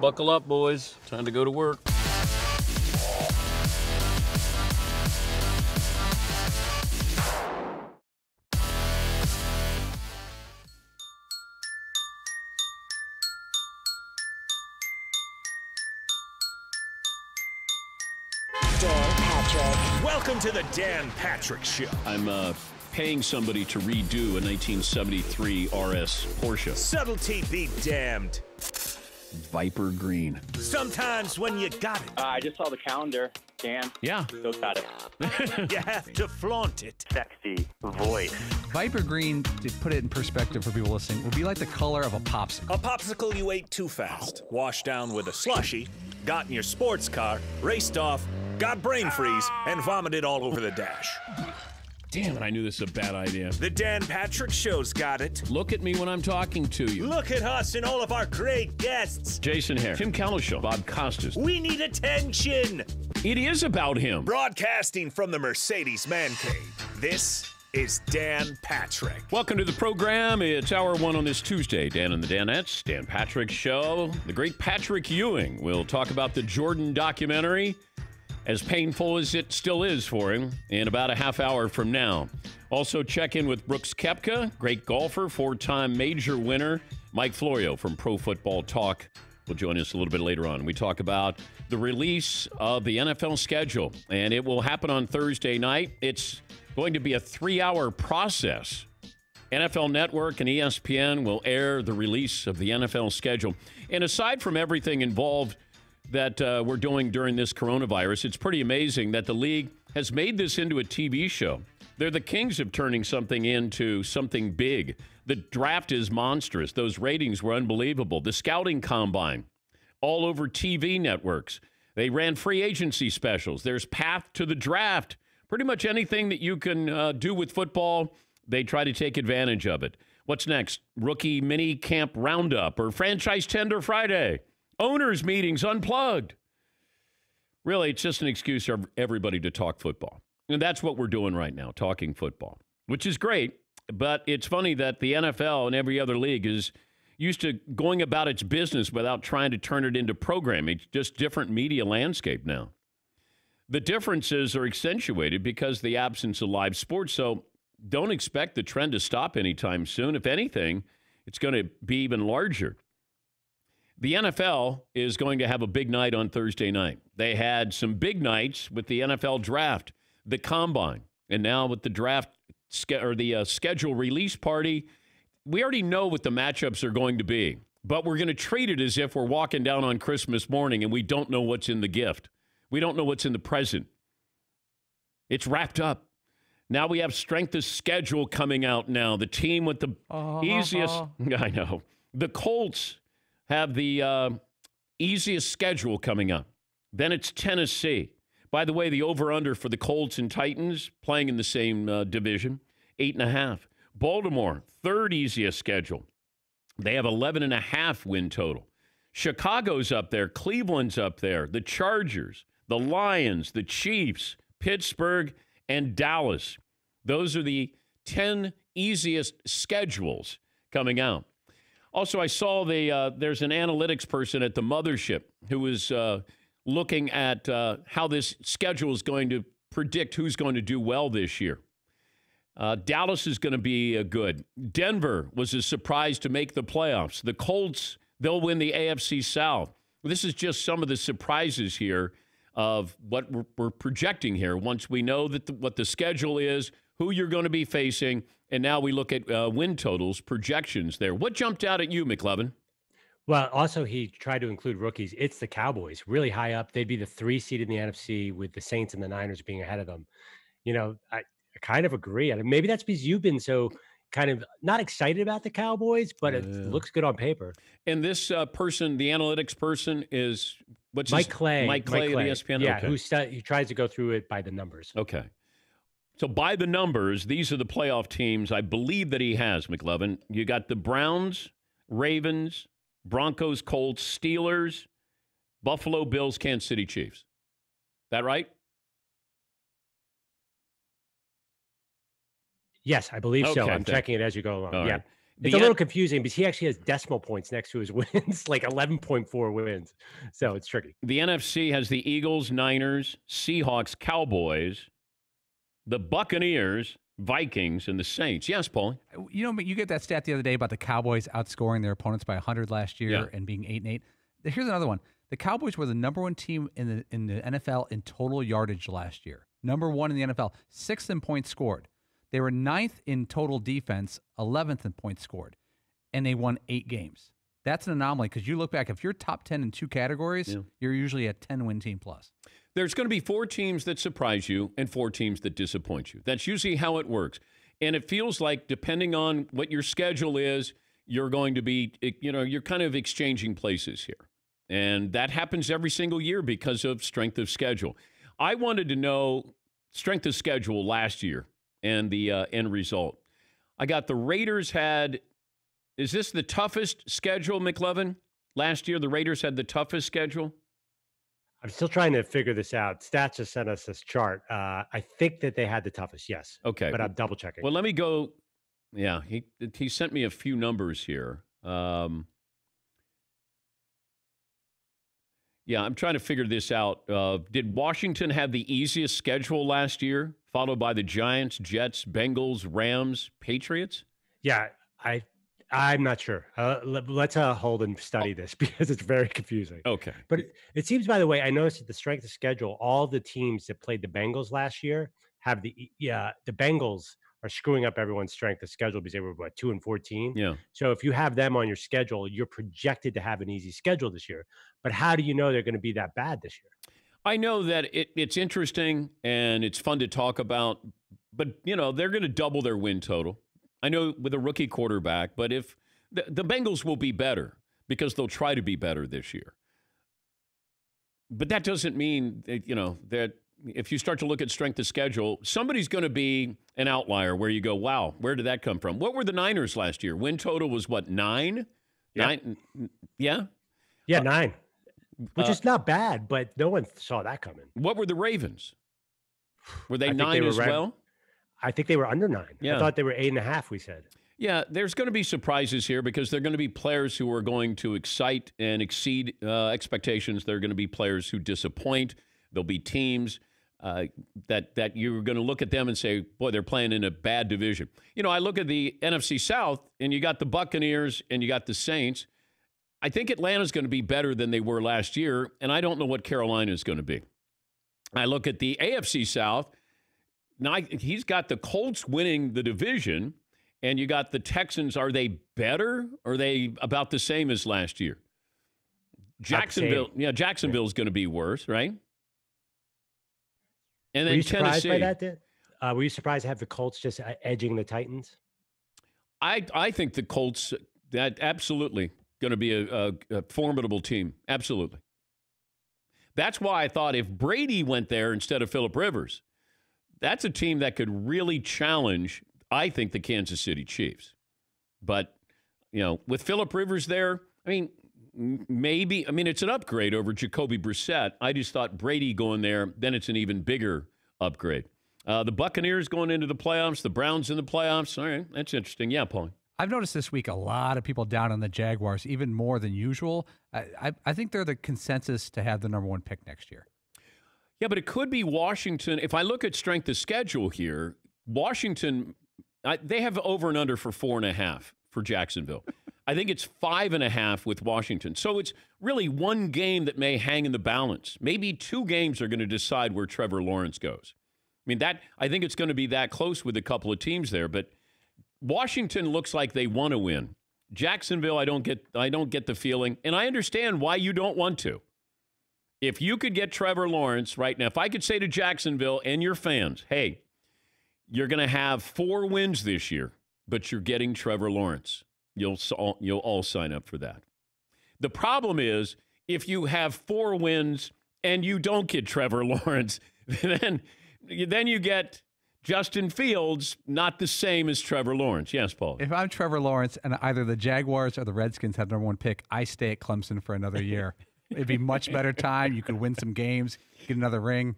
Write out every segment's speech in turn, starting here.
Buckle up, boys. Time to go to work. Dan Patrick. Welcome to the Dan Patrick Show. I'm paying somebody to redo a 1973 RS Porsche. Subtlety be damned. Viper Green. Sometimes when you got it, I just saw the calendar, Dan. Yeah. Still got it. you have to flaunt it. Sexy voice. Viper Green, to put it in perspective for people listening, would be like the color of a popsicle. A popsicle you ate too fast, washed down with a slushie, got in your sports car, raced off, got brain freeze, and vomited all over the dash. Damn it, I knew this was a bad idea. The Dan Patrick Show's got it. Look at me when I'm talking to you. Look at us and all of our great guests. Jason Hare, Tim Cowlishaw, Bob Costas. We need attention. It is about him. Broadcasting from the Mercedes Man Cave, this is Dan Patrick. Welcome to the program. It's hour one on this Tuesday. Dan and the Danettes, Dan Patrick Show. The great Patrick Ewing will talk about the Jordan documentary, as painful as it still is for him, in about a half hour from now. Also check in with Brooks Koepka, great golfer, four-time major winner. Mike Florio from Pro Football Talk will join us a little bit later on. We talk about the release of the NFL schedule, and it will happen on Thursday night. It's going to be a 3-hour process. NFL Network and ESPN will air the release of the NFL schedule. And aside from everything involved that we're doing during this coronavirus, it's pretty amazing that the league has made this into a TV show. They're the kings of turning something into something big. The draft is monstrous. Those ratings were unbelievable. The scouting combine, all over TV networks. They ran free agency specials. There's Path to the Draft. Pretty much anything that you can do with football, they try to take advantage of it. What's next? Rookie mini camp roundup or franchise tender Friday. Owners meetings unplugged. Really, it's just an excuse for everybody to talk football. And that's what we're doing right now, talking football, which is great. But it's funny that the NFL and every other league is used to going about its business without trying to turn it into programming. It's just different media landscape now. The differences are accentuated because of the absence of live sports. So don't expect the trend to stop anytime soon. If anything, it's going to be even larger. The NFL is going to have a big night on Thursday night. They had some big nights with the NFL draft, the combine, and now with the draft or the schedule release party. We already know what the matchups are going to be, but we're going to treat it as if we're walking down on Christmas morning and we don't know what's in the gift. We don't know what's in the present. It's wrapped up. Now we have strength of schedule coming out now. The team with the easiest, I know, the Colts have the easiest schedule coming up. Then it's Tennessee. By the way, the over-under for the Colts and Titans playing in the same division, 8.5. Baltimore, third easiest schedule. They have 11.5 win total. Chicago's up there. Cleveland's up there. The Chargers, the Lions, the Chiefs, Pittsburgh, and Dallas. Those are the 10 easiest schedules coming out. Also, I saw there's an analytics person at the mothership who was looking at how this schedule is going to predict who's going to do well this year. Dallas is going to be good. Denver was a surprise to make the playoffs. The Colts, they'll win the AFC South. This is just some of the surprises here of what we're projecting here. Once we know that what the schedule is, who you're going to be facing, and now we look at win totals, projections there. What jumped out at you, McLevin? Well, also he tried to include rookies. It's the Cowboys, really high up. They'd be the 3 seed in the NFC with the Saints and the Niners being ahead of them. You know, I kind of agree. I mean, maybe that's because you've been so kind of not excited about the Cowboys, but it looks good on paper. And this person, the analytics person, is what's Mike Clay. Mike Clay of ESPN? Yeah, okay. Who tries to go through it by the numbers. Okay. So by the numbers, these are the playoff teams I believe that he has, McLevin. You got the Browns, Ravens, Broncos, Colts, Steelers, Buffalo Bills, Kansas City Chiefs. That right? Yes, I believe so. Okay, I'm checking it as you go along. All yeah. right. It's a little confusing because he actually has decimal points next to his wins, like 11.4 wins. So it's tricky. The NFC has the Eagles, Niners, Seahawks, Cowboys, the Buccaneers, Vikings, and the Saints. Yes, Paul. But you get that stat the other day about the Cowboys outscoring their opponents by 100 last year and being 8-8. Here's another one. The Cowboys were the number one team in the NFL in total yardage last year. Number one in the NFL, 6th in points scored. They were 9th in total defense, 11th in points scored, and they won 8 games. That's an anomaly because you look back, if you're top 10 in 2 categories, you're usually a 10-win team plus. There's going to be 4 teams that surprise you and 4 teams that disappoint you. That's usually how it works. And it feels like depending on what your schedule is, you're going to be, you're kind of exchanging places here. And that happens every single year because of strength of schedule. I wanted to know strength of schedule last year and the end result. I got the Raiders is this the toughest schedule, McLovin? Last year, the Raiders had the toughest schedule? I'm still trying to figure this out. Stats just sent us this chart. I think that they had the toughest, yes. Okay. But I'm double checking. Well, let me go. Yeah, he sent me a few numbers here. Yeah, I'm trying to figure this out. Did Washington have the easiest schedule last year, followed by the Giants, Jets, Bengals, Rams, Patriots? Yeah, I'm not sure. Let's hold and study this because it's very confusing. Okay. But it seems, by the way, I noticed that the strength of schedule, all the teams that played the Bengals last year have the Bengals are screwing up everyone's strength of schedule because they were, 2-14? Yeah. So if you have them on your schedule, you're projected to have an easy schedule this year. But how do you know they're going to be that bad this year? I know that it's interesting and it's fun to talk about, but, they're going to double their win total. I know with a rookie quarterback, but if the Bengals will be better because they'll try to be better this year. But that doesn't mean that if you start to look at strength of schedule, somebody's going to be an outlier where you go, wow, where did that come from? What were the Niners last year? Win total was what, 9? Yeah. 9? Yeah? Yeah, 9. Which is not bad, but no one saw that coming. What were the Ravens? Were they 9 as well? I think they were under 9. Yeah. I thought they were 8.5, we said. Yeah, there's going to be surprises here because there are going to be players who are going to excite and exceed expectations. There are going to be players who disappoint. There'll be teams that you're going to look at them and say, boy, they're playing in a bad division. I look at the NFC South, and you got the Buccaneers and you got the Saints. I think Atlanta's going to be better than they were last year, and I don't know what Carolina is going to be. I look at the AFC South. Now, he's got the Colts winning the division, and you got the Texans. Are they better, or are they about the same as last year? Jacksonville's going to be worse, right? And then were you Tennessee. Surprised by that? Were you surprised to have the Colts just edging the Titans? I think the Colts, that absolutely going to be a formidable team. Absolutely. That's why I thought if Brady went there instead of Phillip Rivers, that's a team that could really challenge, I think, the Kansas City Chiefs. But, with Phillip Rivers there, maybe, it's an upgrade over Jacoby Brissett. I just thought Brady going there, then it's an even bigger upgrade. The Buccaneers going into the playoffs, the Browns in the playoffs. All right, that's interesting. Yeah, Paul. I've noticed this week a lot of people down on the Jaguars, even more than usual. I think they're the consensus to have the number 1 pick next year. Yeah, but it could be Washington. If I look at strength of schedule here, Washington, they have over and under for 4.5 for Jacksonville. I think it's 5.5 with Washington. So it's really one game that may hang in the balance. Maybe 2 games are going to decide where Trevor Lawrence goes. I think it's going to be that close with a couple of teams there, but Washington looks like they want to win. Jacksonville, I don't get the feeling, and I understand why you don't want to. If you could get Trevor Lawrence right now, if I could say to Jacksonville and your fans, hey, you're going to have 4 wins this year, but you're getting Trevor Lawrence, you'll all sign up for that. The problem is if you have 4 wins and you don't get Trevor Lawrence, then you get Justin Fields, not the same as Trevor Lawrence. Yes, Paul. If I'm Trevor Lawrence and either the Jaguars or the Redskins have number 1 pick, I stay at Clemson for another year. It'd be much better time. You could win some games, get another ring.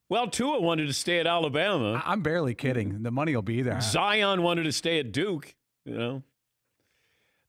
Well, Tua wanted to stay at Alabama. I'm barely kidding. The money will be there. Zion wanted to stay at Duke,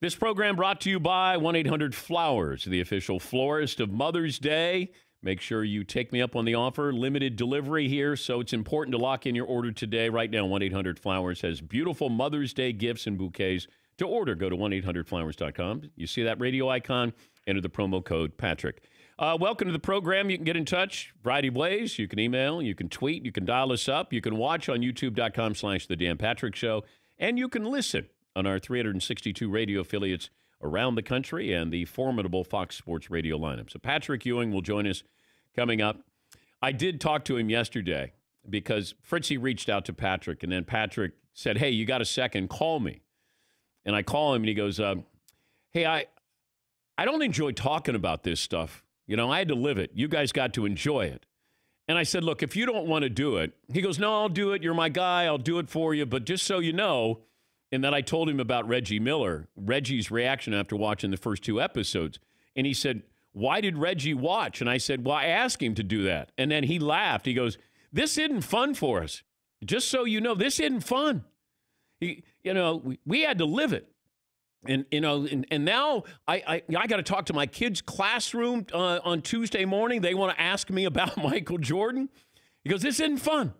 This program brought to you by 1-800-Flowers, the official florist of Mother's Day. Make sure you take me up on the offer. Limited delivery here, so it's important to lock in your order today. Right now, 1-800-Flowers has beautiful Mother's Day gifts and bouquets. To order, go to 1-800-Flowers.com. You see that radio icon? Enter the promo code Patrick. Welcome to the program. You can get in touch variety of ways. You can email, you can tweet, you can dial us up. You can watch on youtube.com/The Dan Patrick Show. And you can listen on our 362 radio affiliates around the country and the formidable Fox Sports radio lineup. So Patrick Ewing will join us coming up. I did talk to him yesterday because Fritzy reached out to Patrick, and then Patrick said, hey, you got a second, call me. And I call him, and he goes, hey, I don't enjoy talking about this stuff. You know, I had to live it. You guys got to enjoy it. And I said, look, if you don't want to do it, he goes, no, I'll do it. You're my guy. I'll do it for you. But just so you know, and then I told him about Reggie Miller, Reggie's reaction after watching the first 2 episodes. And he said, why did Reggie watch? And I said, well, I asked him to do that. And then he laughed. He goes, this isn't fun for us. Just so you know, this isn't fun. We had to live it. And, and now I got to talk to my kids' classroom on Tuesday morning. They want to ask me about Michael Jordan. He goes, this isn't fun.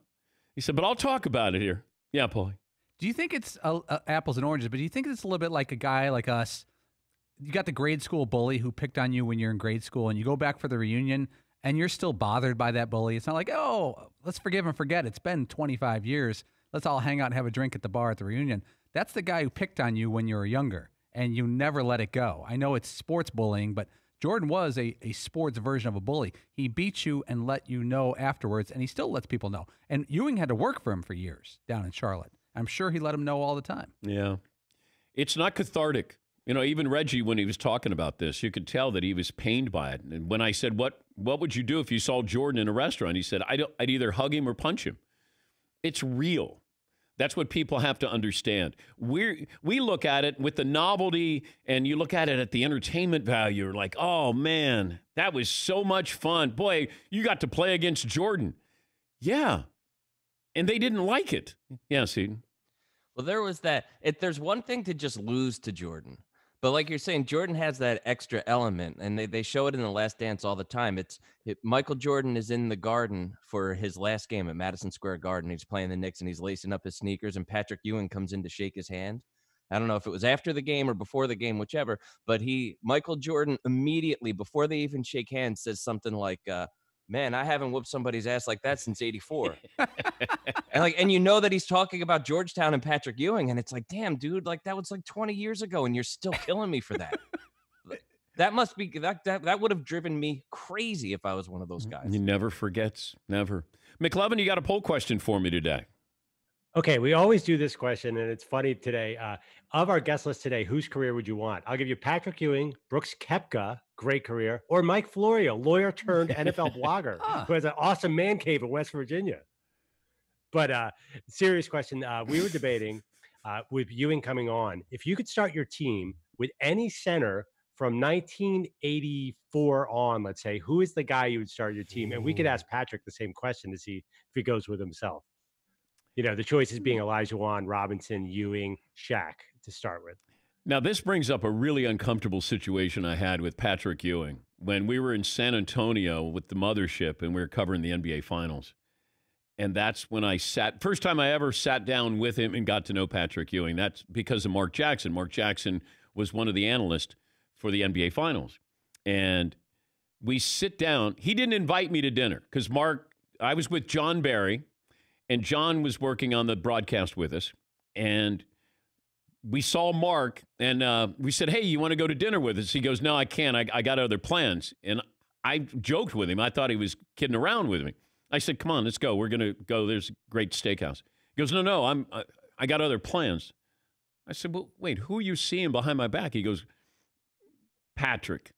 He said, but I'll talk about it here. Yeah, Paulie. Do you think it's apples and oranges, but do you think it's a little bit like a guy like us? You got the grade school bully who picked on you when you're in grade school, and you go back for the reunion, and you're still bothered by that bully. It's not like, oh, let's forgive and forget. It's been 25 years. Let's all hang out and have a drink at the bar at the reunion. That's the guy who picked on you when you were younger, and you never let it go. I know it's sports bullying, but Jordan was a sports version of a bully. He beat you and let you know afterwards, and he still lets people know. And Ewing had to work for him for years down in Charlotte. I'm sure he let him know all the time. Yeah. It's not cathartic. Even Reggie, when he was talking about this, you could tell that he was pained by it. And when I said, what would you do if you saw Jordan in a restaurant? He said, I'd either hug him or punch him. It's real. That's what people have to understand. We look at it with the novelty, and you look at it at the entertainment value. You're like, oh, man, that was so much fun. Boy, you got to play against Jordan. Yeah. And they didn't like it. Yeah, Seton. Well, there was that. There's one thing to just lose to Jordan. But like you're saying, Jordan has that extra element, and they show it in The Last Dance all the time. Michael Jordan is in the Garden for his last game at Madison Square Garden. He's playing the Knicks, and he's lacing up his sneakers, and Patrick Ewing comes in to shake his hand. I don't know if it was after the game or before the game, whichever, but Michael Jordan immediately, before they even shake hands, says something like, man, I haven't whooped somebody's ass like that since '84. and you know that he's talking about Georgetown and Patrick Ewing, and it's like, damn, dude, like that was like 20 years ago, and you're still killing me for that. That must be that would have driven me crazy if I was one of those guys. He never forgets, never. McLovin, you got a poll question for me today. Okay, we always do this question, and it's funny today. Of our guest list today, whose career would you want? I'll give you Patrick Ewing, Brooks Koepka, great career, or Mike Florio, lawyer turned NFL blogger, who has an awesome man cave in West Virginia. But serious question. We were debating with Ewing coming on, if you could start your team with any center from 1984 on, let's say, who is the guy you would start your team? And we could ask Patrick the same question to see if he goes with himself. The choices being Olajuwon, Robinson, Ewing, Shaq to start with. Now, this brings up a really uncomfortable situation I had with Patrick Ewing when we were in San Antonio with the mothership and we were covering the NBA Finals. And that's when first time I ever sat down with him and got to know Patrick Ewing. That's because of Mark Jackson. Mark Jackson was one of the analysts for the NBA Finals. And we sit down. He didn't invite me to dinner because I was with John Barry. And John was working on the broadcast with us, and we saw Mark, and we said, hey, you want to go to dinner with us? He goes, no, I can't. I got other plans. And I joked with him. I thought he was kidding around with me. I said, come on, let's go. We're going to go. There's a great steakhouse. He goes, no, I got other plans. I said, well, wait, who are you seeing behind my back? He goes, Patrick.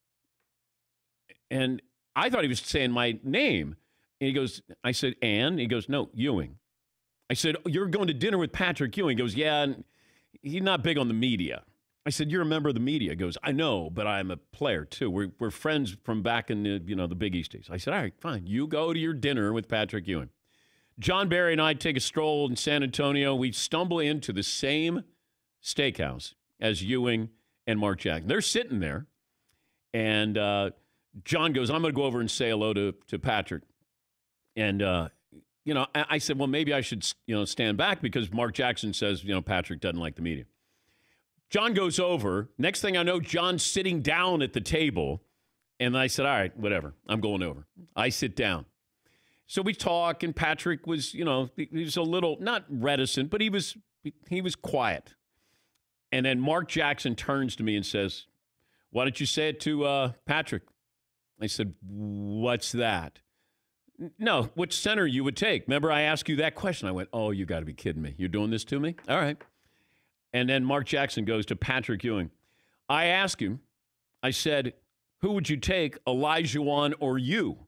And I thought he was saying my name. And he goes, I said, and? He goes, no, Ewing. I said, you're going to dinner with Patrick Ewing. He goes, yeah, and he's not big on the media. I said, you're a member of the media. He goes, I know, but I'm a player too. We're friends from back in the Big East days. I said, all right, fine. You go to your dinner with Patrick Ewing. John Barry and I take a stroll in San Antonio. We stumble into the same steakhouse as Ewing and Mark Jackson. They're sitting there, and John goes, I'm going to go over and say hello to Patrick. And, I said, well, maybe I should, stand back because Mark Jackson says, Patrick doesn't like the media. John goes over. Next thing I know, John's sitting down at the table. And I said, all right, whatever. I'm going over. I sit down. So we talk, and Patrick was, he was a little, not reticent, but he was quiet. And then Mark Jackson turns to me and says, why don't you say it to Patrick? I said, what's that? No, which center you would take. Remember, I asked you that question. I went, oh, you got to be kidding me. You're doing this to me? All right. And then Mark Jackson goes to Patrick Ewing. I asked him, I said, who would you take, Olajuwon or you?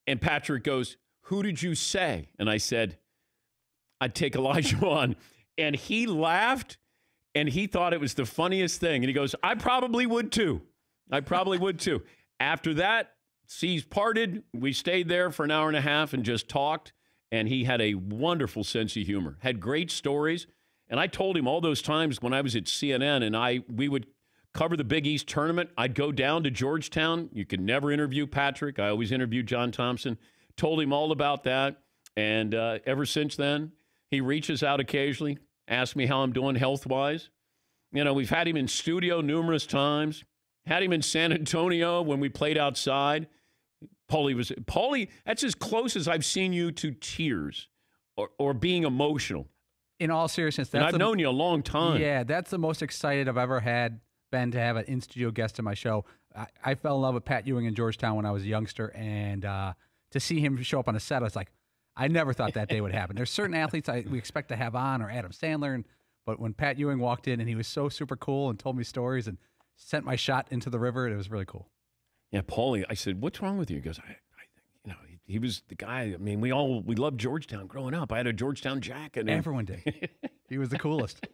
And Patrick goes, who did you say? And I said, I'd take Olajuwon. And he laughed, and he thought it was the funniest thing. And he goes, I probably would too. After that, seas parted. We stayed there for an hour and a half and just talked. And he had a wonderful sense of humor, had great stories. And I told him all those times when I was at CNN and we would cover the Big East tournament, I'd go down to Georgetown. You could never interview Patrick. I always interviewed John Thompson. Told him all about that. And ever since then, he reaches out occasionally, asks me how I'm doing health-wise. We've had him in studio numerous times. Had him in San Antonio when we played outside. Paulie, that's as close as I've seen you to tears or being emotional. In all seriousness, I've known you a long time. Yeah, that's the most excited I've ever been to have an in-studio guest on my show. I fell in love with Pat Ewing in Georgetown when I was a youngster, and to see him show up on a set, I was like, I never thought that day would happen. There's certain athletes we expect to have on, or Adam Sandler, but when Pat Ewing walked in and he was so super cool and told me stories and sent my shot into the river, it was really cool. Yeah, Paulie, I said, what's wrong with you? He goes, he was the guy. I mean, we loved Georgetown growing up. I had a Georgetown jacket. Everyone did. He was the coolest.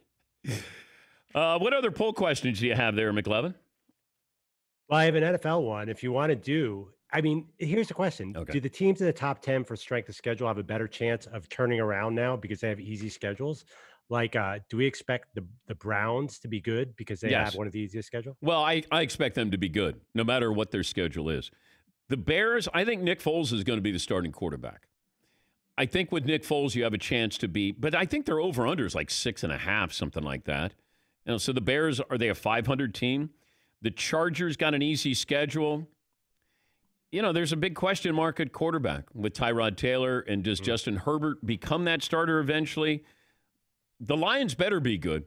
What other poll questions do you have there, McLevin? Well, I have an NFL one. If you want to do, here's the question. Okay. Do the teams in the top 10 for strength of schedule have a better chance of turning around now because they have easy schedules? Like, do we expect the Browns to be good because they have one of the easiest schedules? Well, I expect them to be good, no matter what their schedule is. The Bears, I think Nick Foles is going to be the starting quarterback. I think with Nick Foles, you have a chance to be, but I think their over-under is like 6.5, something like that. So the Bears, are they a 500 team? The Chargers got an easy schedule. There's a big question mark at quarterback with Tyrod Taylor, and does Justin Herbert become that starter eventually? The Lions better be good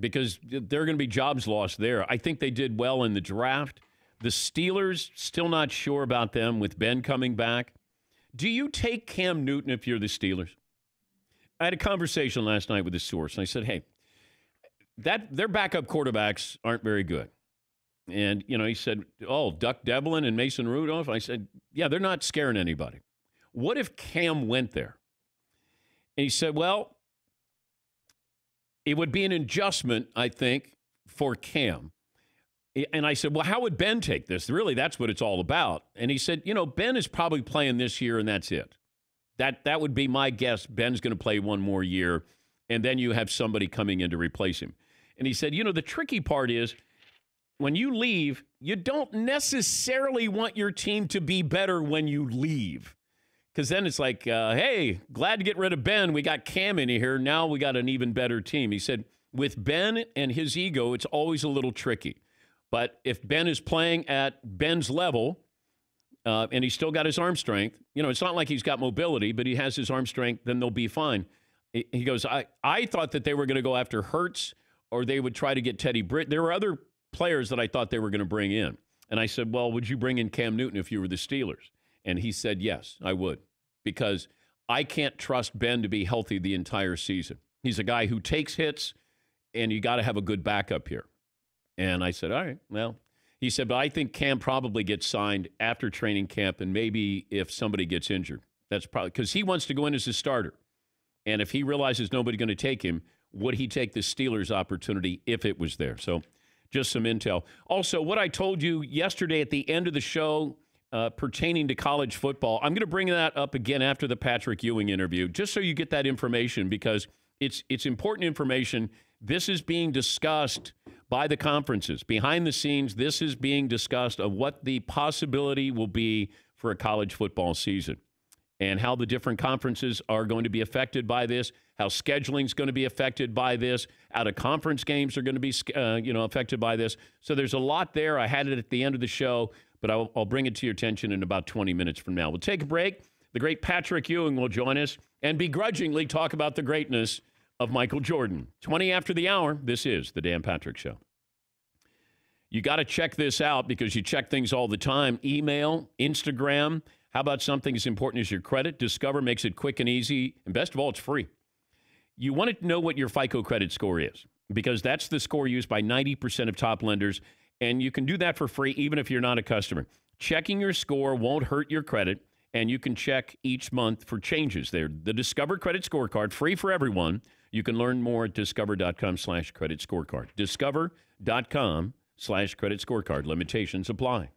because there are going to be jobs lost there. I think they did well in the draft. The Steelers, still not sure about them with Ben coming back. Do you take Cam Newton if you're the Steelers? I had a conversation last night with a source, and I said, hey, their backup quarterbacks aren't very good. And, he said, oh, Duck Devlin and Mason Rudolph? I said, yeah, they're not scaring anybody. What if Cam went there? And he said, well, it would be an adjustment, I think, for Cam. And I said, well, how would Ben take this? Really, that's what it's all about. And he said, Ben is probably playing this year, and that's it. That would be my guess. Ben's going to play one more year, and then you have somebody coming in to replace him. And he said, the tricky part is when you leave, you don't necessarily want your team to be better when you leave. Because then it's like, hey, glad to get rid of Ben. We got Cam in here. Now we got an even better team. He said, with Ben and his ego, it's always a little tricky. But if Ben is playing at Ben's level, and he's still got his arm strength, it's not like he's got mobility, but he has his arm strength, then they'll be fine. He goes, I thought that they were going to go after Hurts or they would try to get Teddy Britt. There were other players that I thought they were going to bring in. And I said, well, would you bring in Cam Newton if you were the Steelers? And he said, yes, I would, because I can't trust Ben to be healthy the entire season. He's a guy who takes hits, and you got to have a good backup here. And I said, all right, well, he said, but I think Cam probably gets signed after training camp, and maybe if somebody gets injured. That's probably because he wants to go in as a starter. And if he realizes nobody's going to take him, would he take the Steelers' opportunity if it was there? So just some intel. Also, what I told you yesterday at the end of the show pertaining to college football, I'm going to bring that up again after the Patrick Ewing interview, just so you get that information, because it's important information. This is being discussed by the conferences. Behind the scenes, this is being discussed of what the possibility will be for a college football season and how the different conferences are going to be affected by this, how scheduling is going to be affected by this, out-of-conference games are going to be affected by this. So there's a lot there. I had it at the end of the show, but I'll bring it to your attention in about 20 minutes from now. We'll take a break. The great Patrick Ewing will join us and begrudgingly talk about the greatness of Michael Jordan. 20 after the hour, this is the Dan Patrick Show. You got to check this out because you check things all the time. Email, Instagram. How about something as important as your credit? Discover makes it quick and easy. And best of all, it's free. You want to know what your FICO credit score is because that's the score used by 90% of top lenders. And you can do that for free even if you're not a customer. Checking your score won't hurt your credit. And you can check each month for changes there. The Discover Credit Scorecard, free for everyone. You can learn more at discover.com/credit scorecard. Discover.com/credit scorecard. Limitations apply.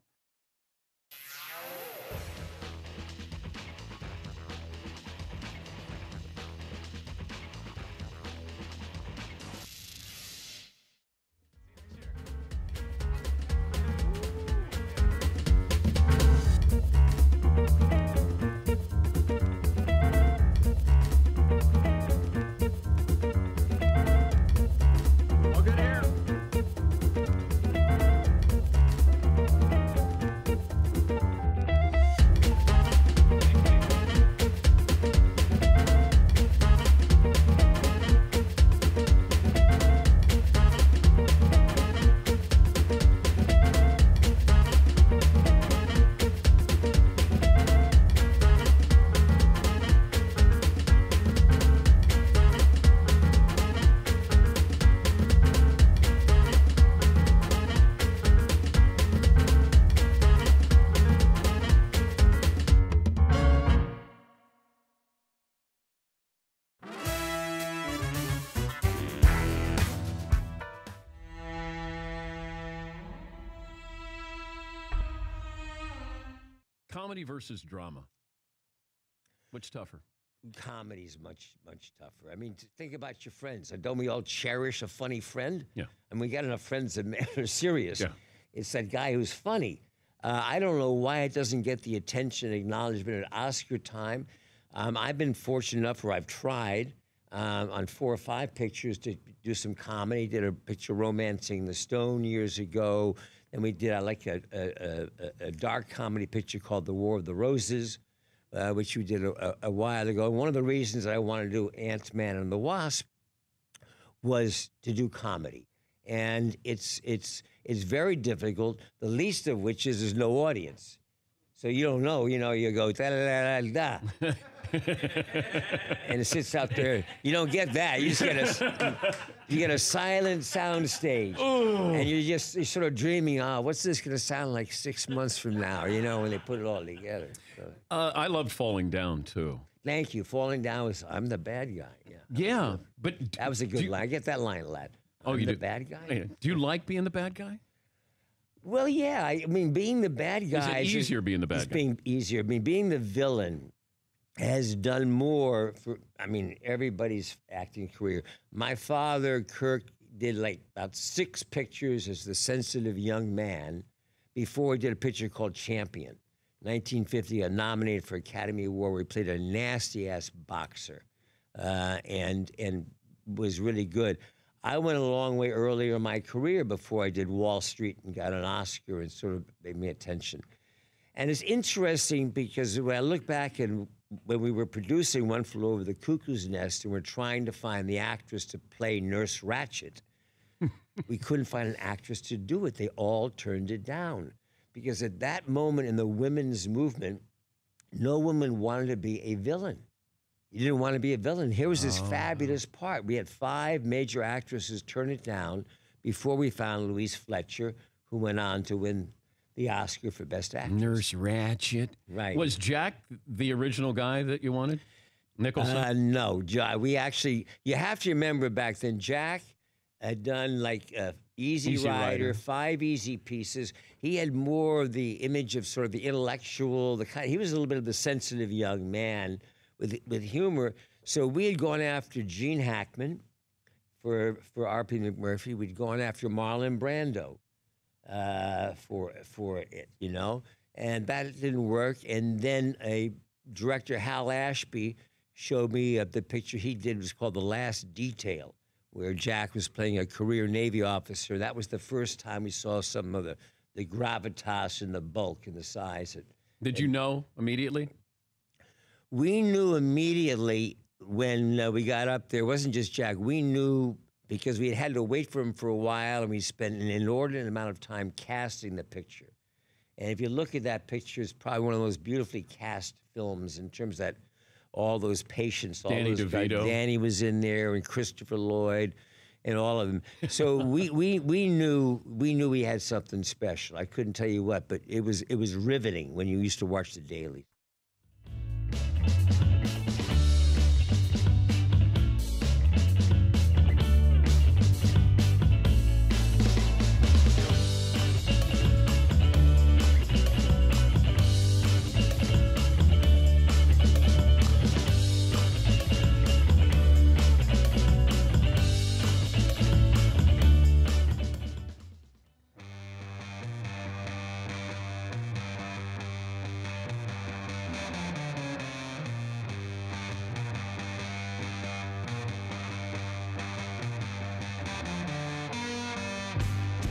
Comedy versus drama. Which tougher? Comedy's much tougher. I mean, think about your friends. Don't we all cherish a funny friend? Yeah. And we got enough friends that are serious. Yeah. It's that guy who's funny. I don't know why it doesn't get the attention and acknowledgement at Oscar time. I've been fortunate enough where I've tried on 4 or 5 pictures to do some comedy. Did a picture Romancing the Stone years ago. And we did, a dark comedy picture called The War of the Roses, which we did a while ago. And one of the reasons I wanted to do Ant-Man and the Wasp was to do comedy. And it's very difficult, the least of which is there's no audience. So you don't know, you go da-da-da-da-da. And it sits out there. You don't get that. You just get a silent sound stage. And you're sort of dreaming, what's this going to sound like 6 months from now, when they put it all together. So. I loved Falling Down, too. Thank you. Falling Down was, I'm the bad guy. Yeah. But that was a good line. I get that line a lot. Oh, I'm the bad guy? Do you like being the bad guy? Well, yeah. I mean, being the bad guy... Is it easier being the bad guy? Being easier. I mean, being the villain has done more for, everybody's acting career. My father, Kirk, did about 6 pictures as the sensitive young man before he did a picture called Champion. 1950, nominated for Academy Award where he played a nasty-ass boxer and was really good. I went a long way earlier in my career before I did Wall Street and got an Oscar and sort of made me attention. And it's interesting because when I look back and when we were producing One Flew Over the Cuckoo's Nest and we're trying to find the actress to play Nurse Ratched, we couldn't find an actress to do it. They all turned it down. Because at that moment in the women's movement, no woman wanted to be a villain. You didn't want to be a villain. Here was this fabulous part. We had 5 major actresses turn it down before we found Louise Fletcher, who went on to win the Oscar for Best Actress. Nurse Ratched. Right. Was Jack the original guy that you wanted? Nicholson? No. We actually, you have to remember back then, Jack had done Easy Rider, 5 easy pieces. He had more of the image of sort of the intellectual, he was a little bit of the sensitive young man with humor. So we had gone after Gene Hackman, for R.P. McMurphy. We'd gone after Marlon Brando for it, you know, and that didn't work. And then a director, Hal Ashby, showed me the picture he did. It was called The Last Detail, where Jack was playing a career Navy officer. That was the first time we saw some of the gravitas and the bulk and the size. Did you know immediately? We knew immediately when we got up there. It wasn't just Jack. We knew because we had to wait for him for a while, and we spent an inordinate amount of time casting the picture. And if you look at that picture, it's probably one of the most beautifully cast films in terms of that all those patients. Danny DeVito. Danny was in there, and Christopher Lloyd, and all of them. So we knew we had something special. I couldn't tell you what, but it was riveting when you used to watch the dailies.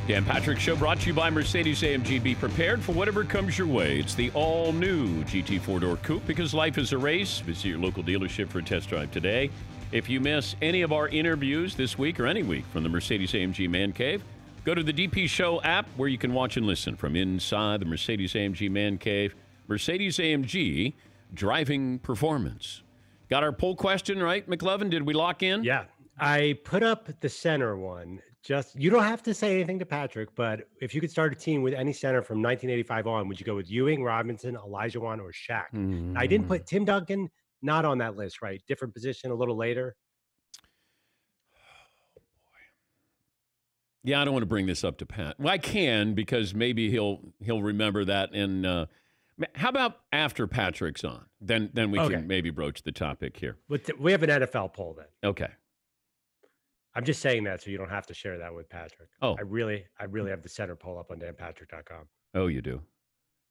Dan Patrick Show brought to you by Mercedes-AMG. Be prepared for whatever comes your way. It's the all-new GT 4-door coupe because life is a race. Visit your local dealership for a test drive today. If you miss any of our interviews this week or any week from the Mercedes-AMG Man Cave, go to the DP Show app where you can watch and listen from inside the Mercedes-AMG Man Cave. Mercedes-AMG driving performance. Got our poll question right, McLovin? Did we lock in? Yeah. I put up the center one. You don't have to say anything to Patrick, but if you could start a team with any center from 1985 on, would you go with Ewing, Robinson, Olajuwon, or Shaq? I didn't put Tim Duncan, not on that list, right? Different position a little later. Oh, boy. Yeah, I don't want to bring this up to Pat. Well, I can because maybe he'll remember that. And how about after Patrick's on? Then we can maybe broach the topic here. We have an NFL poll then. Okay. I'm just saying that so you don't have to share that with Patrick. Oh. I really have the center poll up on danpatrick.com. Oh, you do?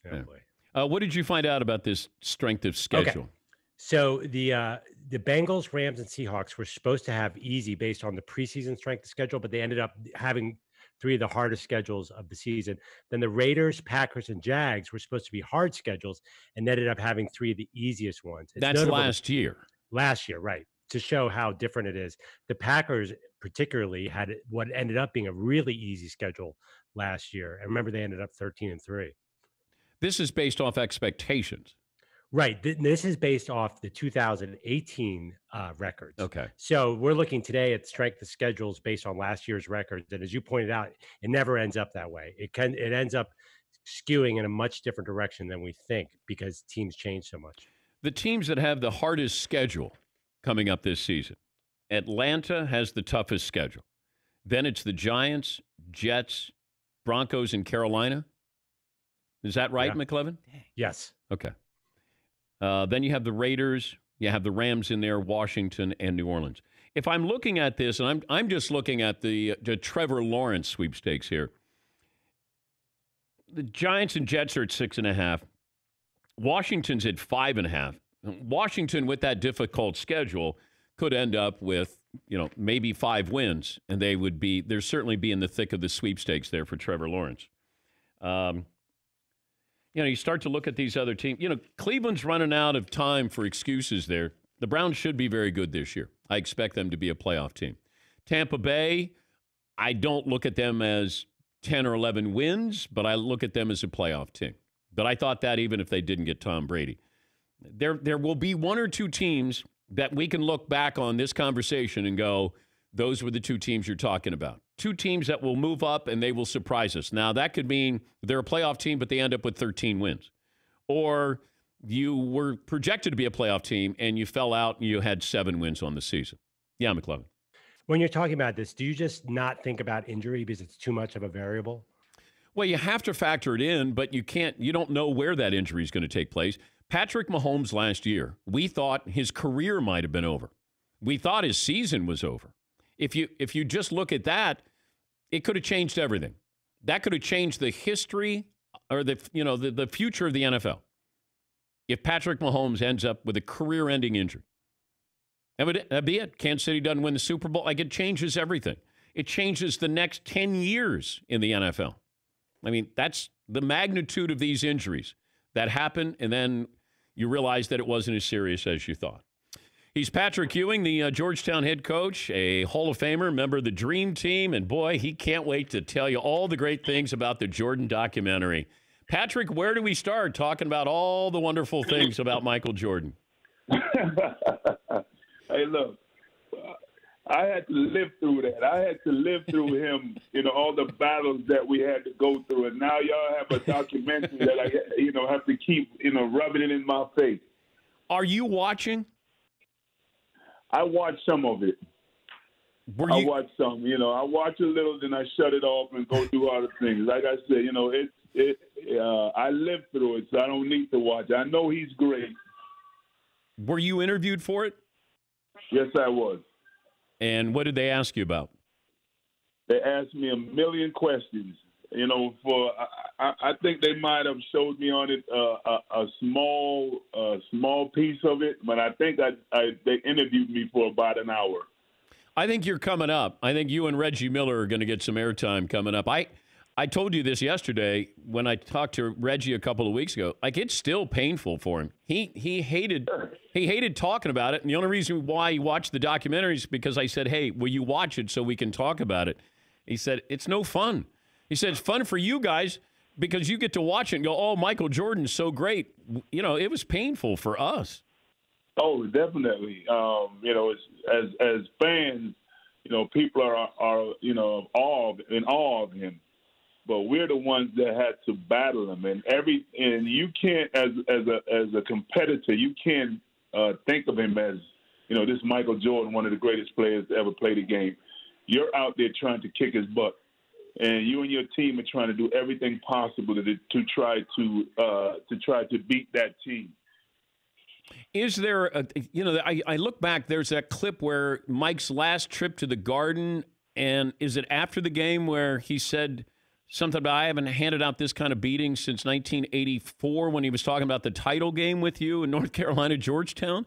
Yeah. Boy. What did you find out about this strength of schedule? Okay. So the Bengals, Rams, and Seahawks were supposed to have easy based on the preseason strength of schedule, but they ended up having three of the hardest schedules of the season. Then the Raiders, Packers, and Jags were supposed to be hard schedules and ended up having three of the easiest ones. That's last year. Last year, right. To show how different it is. The Packers particularly had what ended up being a really easy schedule last year. And remember, they ended up 13-3. This is based off expectations. Right. This is based off the 2018 records. Okay. So we're looking today at strength of schedules based on last year's records. And as you pointed out, it never ends up that way. It ends up skewing in a much different direction than we think because teams change so much. The teams that have the hardest schedule coming up this season. Atlanta has the toughest schedule. Then it's the Giants, Jets, Broncos, and Carolina. Is that right, Yeah. McLevin? Yes. Okay. Then you have the Raiders. You have the Rams in there, Washington, and New Orleans. If I'm looking at this, and I'm just looking at the Trevor Lawrence sweepstakes here, the Giants and Jets are at 6.5. Washington's at 5.5. Washington, with that difficult schedule, could end up with, maybe 5 wins, and they'd certainly be in the thick of the sweepstakes there for Trevor Lawrence. You start to look at these other teams. Cleveland's running out of time for excuses there. The Browns should be very good this year. I expect them to be a playoff team. Tampa Bay, I don't look at them as 10 or 11 wins, but I look at them as a playoff team. But I thought that even if they didn't get Tom Brady. There will be one or two teams that we can look back on this conversation and go, those were the two teams you're talking about. Two teams that will move up and they will surprise us. Now, that could mean they're a playoff team, but they end up with 13 wins. Or you were projected to be a playoff team and you fell out and you had 7 wins on the season. Yeah, McLovin. When you're talking about this, do you just not think about injury because it's too much of a variable? Well, you have to factor it in, but you don't know where that injury is going to take place. Patrick Mahomes last year, we thought his career might have been over. We thought his season was over. If you just look at that, it could have changed everything. That could have changed the history or the future of the NFL. If Patrick Mahomes ends up with a career-ending injury, that'd be it. Kansas City doesn't win the Super Bowl. Like, it changes everything. It changes the next 10 years in the NFL. I mean, that's the magnitude of these injuries that happen, and then you realize that it wasn't as serious as you thought. He's Patrick Ewing, the Georgetown head coach, a Hall of Famer, member of the Dream Team, and boy, he can't wait to tell you all the great things about the Jordan documentary. Patrick, where do we start talking about all the wonderful things about Michael Jordan? Hey, look, I had to live through that. I had to live through him, all the battles that we had to go through. And now y'all have a documentary that I, have to keep, rubbing it in my face. Are you watching? I watched some of it. I watched some. I watch a little, then I shut it off and go do other things. Like I said, I lived through it, so I don't need to watch. I know he's great. Were you interviewed for it? Yes, I was. And what did they ask you about? They asked me a million questions. I think they might have showed me on it a small piece of it, but I think they interviewed me for about an hour. I think you're coming up. I think you and Reggie Miller are going to get some airtime coming up. I told you this yesterday when I talked to Reggie a couple of weeks ago. Like, it's still painful for him. He hated talking about it, and the only reason why he watched the documentary is because I said, "Hey, will you watch it so we can talk about it?" He said, "It's no fun." He said, "It's fun for you guys because you get to watch it and go, oh, Michael Jordan's so great." It was painful for us. Oh, definitely. It's, as fans, people are in awe of him. But we're the ones that had to battle him, and you can't, as a competitor, you can't think of him as, this Michael Jordan, one of the greatest players to ever play the game. You're out there trying to kick his butt, and you and your team are trying to do everything possible to try to beat that team. Is there I look back, there's that clip where Mike's last trip to the Garden, and is it after the game where he said something about, I haven't handed out this kind of beating since 1984, when he was talking about the title game with you in North Carolina, Georgetown?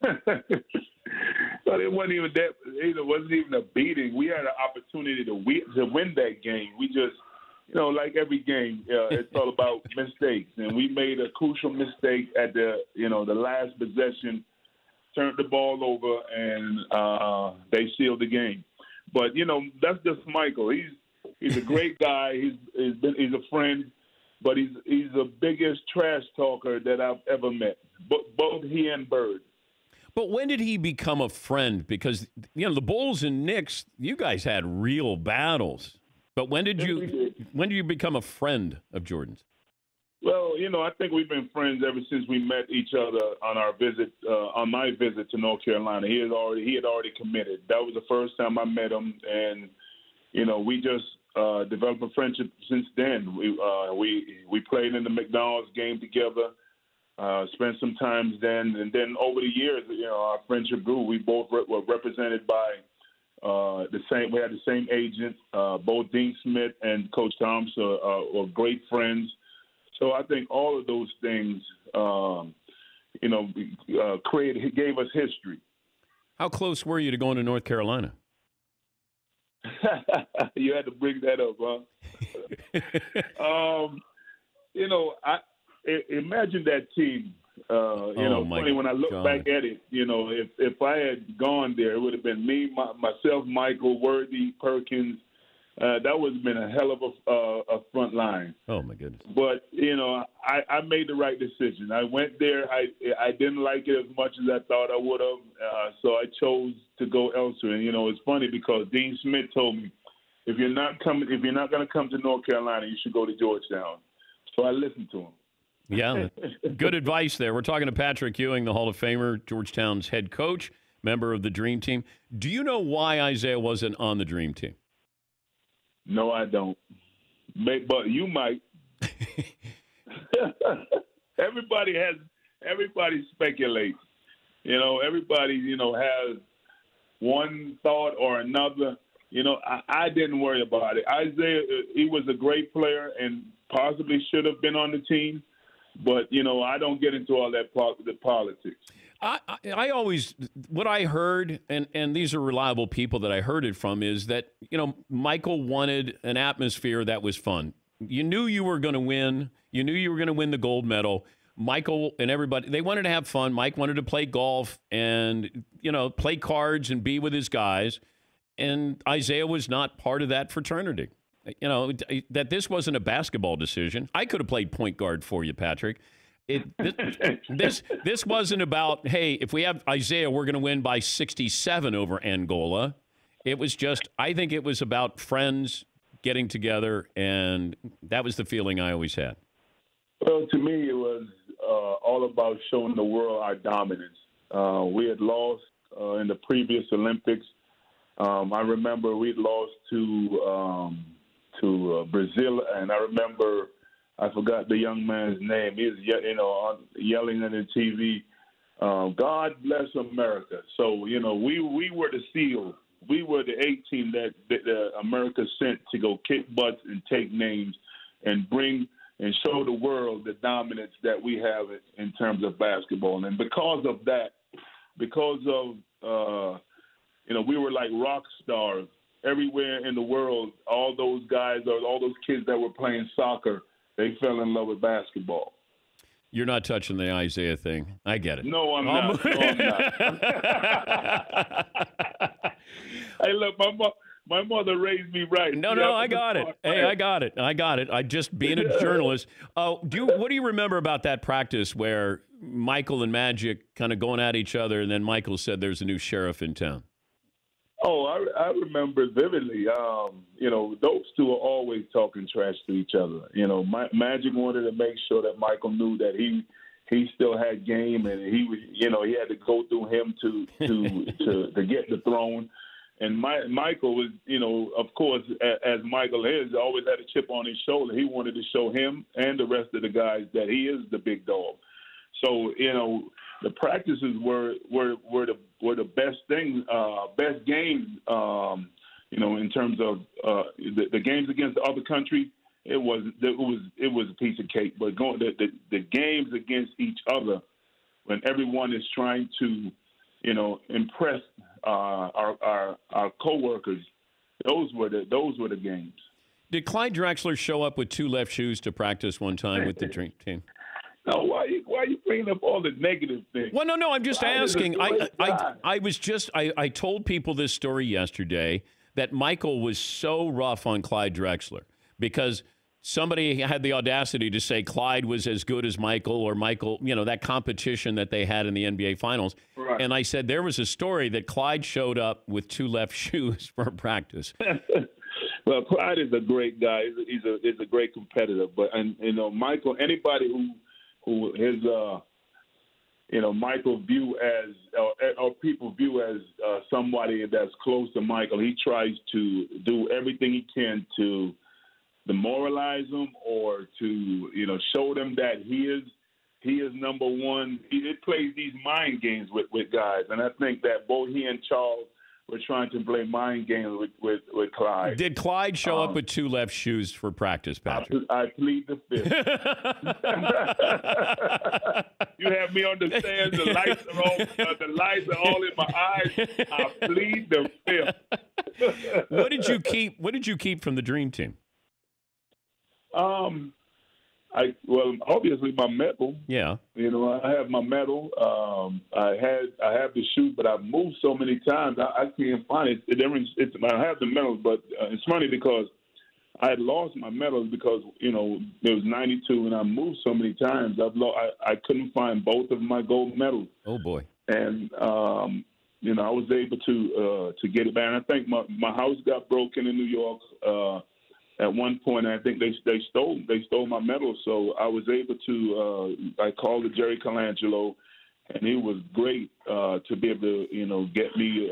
But it wasn't even that. It wasn't even a beating. We had an opportunity to win that game. We just, like every game, it's all about mistakes. And we made a crucial mistake at the last possession, turned the ball over, and they sealed the game. But that's just Michael. He's a great guy. He's a friend, but he's the biggest trash talker that I've ever met. Both he and Bird. But when did he become a friend? Because the Bulls and Knicks, you guys had real battles. But when did you become a friend of Jordan's? Well, I think we've been friends ever since we met each other on our visit, on my visit to North Carolina. He had already committed. That was the first time I met him, and we just developed a friendship since then. We played in the McDonald's game together, spent some time then, and then over the years, our friendship grew. We both were represented by we had the same agent. Both Dean Smith and Coach Thompson were great friends. So I think all of those things, gave us history. How close were you to going to North Carolina? You had to bring that up, huh? Imagine that team. Funny when I look back at it, if I had gone there, it would have been me, myself, Michael, Worthy, Perkins. That would have been a hell of a front line. Oh my goodness! But I made the right decision. I went there. I didn't like it as much as I thought I would have, so I chose to go elsewhere. And it's funny because Dean Smith told me, if you're not going to come to North Carolina, you should go to Georgetown. So I listened to him. Yeah, good advice there. We're talking to Patrick Ewing, the Hall of Famer, Georgetown's head coach, member of the Dream Team. Do you know why Isaiah wasn't on the Dream Team? No, I don't. But you might. Everybody speculates. Everybody, has one thought or another. You know, I didn't worry about it. Isaiah, he was a great player and possibly should have been on the team. But, you know, I don't get into all that the politics. I always, what I heard, and these are reliable people that I heard it from, is that, you know, Michael wanted an atmosphere that was fun. You knew you were going to win. You knew you were going to win the gold medal. Michael and everybody, they wanted to have fun. Mike wanted to play golf and, you know, play cards and be with his guys. And Isaiah was not part of that fraternity. You know, that this wasn't a basketball decision. I could have played point guard for you, Patrick. This wasn't about, hey, if we have Isaiah, we're going to win by 67 over Angola. It was just, I think it was about friends getting together, and that was the feeling I always had. Well, to me, it was all about showing the world our dominance. We had lost in the previous Olympics. I remember we'd lost to Brazil, and I remember I forgot the young man's name. He was, you know, yelling on the TV, "God bless America." So, you know, we were the SEALs. We were the A team that America sent to go kick butts and take names and bring and show the world the dominance that we have in terms of basketball. And because of that, because of you know, we were like rock stars everywhere in the world. All those guys, or all those kids that were playing soccer, they fell in love with basketball. You're not touching the Isaiah thing. I get it. No, I'm not. No, I'm not. Hey, look, my mother raised me right. No, I got it. Hey, I got it. I just being a journalist. What do you remember about that practice where Michael and Magic kind of going at each other, and then Michael said there's a new sheriff in town? Oh, I remember vividly. You know, those two are always talking trash to each other. You know, Magic wanted to make sure that Michael knew that he still had game, and he was, you know, he had to go through him to get the throne. And Michael was, you know, of course, as Michael is, always had a chip on his shoulder. He wanted to show him and the rest of the guys that he is the big dog. So, you know, the practices were the best thing, best games. You know, in terms of the games against the other country, it was a piece of cake. But the games against each other, when everyone is trying to, you know, impress our coworkers, those were the games. Did Clyde Drexler show up with two left shoes to practice one time with the dream team? No, why are you bringing up all the negative things? Well, no, I'm just asking. I told people this story yesterday that Michael was so rough on Clyde Drexler because somebody had the audacity to say Clyde was as good as Michael, or Michael, you know, that competition that they had in the NBA Finals. Right. And I said there was a story that Clyde showed up with two left shoes for practice. Well, Clyde is a great guy. He's a great competitor. But, and you know, Michael, anybody who his you know, Michael view as or people view as somebody that's close to Michael, he tries to do everything he can to demoralize them or to, you know, show them that he is number one. He plays these mind games with guys, and I think that both he and Charles were trying to play mind games with Clyde. Did Clyde show up with two left shoes for practice, Patrick? I plead the fifth. You have me on the stairs. The lights are all in my eyes. I plead the fifth. What did you keep from the Dream Team? Obviously my medal. Yeah. You know, I have my medal. I have the shoe, but I've moved so many times I can't find it. I have the medals, but it's funny because I had lost my medals because, you know, it was 92 and I moved so many times. I couldn't find both of my gold medals. Oh boy. And you know, I was able to get it back. And I think my house got broken in New York. At one point, I think they stole my medal, so I was able to. I called Jerry Colangelo, and he was great to be able to, you know, get me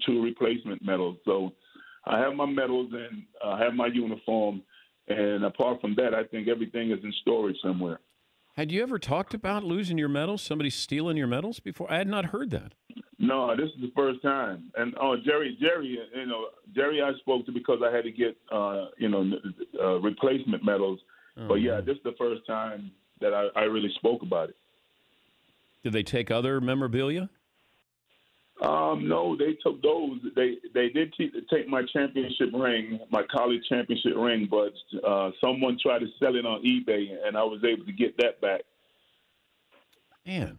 two replacement medals. So I have my medals and I have my uniform, and apart from that, I think everything is in storage somewhere. Had you ever talked about losing your medals? Somebody stealing your medals before? I had not heard that. No, this is the first time. And Jerry, Jerry, I spoke to because I had to get replacement medals. But yeah, this is the first time that I really spoke about it. Did they take other memorabilia? No, they took those. They did take my championship ring, my college championship ring, but someone tried to sell it on eBay, and I was able to get that back. Man,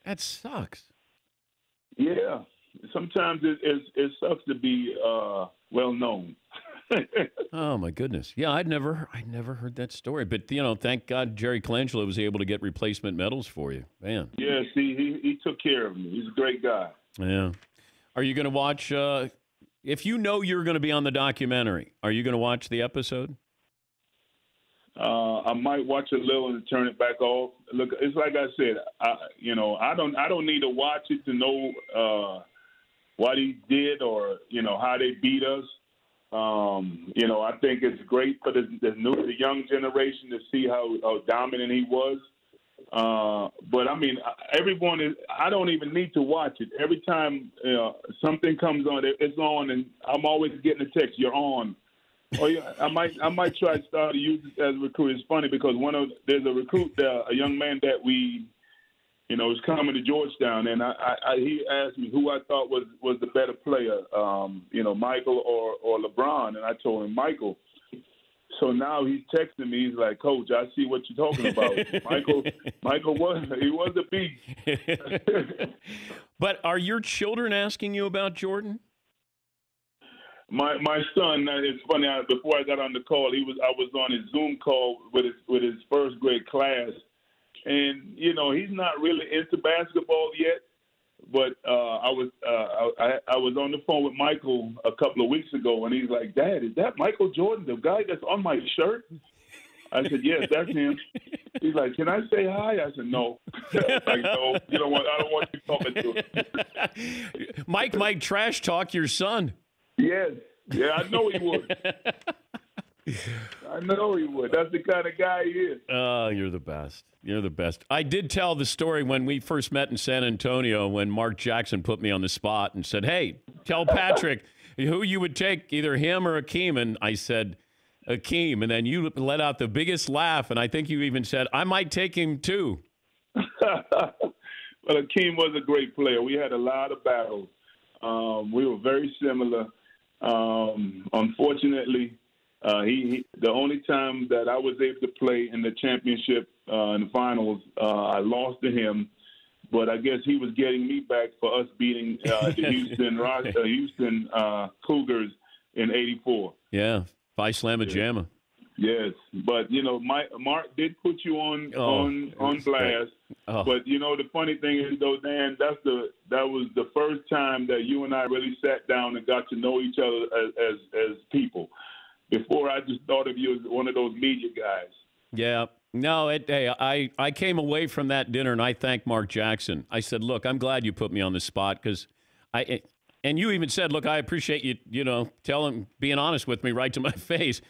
that sucks. Yeah, sometimes it sucks to be well known. Oh my goodness! Yeah, I'd never heard that story. But thank God Jerry Colangelo was able to get replacement medals for you, man. Yeah, see, he took care of me. He's a great guy. Yeah. Are you going to watch? If you know you're going to be on the documentary, are you going to watch the episode? I might watch a little and turn it back off. Look, it's like I said. I don't need to watch it to know what he did or how they beat us. I think it's great for the young generation to see how dominant he was. But I mean, I don't even need to watch it. Every time something comes on, it's on, and I'm always getting a text, "You're on." Oh yeah, I might try to start to use it as a recruit. It's funny because there's a recruit there, a young man that we, is coming to Georgetown, and he asked me who I thought was the better player, Michael or LeBron, and I told him Michael. So now he's texting me. He's like, "Coach, I see what you're talking about. Michael was a beast." But are your children asking you about Jordan? My son. It's funny. Before I got on the call, I was on his Zoom call with his first grade class, and he's not really into basketball yet. But I was on the phone with Michael a couple of weeks ago, and he's like, "Dad, is that Michael Jordan, the guy that's on my shirt?" I said, "Yes, that's him." He's like, "Can I say hi?" I said, "No." Like, no, I don't want you talking to him. Mike might trash talk your son. Yes. Yeah, I know he would. I know he would. That's the kind of guy he is. Oh, you're the best. You're the best. I did tell the story when we first met in San Antonio when Mark Jackson put me on the spot and said, "Hey, tell Patrick who you would take, either him or Akeem." And I said, "Akeem." And then you let out the biggest laugh. And I think you even said, "I might take him too." Well, Akeem was a great player. We had a lot of battles. We were very similar. Unfortunately, the only time that I was able to play in the championship in the finals, I lost to him. But I guess he was getting me back for us beating the Houston Cougars in '84. Yeah, Phi Slamma Jamma. Yes, but Mark did put you on blast. Oh. But the funny thing is, though, Dan, that was the first time that you and I really sat down and got to know each other as people. Before, I just thought of you as one of those media guys. Yeah. No, I came away from that dinner and I thanked Mark Jackson. I said, "Look, I'm glad you put me on the spot because and you even said, look, I appreciate you, being honest with me right to my face."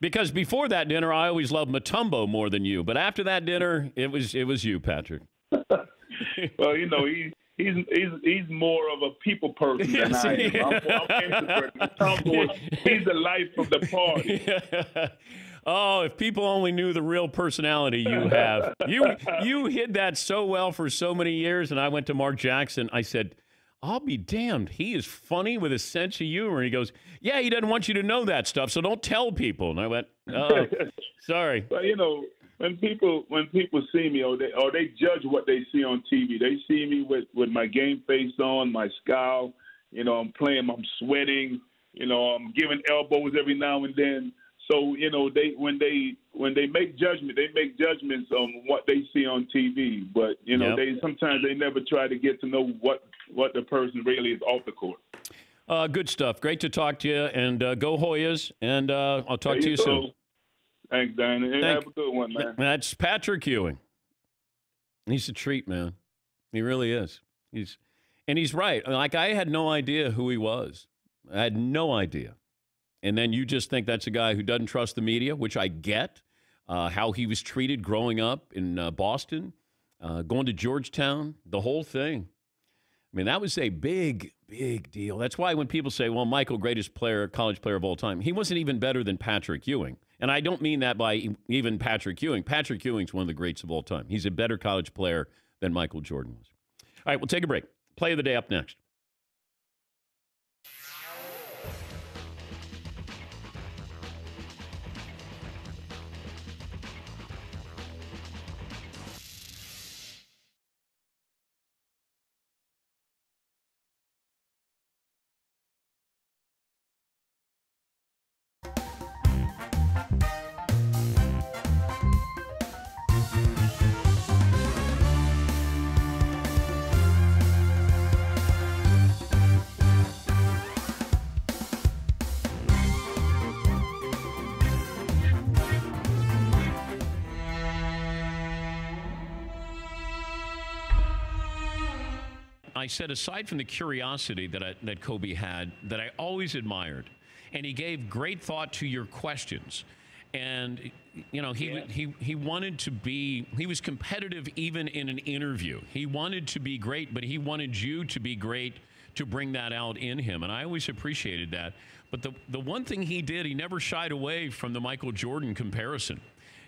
Because before that dinner, I always loved Mutombo more than you. But after that dinner, it was you, Patrick. Well, he's more of a people person than I am. I'm introverted. Mutombo, he's the life of the party. Yeah. Oh, if people only knew the real personality you have. You hid that so well for so many years. And I went to Mark Jackson. I said, "I'll be damned. He is funny with a sense of humor." And he goes, "Yeah, he doesn't want you to know that stuff, so don't tell people." And I went, "Oh, sorry." But when people see me or they judge what they see on TV, they see me with my game face on, my scowl. I'm playing, I'm sweating. I'm giving elbows every now and then. So when they make judgment, they make judgments on what they see on TV. But they sometimes never try to get to know what the person really is off the court. Good stuff. Great to talk to you, and go Hoyas. And I'll talk to you soon. Thanks, Dan. Have a good one, man. That's Patrick Ewing. He's a treat, man. He really is. He's right. Like, I had no idea who he was. I had no idea. And then you just think that's a guy who doesn't trust the media, which I get. how he was treated growing up in Boston, going to Georgetown, the whole thing. I mean, that was a big, big deal. That's why when people say, well, Michael, greatest player, college player of all time, he wasn't even better than Patrick Ewing. And I don't mean that by even Patrick Ewing. Patrick Ewing's one of the greats of all time. He's a better college player than Michael Jordan was. All right, we'll take a break. Play of the day up next. I said, aside from the curiosity that Kobe had, that I always admired, and he gave great thought to your questions. And, you know, he wanted to be, he was competitive even in an interview. He wanted to be great, but he wanted you to be great to bring that out in him. And I always appreciated that. But the one thing he did, he never shied away from the Michael Jordan comparison.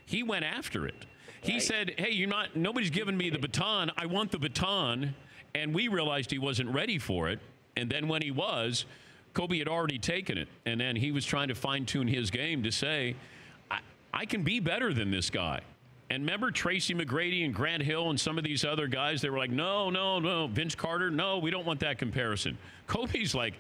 He went after it. He said, hey, nobody's giving me the baton. I want the baton. And we realized he wasn't ready for it. And then when he was, Kobe had already taken it. And then he was trying to fine-tune his game to say, I can be better than this guy. And remember Tracy McGrady and Grant Hill and some of these other guys, they were like, no. Vince Carter, no, we don't want that comparison. Kobe's like,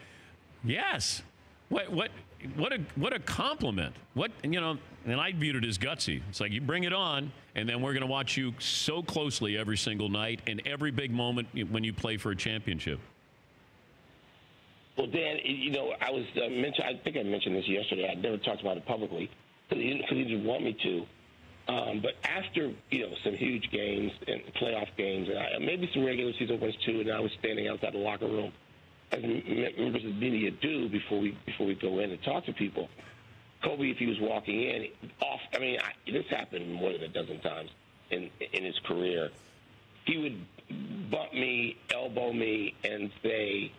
yes. What a compliment. And I viewed it as gutsy. It's like, you bring it on, and then we're going to watch you so closely every single night and every big moment when you play for a championship. Well, Dan, I was I think I mentioned this yesterday. I never talked about it publicly because he didn't want me to. But after, some huge games and playoff games, and maybe some regular season ones too, and I was standing outside the locker room, as members of the media do before we go in and talk to people. Kobe, if he was walking in, this happened more than a dozen times in his career. He would bump me, elbow me, and say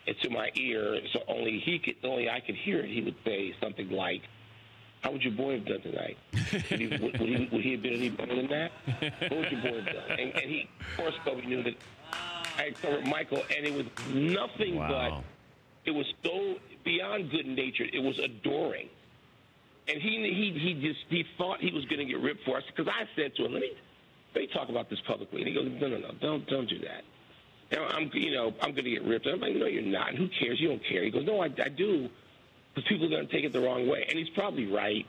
into my ear, so only I could hear it. He would say something like, "How would your boy have done tonight? Would he have been any better than that? What would your boy have done?" And he, of course, Kobe knew that I covered Michael, and it was nothing but, it was so beyond good-natured. It was adoring. And he thought he was going to get ripped for us, because I said to him, let me talk about this publicly. And he goes, no, don't do that. I'm going to get ripped. I'm like, no, you're not. Who cares? You don't care. He goes, no, I do, because people are going to take it the wrong way. And he's probably right.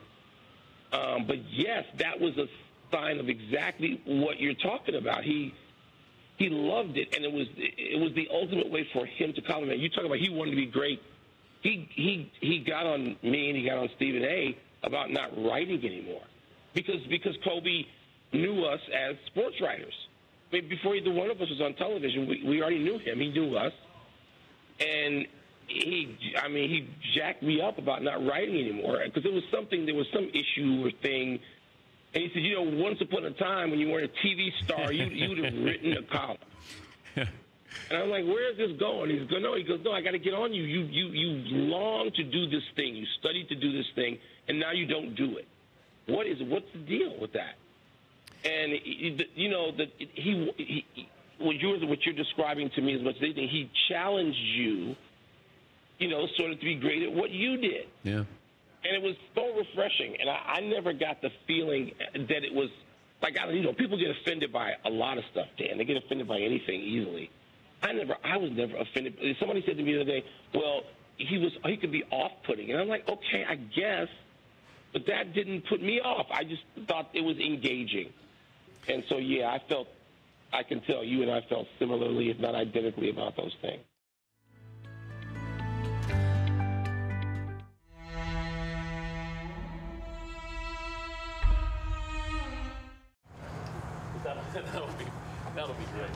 But yes, that was a sign of exactly what you're talking about. He loved it, and it was the ultimate way for him to compliment. You talk about he wanted to be great. He got on me and he got on Stephen A. about not writing anymore, because Kobe knew us as sports writers. I mean, before either one of us was on television, we already knew him. He knew us, and he jacked me up about not writing anymore, because there was some issue or thing. And he said, once upon a time when you weren't a TV star, you would have written a column. And I'm like, where is this going? He goes, no, I got to get on you. You long to do this thing. You studied to do this thing, and now you don't do it. What's the deal with that? And what you're describing to me as much as anything, he challenged you, sort of to be great at what you did. Yeah. And it was so refreshing. And I never got the feeling that it was like, people get offended by a lot of stuff, Dan. They get offended by anything easily. I was never offended. Somebody said to me the other day, well, he could be off-putting. And I'm like, okay, I guess. But that didn't put me off. I just thought it was engaging. And so, yeah, I can tell you and I felt similarly, if not identically, about those things. That'll be great.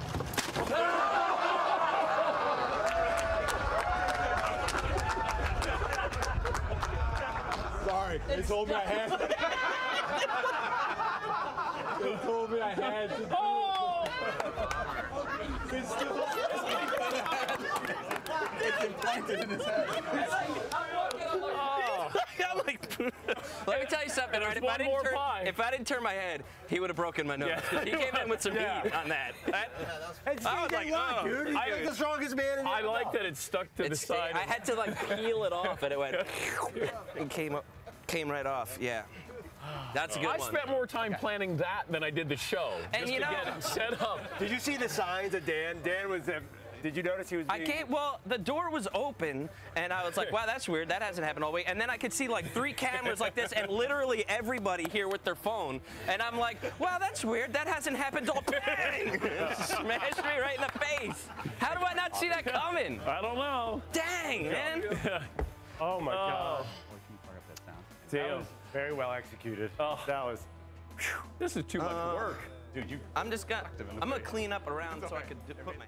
Sorry. sorry. They told me I had. They told me I had to. It's still. It's implanted in his head. Let me tell you something, all right? If I didn't turn my head, he would have broken my nose. Yeah. He came in with some heat on that. I was like, oh, dude. I am the strongest man in the I like that it stuck to the side. I had to like peel it off, and it went and came right off. Yeah. That's a good one. I spent more time planning that than I did the show. And just you to know, get it set up. Did you see the signs of Dan? Dan was. Did you notice he was? Well, the door was open, and I was like, wow, that's weird. That hasn't happened all week. And then I could see like 3 cameras like this, and literally everybody here with their phone. And I'm like, wow, that's weird. That hasn't happened all bang! Smashed me right in the face. How do I not see that coming? I don't know. Dang, man. Oh my God. That Damn. was Very well executed. Oh. That was. This is too much work. Dude, I'm gonna clean up around so I could put my.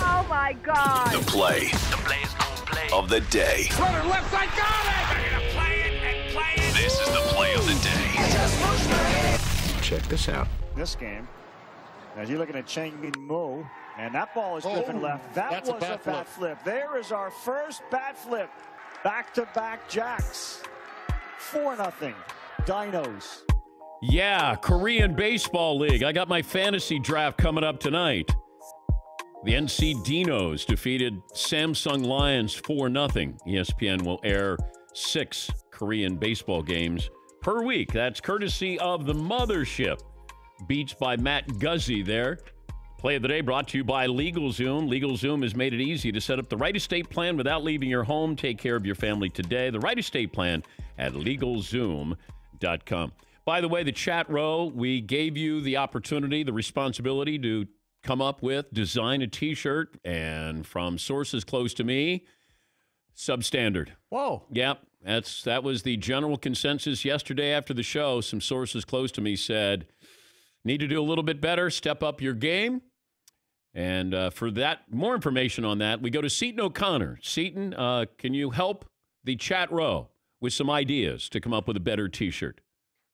Oh my God! The play of the day. Runner left side, got it! They're gonna play it and play it. This is the play of the day. Check this out. This game, as you're looking at Chang Min Mo, and that ball is driven left. That was a bat flip. There is our first bat flip. Back-to-back jacks. 4-0. Dinos. Yeah, Korean Baseball League. I got my fantasy draft coming up tonight. The NC Dinos defeated Samsung Lions 4-0. ESPN will air 6 Korean baseball games per week. That's courtesy of the Mothership. Beats by Matt Guzzi there. Play of the day brought to you by LegalZoom. LegalZoom has made it easy to set up the right estate plan without leaving your home. Take care of your family today. The right estate plan at LegalZoom.com. By the way, the chat row, we gave you the opportunity, the responsibility to come up with, design a T-shirt, and from sources close to me, substandard. Whoa. Yep, that was the general consensus yesterday after the show. Some sources close to me said, need to do a little bit better, step up your game. And for that, more information on that, we go to Seton O'Connor. Seton, can you help the chat row with some ideas to come up with a better T-shirt?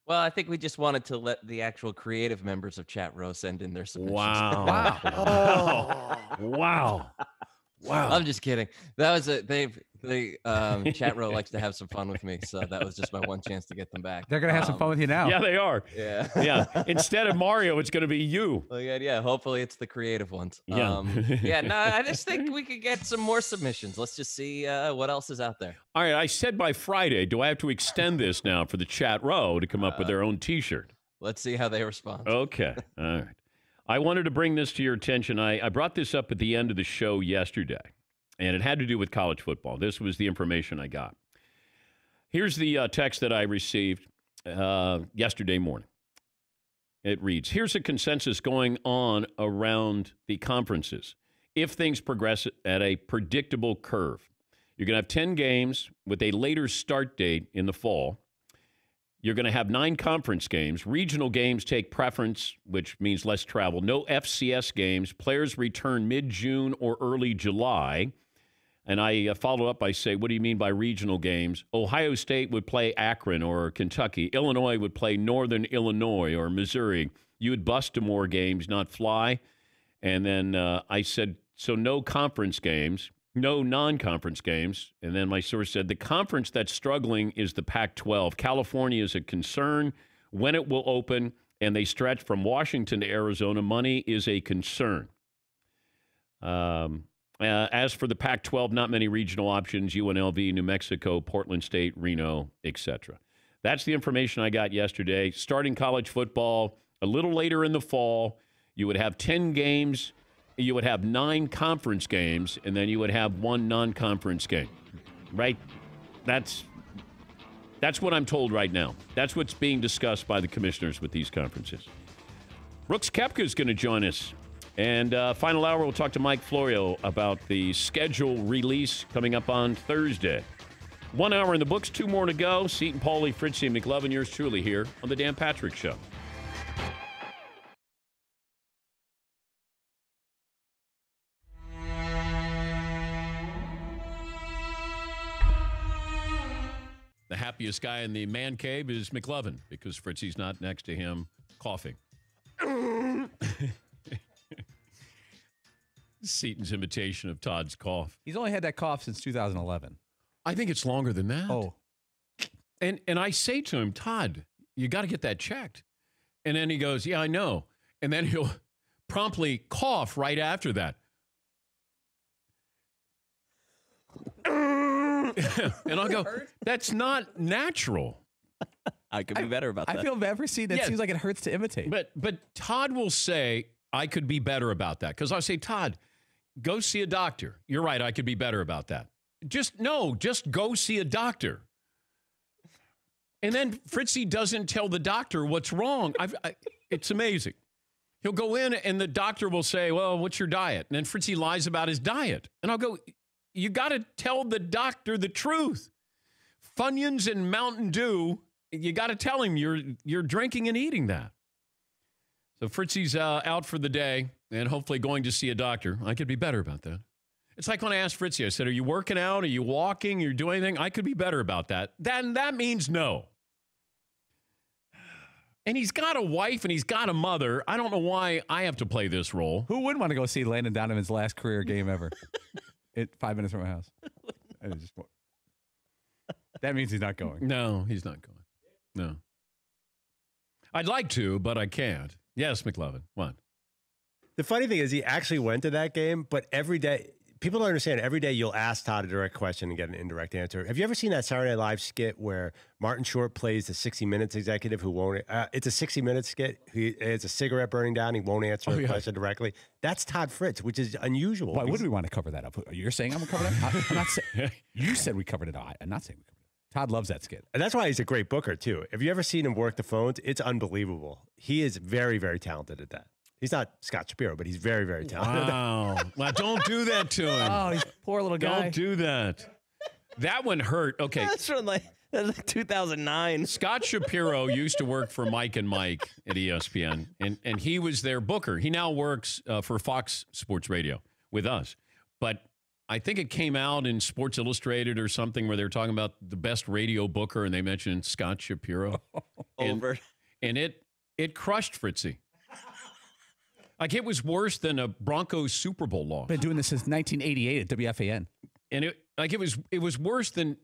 Well, I think we just wanted to let the actual creative members of Chat Row send in their submissions. Wow. Wow. Wow. I'm just kidding. That was it. The Chat Row likes to have some fun with me, so that was just my one chance to get them back. They're going to have some fun with you now. Yeah, they are. Yeah. Yeah. Instead of Mario, it's going to be you. Well, yeah, hopefully it's the creative ones. Yeah. No, I just think we could get some more submissions. Let's just see what else is out there. All right, I said by Friday. Do I have to extend this now for the Chat Row to come up with their own T-shirt? Let's see how they respond. Okay. All right. I wanted to bring this to your attention. I brought this up at the end of the show yesterday, and it had to do with college football. This was the information I got. Here's the text that I received yesterday morning. It reads, here's a consensus going on around the conferences. If things progress at a predictable curve, you're going to have 10 games with a later start date in the fall. You're going to have 9 conference games. Regional games take preference, which means less travel. No FCS games. Players return mid-June or early July. And I follow up by saying, what do you mean by regional games? Ohio State would play Akron or Kentucky. Illinois would play Northern Illinois or Missouri. You would bust to more games, not fly. And then I said, so no conference games. No non-conference games. And then my source said, the conference that's struggling is the Pac-12. California is a concern when it will open, and they stretch from Washington to Arizona. Money is a concern. As for the Pac-12, not many regional options, UNLV, New Mexico, Portland State, Reno, etc. That's the information I got yesterday. Starting college football a little later in the fall, you would have 10 games. You would have 9 conference games, and then you would have 1 non-conference game, right? That's what I'm told right now. That's what's being discussed by the commissioners with these conferences. Brooks Koepka is going to join us. And final hour, we'll talk to Mike Florio about the schedule release coming up on Thursday. 1 hour in the books, 2 more to go. Seton, Paulie, Fritzy, and McLovin, yours truly here on The Dan Patrick Show. The happiest guy in the man cave is McLovin because Fritzy's not next to him coughing. Seaton's imitation of Todd's cough. He's only had that cough since 2011. I think it's longer than that. Oh. And I say to him, Todd, you got to get that checked. And then he goes, yeah, I know. And then he'll promptly cough right after that. And I'll go, that's not natural. I could be better about that. I feel bad for seeing it. Seems like it hurts to imitate. But Todd will say, I could be better about that. Because I'll say, Todd, go see a doctor. You're right, I could be better about that. Just go see a doctor. And then Fritzy doesn't tell the doctor what's wrong. It's amazing. He'll go in and the doctor will say, well, what's your diet? And then Fritzy lies about his diet. And I'll go, you got to tell the doctor the truth. Funyuns and Mountain Dew, you got to tell him you're drinking and eating that. So Fritzy's out for the day and hopefully going to see a doctor. I could be better about that. It's like when I asked Fritzy, I said, are you working out? Are you walking? Are you doing anything? I could be better about that. Then that means no. And he's got a wife and he's got a mother. I don't know why I have to play this role. Who wouldn't want to go see Landon Donovan's last career game ever? 5 minutes from my house. That means he's not going. No, he's not going. No. I'd like to, but I can't. Yes, McLovin. What? The funny thing is he actually went to that game, but every day, people don't understand, every day you'll ask Todd a direct question and get an indirect answer. Have you ever seen that Saturday Night Live skit where Martin Short plays the 60 Minutes executive who won't, it's a 60 Minutes skit. He has a cigarette burning down. He won't answer a question directly. That's Todd Fritz, which is unusual. Why would we want to cover that up? You're saying I'm going to cover that up? I'm not saying. You said we covered it up. I'm not saying we covered it up. Todd loves that skit. And that's why he's a great booker, too. Have you ever seen him work the phones? It's unbelievable. He is very, very talented at that. He's not Scott Shapiro, but he's very, very talented. Wow. Well, don't do that to him. Oh, he's poor little guy. Don't do that. That one hurt. Okay. That's from like 2009. Scott Shapiro used to work for Mike and Mike at ESPN, and he was their booker. He now works for Fox Sports Radio with us. But I think it came out in Sports Illustrated or something where they were talking about the best radio booker, and they mentioned Scott Shapiro. Over. And it crushed Fritzy. Like, it was worse than a Broncos Super Bowl loss. Been doing this since 1988 at WFAN. And it was worse than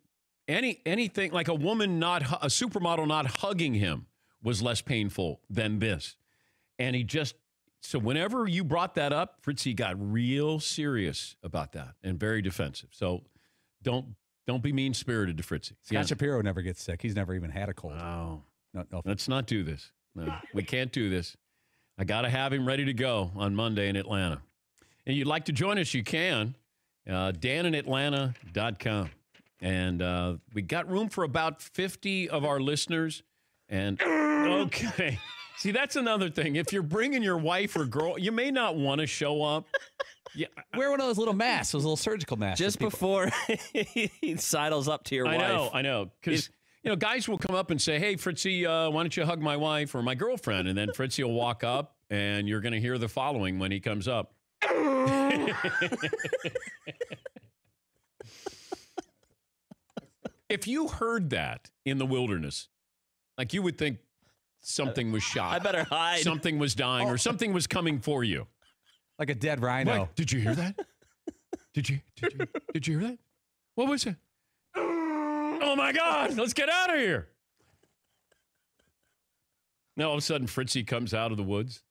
anything. Like a supermodel not hugging him was less painful than this. And so whenever you brought that up, Fritzy got real serious about that and very defensive. So don't be mean-spirited to Fritzy. Scott Shapiro never gets sick. He's never even had a cold. Oh. No. Let's not do this. No, we can't do this. I got to have him ready to go on Monday in Atlanta. And you'd like to join us, you can. DanInAtlanta.com. And we got room for about 50 of our listeners. And, okay. See, that's another thing. If you're bringing your wife or girl, you may not want to show up. Yeah, wear one of those little masks, those little surgical masks. Just before he sidles up to your wife. I know. Because, guys will come up and say, hey, Fritzy, why don't you hug my wife or my girlfriend? And then Fritzy will walk up, and you're going to hear the following when he comes up. If you heard that in the wilderness, like you would think something was shot. I better hide. Something was dying or something was coming for you. Like a dead rhino. What? Did you hear that? Did you hear that? What was it? Oh my God, let's get out of here. Now all of a sudden Fritzy comes out of the woods.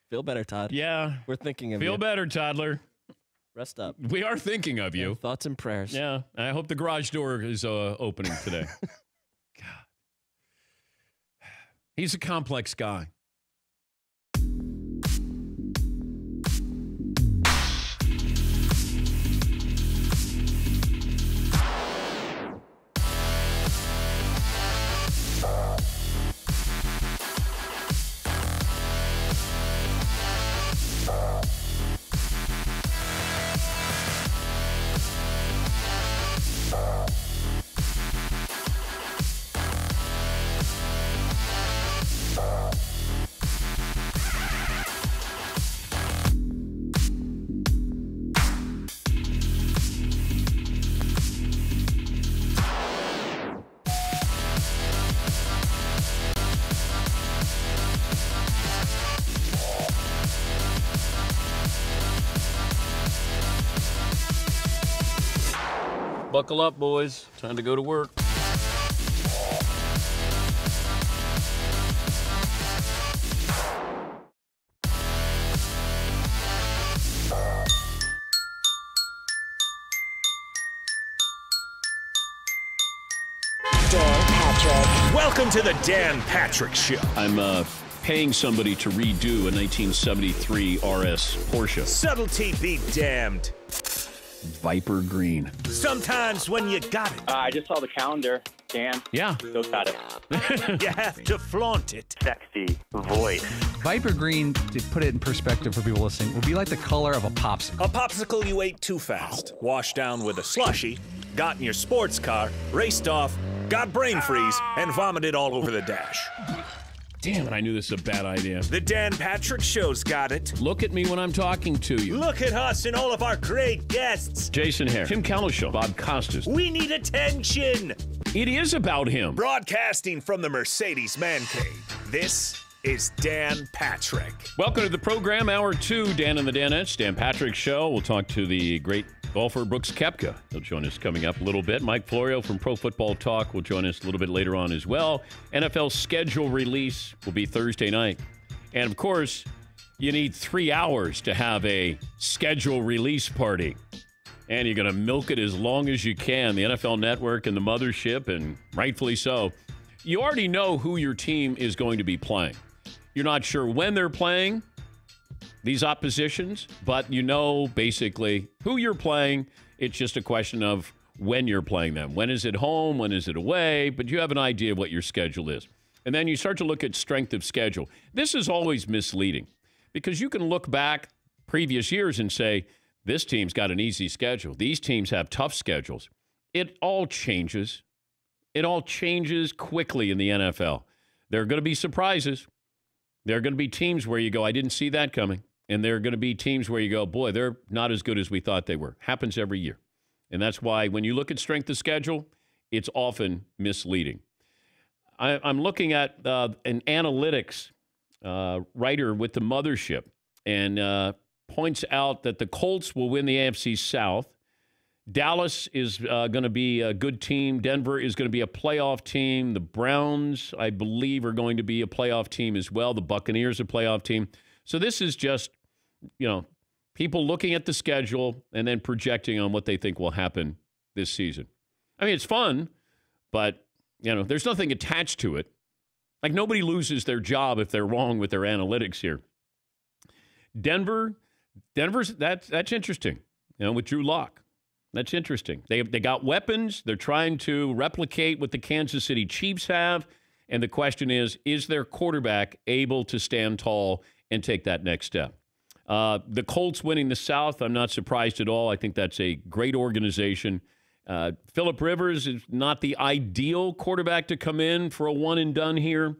Feel better, Todd. Yeah. We're thinking of you. Feel better, toddler. Rest up. We are thinking of you. Thoughts and prayers. Yeah. I hope the garage door is opening today. God. He's a complex guy. Buckle up, boys. Time to go to work. Dan Patrick. Welcome to the Dan Patrick Show. I'm paying somebody to redo a 1973 RS Porsche. Subtlety be damned. Viper Green. Sometimes when you got it, I just saw the calendar, Dan. Yeah. Still got it. you have to flaunt it. Sexy voice. Viper Green, to put it in perspective for people listening, would be like the color of a popsicle. A popsicle you ate too fast, washed down with a slushie, got in your sports car, raced off, got brain freeze, and vomited all over the dash. Damn it, I knew this was a bad idea. The Dan Patrick Show's got it. Look at me when I'm talking to you. Look at us and all of our great guests. Jason Hare, Tim Cowlishaw, Bob Costas. We need attention. It is about him. Broadcasting from the Mercedes Man Cave, this is Dan Patrick. Welcome to the program, Hour 2, Dan and the Danettes, Dan Patrick Show. We'll talk to the great golfer Brooks Koepka. He'll join us coming up a little bit. Mike Florio from Pro Football Talk will join us a little bit later on as well. NFL schedule release will be Thursday night. And, of course, you need 3 hours to have a schedule release party. And you're going to milk it as long as you can. The NFL Network and the mothership, and rightfully so. You already know who your team is going to be playing. You're not sure when they're playing, these oppositions, but you know basically who you're playing. It's just a question of when you're playing them. When is it home? When is it away? But you have an idea of what your schedule is. And then you start to look at strength of schedule. This is always misleading because you can look back previous years and say, this team's got an easy schedule. These teams have tough schedules. It all changes. It all changes quickly in the NFL. There are going to be surprises. There are going to be teams where you go, I didn't see that coming. And there are going to be teams where you go, boy, they're not as good as we thought they were. Happens every year. And that's why when you look at strength of schedule, it's often misleading. I'm looking at an analytics writer with the mothership and points out that the Colts will win the AFC South. Dallas is going to be a good team. Denver is going to be a playoff team. The Browns, I believe, are going to be a playoff team as well. The Buccaneers are a playoff team. So this is just, people looking at the schedule and then projecting on what they think will happen this season. I mean, it's fun, but, there's nothing attached to it. Like, nobody loses their job if they're wrong with their analytics here. Denver's, that's interesting, with Drew Lock. That's interesting. They got weapons. They're trying to replicate what the Kansas City Chiefs have. And the question is their quarterback able to stand tall and take that next step? The Colts winning the South, I'm not surprised at all. I think that's a great organization. Phillip Rivers is not the ideal quarterback to come in for a one and done here,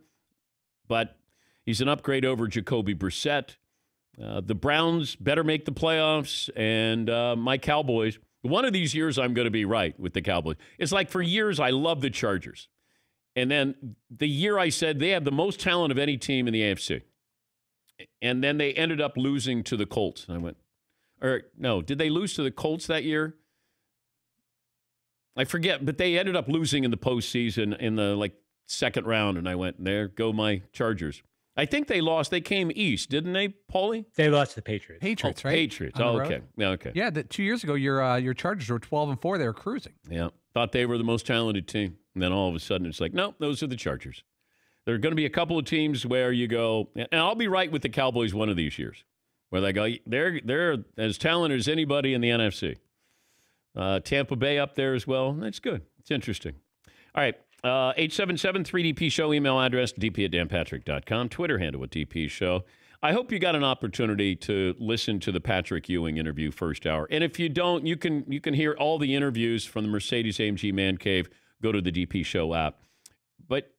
but he's an upgrade over Jacoby Brissett. The Browns better make the playoffs, and my Cowboys. One of these years, I'm going to be right with the Cowboys. It's like for years, I love the Chargers. And then the year I said they have the most talent of any team in the AFC. And then they ended up losing to the Colts. And I went, did they lose to the Colts that year? I forget, but they ended up losing in the postseason in the second round. And I went, there go my Chargers. I think they lost. They came east, didn't they, Paulie? They lost to the Patriots. Patriots, right? Patriots. Oh, okay. Yeah, okay. Yeah, 2 years ago, your Chargers were 12-4. They were cruising. Yeah, thought they were the most talented team. And then all of a sudden, it's like, no, those are the Chargers. There are going to be a couple of teams where you go, and I'll be right with the Cowboys one of these years, where they go, they're as talented as anybody in the NFC. Tampa Bay up there as well. That's good. It's interesting. All right. 877-3DP Show, email address, dp@danpatrick.com, Twitter handle at DP Show. I hope you got an opportunity to listen to the Patrick Ewing interview first hour. And if you don't, you can hear all the interviews from the Mercedes-AMG Man Cave. Go to the DP Show app. But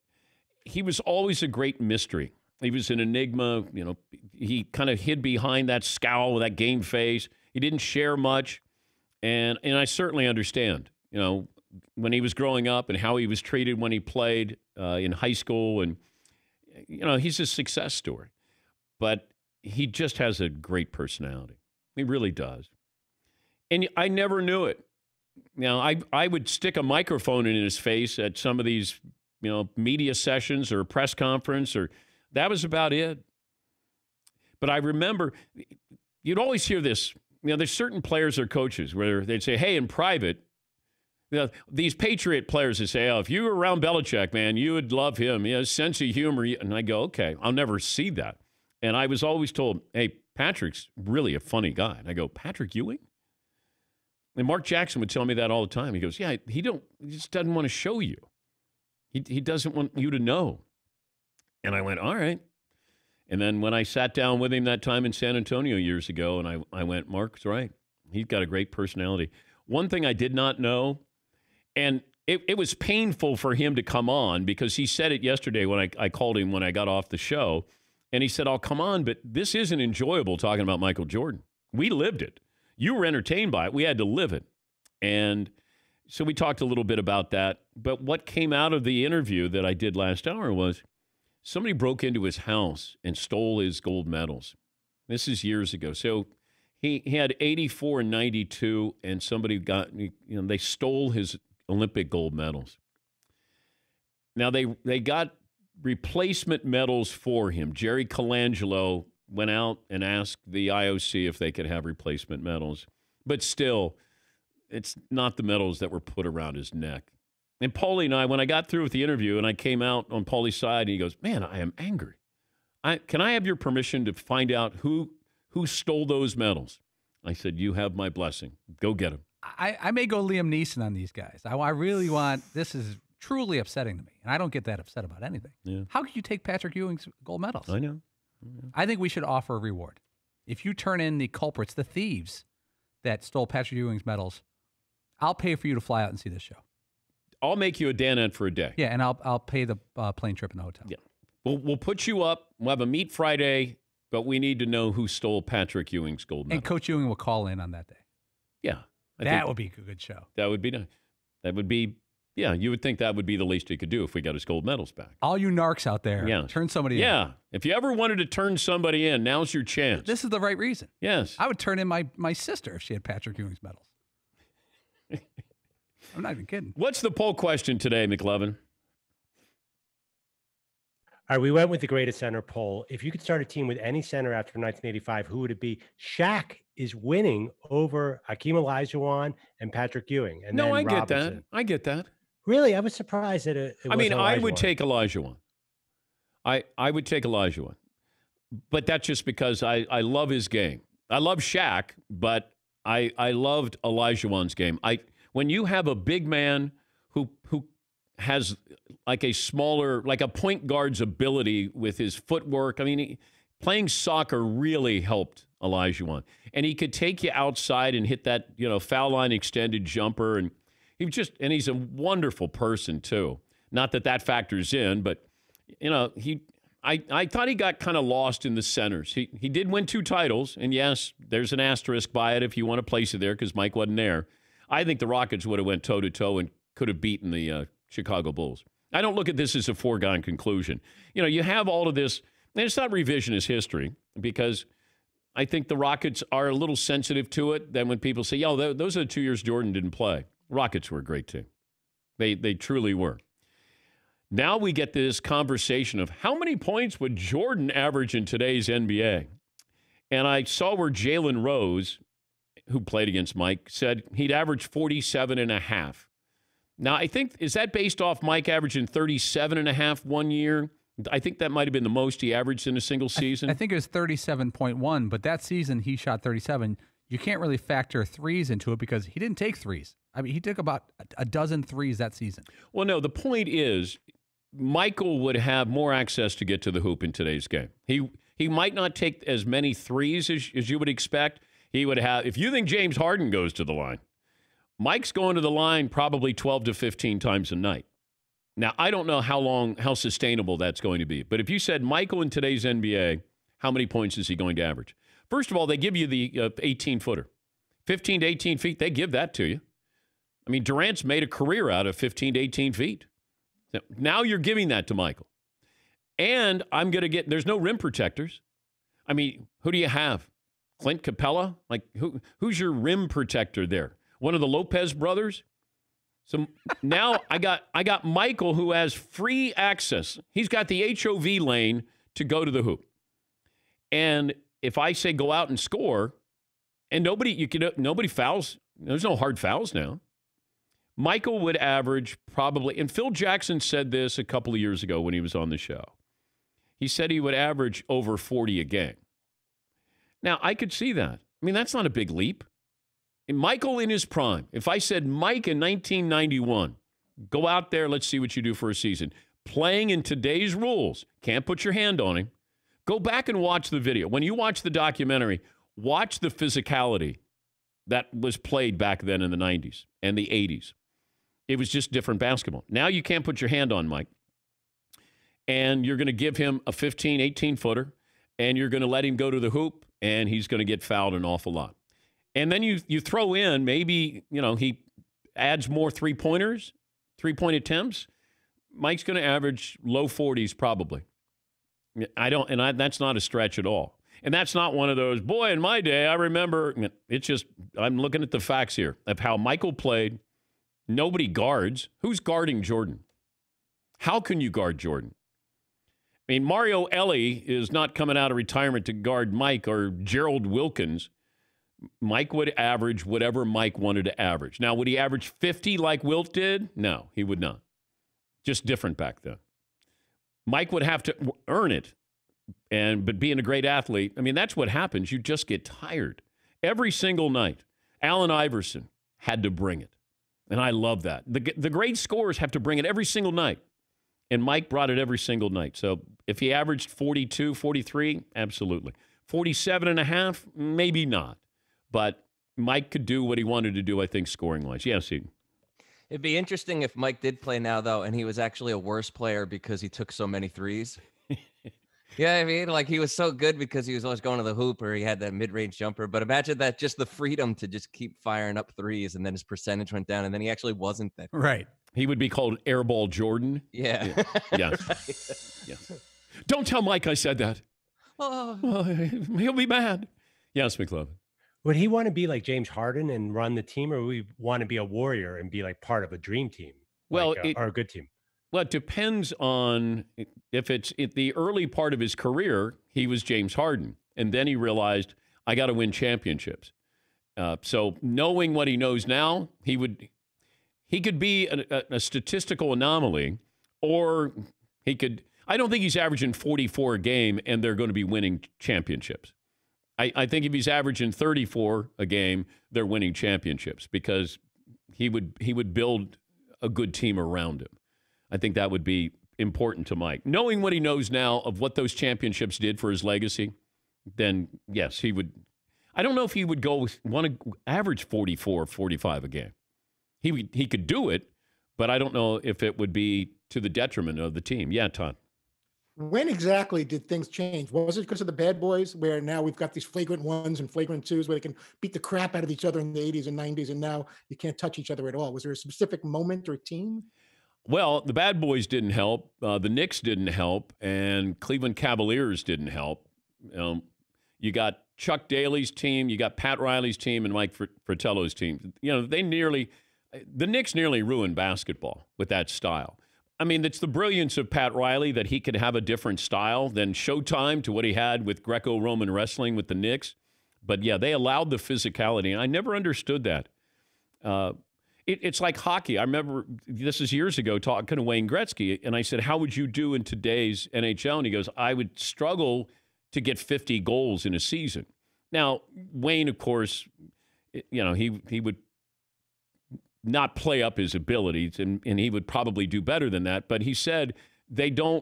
he was always a great mystery. He was an enigma. He kind of hid behind that scowl, that game face. He didn't share much. And I certainly understand, when he was growing up and how he was treated when he played in high school. And, he's a success story. But he just has a great personality. He really does. And I never knew it. I would stick a microphone in his face at some of these, media sessions or press conference, or that was about it. But I remember you'd always hear this. There's certain players or coaches where they'd say, hey, in private, these Patriot players would say, oh, if you were around Belichick, man, you would love him. He has sense of humor. And I go, okay, I'll never see that. And I was always told, hey, Patrick's really a funny guy. And I go, Patrick Ewing? And Mark Jackson would tell me that all the time. He goes, yeah, he just doesn't want to show you. He doesn't want you to know. And I went, all right. And then when I sat down with him that time in San Antonio years ago, and I went, Mark's right. He's got a great personality. One thing I did not know, and it was painful for him to come on because he said it yesterday when I called him when I got off the show. And he said, I'll come on, but this isn't enjoyable talking about Michael Jordan. We lived it. You were entertained by it. We had to live it. And so we talked a little bit about that. But what came out of the interview that I did last hour was somebody broke into his house and stole his gold medals. This is years ago. So he had 84 and 92, and somebody they stole his Olympic gold medals. Now, they got replacement medals for him. Jerry Colangelo went out and asked the IOC if they could have replacement medals. But still, it's not the medals that were put around his neck. And Paulie and I, when I got through with the interview and I came out on Paulie's side, and he goes, man, I am angry. Can I have your permission to find out who stole those medals? I said, you have my blessing. Go get them. I may go Liam Neeson on these guys. I really want, this is truly upsetting to me, and I don't get that upset about anything. Yeah. How could you take Patrick Ewing's gold medals? I know. I think we should offer a reward. If you turn in the culprits, the thieves that stole Patrick Ewing's medals, I'll pay for you to fly out and see this show. I'll make you a Danette for a day. Yeah, and I'll pay the plane trip and the hotel. Yeah. We'll put you up. We'll have a meet Friday, but we need to know who stole Patrick Ewing's gold medal. And Coach Ewing will call in on that day. Yeah. That would be a good show. That would be nice. That would be, yeah, you would think that would be the least he could do if we got his gold medals back. All you narcs out there, yeah. Turn somebody in. Yeah. If you ever wanted to turn somebody in, now's your chance. This is the right reason. Yes. I would turn in my sister if she had Patrick Ewing's medals. I'm not even kidding. What's the poll question today, McLovin? All right, we went with the greatest center poll. If you could start a team with any center after 1985, who would it be? Shaq is winning over Hakeem Olajuwon and Patrick Ewing. And no, then I get Robinson. that. I get that. Really? I was surprised that it I mean, wasn't I would Olajuwon. take Olajuwon. I would take Olajuwon. But that's just because I love his game. I love Shaq, but I loved Olajuwon's game. When you have a big man who has like a point guard's ability with his footwork. I mean, playing soccer really helped Olajuwon. And he could take you outside and hit that, foul line extended jumper. And he's a wonderful person too. Not that factors in, but I thought he got kind of lost in the centers. He did win 2 titles, and yes, there's an asterisk by it if you want to place it there because Mike wasn't there. I think the Rockets would have went toe-to-toe and could have beaten the Chicago Bulls. I don't look at this as a foregone conclusion. You have all of this, and it's not revisionist history because I think the Rockets are a little sensitive to it. Then when people say, those are the 2 years Jordan didn't play. Rockets were a great team. They truly were. Now we get this conversation of how many points would Jordan average in today's NBA? And I saw where Jalen Rose, who played against Mike, said he'd average 47.5. Now, I think, is that based off Mike averaging 37.5 one year? I think that might have been the most he averaged in a single season. I think it was 37.1, but that season he shot 37. You can't really factor threes into it because he didn't take threes. I mean, he took about a dozen threes that season. Well, no, the point is Michael would have more access to get to the hoop in today's game. He might not take as many threes as you would expect. He would have, if you think James Harden goes to the line, Mike's going to the line probably 12 to 15 times a night. Now, I don't know how sustainable that's going to be. But if you said Michael in today's NBA, how many points is he going to average? First of all, they give you the 18-footer. 15 to 18 feet, they give that to you. I mean, Durant's made a career out of 15 to 18 feet. Now you're giving that to Michael. And I'm going to there's no rim protectors. I mean, who do you have? Clint Capella? Like, who's your rim protector there? one of the Lopez brothers. So now I got Michael, who has free access. He's got the HOV lane to go to the hoop. And if I say go out and score, and nobody fouls, there's no hard fouls now. Michael would average probably, and Phil Jackson said this a couple of years ago when he was on the show. He said he would average over 40 a game. Now, I could see that. I mean, that's not a big leap. And Michael in his prime, if I said Mike in 1991, go out there, let's see what you do for a season. Playing in today's rules, can't put your hand on him. Go back and watch the video. When you watch the documentary, watch the physicality that was played back then in the 90s and the 80s. It was just different basketball. Now you can't put your hand on Mike. And you're going to give him a 15, 18-footer, and you're going to let him go to the hoop, and he's going to get fouled an awful lot. And then you throw in maybe, he adds more three-pointers, three-point attempts. Mike's going to average low 40s probably. That's not a stretch at all. And that's not one of those, boy, in my day, I remember. It's just, I'm looking at the facts here of how Michael played. Nobody guards. Who's guarding Jordan? How can you guard Jordan? I mean, Mario Elie is not coming out of retirement to guard Mike or Gerald Wilkins. Mike would average whatever Mike wanted to average. Now, would he average 50 like Wilt did? No, he would not. Just different back then. Mike would have to earn it, but being a great athlete, I mean, that's what happens. You just get tired. Every single night, Allen Iverson had to bring it, and I love that. The great scorers have to bring it every single night, and Mike brought it every single night. So if he averaged 42, 43, absolutely. 47 and a half, maybe not. But Mike could do what he wanted to do, I think, scoring-wise. Yes, Eden. It'd be interesting if Mike did play now, though, and he was actually a worse player because he took so many threes. Yeah, I mean, like he was so good because he was always going to the hoop or he had that mid-range jumper. But imagine that, just the freedom to just keep firing up threes, and then his percentage went down, and then he actually wasn't that good. Right. He would be called Airball Jordan. Yeah. Yeah. Yeah. Don't tell Mike I said that. Oh, he'll be mad. Yes, McLovin. Would he want to be like James Harden and run the team, or would we want to be a warrior and be like part of a dream team? Well, or a good team? Well, it depends on if it's at the early part of his career, he was James Harden. And then he realized, I got to win championships. So knowing what he knows now, he could be a statistical anomaly, or he could, I don't think he's averaging 44 a game and they're going to be winning championships. I think if he's averaging 34 a game, they're winning championships because he would build a good team around him. I think that would be important to Mike. Knowing what he knows now of what those championships did for his legacy, then yes, he would. I don't know if he would want to average 44, 45 a game. He could do it, but I don't know if it would be to the detriment of the team. Yeah, Todd. When exactly did things change? Was it because of the bad boys, where now we've got these flagrant ones and flagrant twos where they can beat the crap out of each other in the 80s and 90s, and now you can't touch each other at all? Was there a specific moment or team? Well, the bad boys didn't help. The Knicks didn't help, and Cleveland Cavaliers didn't help. You got Chuck Daly's team, you got Pat Riley's team, and Mike Fratello's team. The Knicks nearly ruined basketball with that style. I mean, it's the brilliance of Pat Riley that he could have a different style than Showtime to what he had with Greco-Roman wrestling with the Knicks. But, yeah, they allowed the physicality, and I never understood that. It's like hockey. I remember, this is years ago, talking to Wayne Gretzky, and I said, how would you do in today's NHL? And he goes, I would struggle to get 50 goals in a season. Now, Wayne, of course, he would not play up his abilities, and he would probably do better than that. But he said the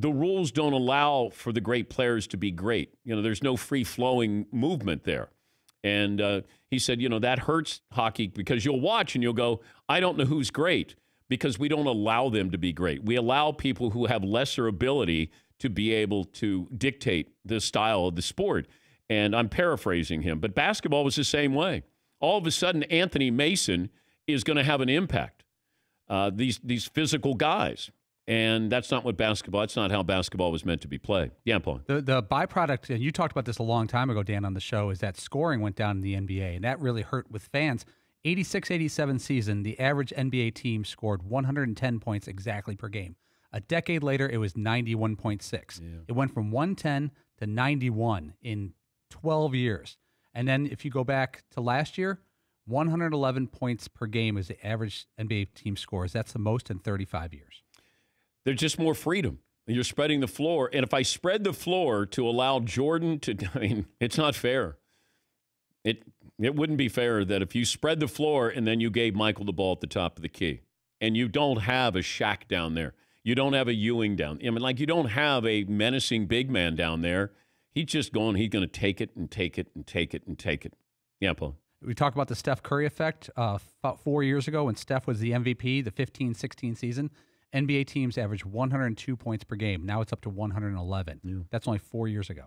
rules don't allow for the great players to be great. There's no free-flowing movement there. And he said, that hurts hockey because you'll watch and you'll go, I don't know who's great because we don't allow them to be great. We allow people who have lesser ability to be able to dictate the style of the sport. And I'm paraphrasing him, but basketball was the same way. All of a sudden, Anthony Mason is going to have an impact. These physical guys. And that's not how basketball was meant to be played. Yeah, Paul. The byproduct, and you talked about this a long time ago, Dan, on the show, is that scoring went down in the NBA, and that really hurt with fans. 86-87 season, the average NBA team scored 110 points exactly per game. A decade later, it was 91.6. It went from 110 to 91 in 12 years. And then if you go back to last year, 111 points per game is the average NBA team scores. That's the most in 35 years. There's just more freedom. You're spreading the floor. And if I spread the floor to allow Jordan to, I mean, it's not fair. It wouldn't be fair that if you spread the floor and then you gave Michael the ball at the top of the key and you don't have a Shaq down there. You don't have a Ewing down. I mean, like, you don't have a menacing big man down there. He's just going, he's going to take it and take it and take it and take it. Yeah, Paul. We talked about the Steph Curry effect about 4 years ago when Steph was the MVP, the 15-16 season. NBA teams averaged 102 points per game. Now it's up to 111. Yeah. That's only 4 years ago.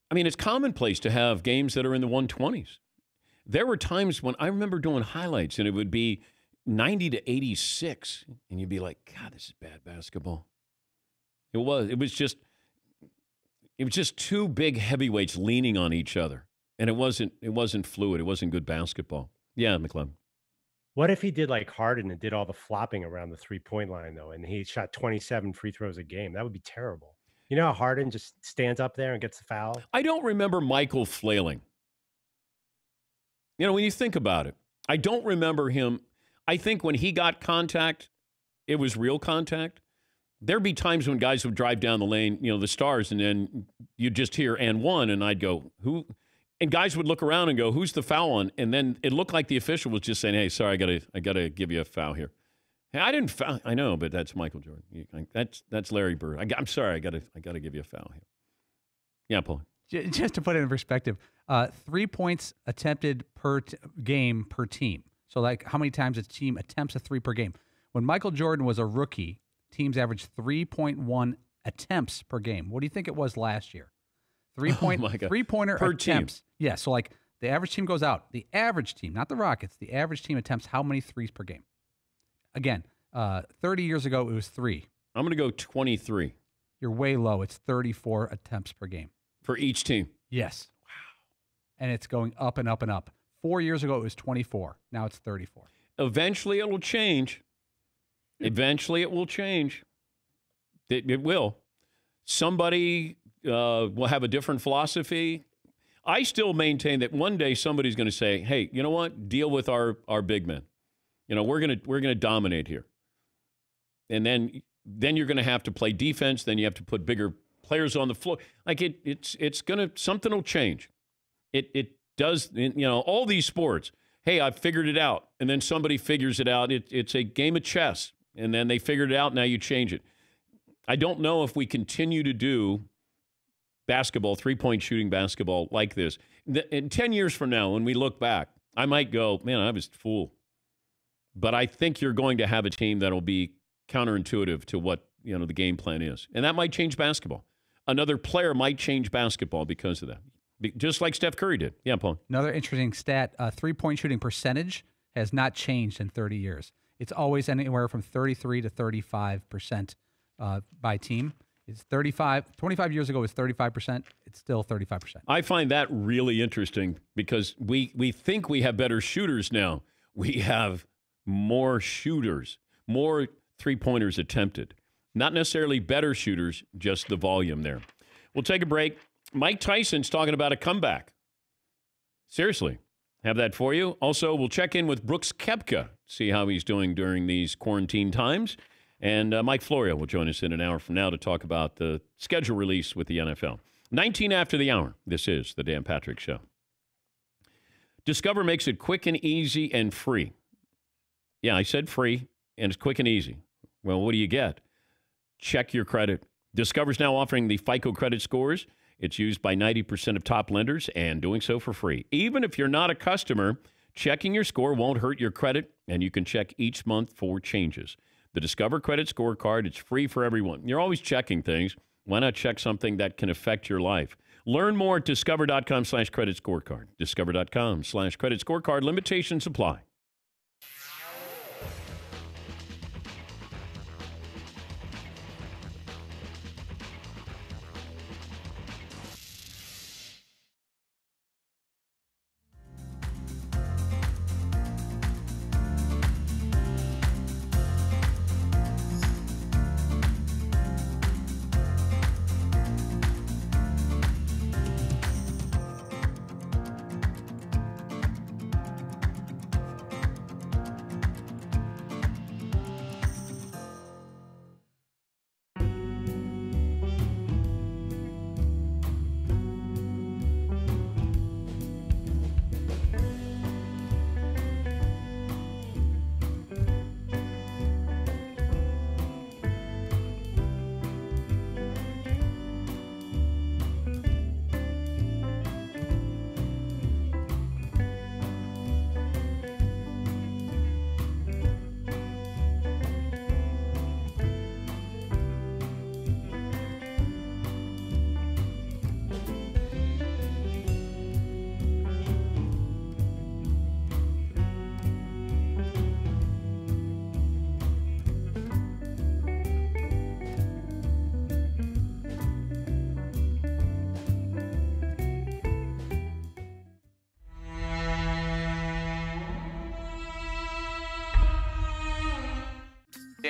I mean, it's commonplace to have games that are in the 120s. There were times when I remember doing highlights and it would be 90 to 86, and you'd be like, God, this is bad basketball. It was just two big heavyweights leaning on each other, and it wasn't fluid. It wasn't good basketball. Yeah, McLeod. What if he did like Harden and did all the flopping around the 3-point line, though, and he shot 27 free throws a game? That would be terrible. You know how Harden just stands up there and gets the foul? I don't remember Michael flailing. You know, when you think about it, I don't remember him. I think when he got contact, it was real contact. There'd be times when guys would drive down the lane, you know, the Stars, and then you'd just hear and one, and I'd go, who? And guys would look around and go, who's the foul on? And then it looked like the official was just saying, hey, sorry, I gotta give you a foul here. Hey, I didn't foul. I know, but that's Michael Jordan. That's Larry Bird. I'm sorry, I gotta give you a foul here. Yeah, Paul. Just to put it in perspective, 3 points attempted per game per team. So, like, how many times a team attempts a 3 per game? When Michael Jordan was a rookie, teams averaged 3.1 attempts per game. What do you think it was last year? 3-pointer per attempts. Team. Yeah, so like the average team goes out. The average team, not the Rockets, the average team attempts how many threes per game? Again, 30 years ago, it was 3. I'm going to go 23. You're way low. It's 34 attempts per game. For each team? Yes. Wow. And it's going up and up and up. 4 years ago, it was 24. Now it's 34. Eventually, it will change. Eventually, it will change. It will. Somebody will have a different philosophy. I still maintain that one day somebody's going to say, hey, you know what? Deal with our big men. You know, we're gonna dominate here. And then you're going to have to play defense. Then you have to put bigger players on the floor. Like it's going to, something will change. It does, you know, all these sports. Hey, I've figured it out. And then somebody figures it out. It's a game of chess. And then they figured it out. Now you change it. I don't know if we continue to do basketball, 3-point shooting basketball like this. In 10 years from now, when we look back, I might go, man, I was a fool. But I think you're going to have a team that will be counterintuitive to what, you know, the game plan is. And that might change basketball. Another player might change basketball because of that. Just like Steph Curry did. Yeah, Paul. Another interesting stat, 3-point shooting percentage has not changed in 30 years. It's always anywhere from 33 to 35% by team. It's 25 years ago it was 35%. It's still 35%. I find that really interesting because we think we have better shooters now. We have more shooters, more 3-pointers attempted. Not necessarily better shooters, just the volume there. We'll take a break. Mike Tyson's talking about a comeback. Seriously, have that for you. Also, we'll check in with Brooks Koepka, see how he's doing during these quarantine times. And Mike Florio will join us in an hour from now to talk about the schedule release with the NFL. 19 after the hour, this is the Dan Patrick Show. Discover makes it quick and easy and free. Yeah, I said free, and it's quick and easy. Well, what do you get? Check your credit. Discover's now offering the FICO credit scores. It's used by 90% of top lenders and doing so for free. Even if you're not a customer, checking your score won't hurt your credit, and you can check each month for changes. The Discover Credit Scorecard, it's free for everyone. You're always checking things. Why not check something that can affect your life? Learn more at discover.com/credit scorecard. Discover.com/credit scorecard. Limitations apply.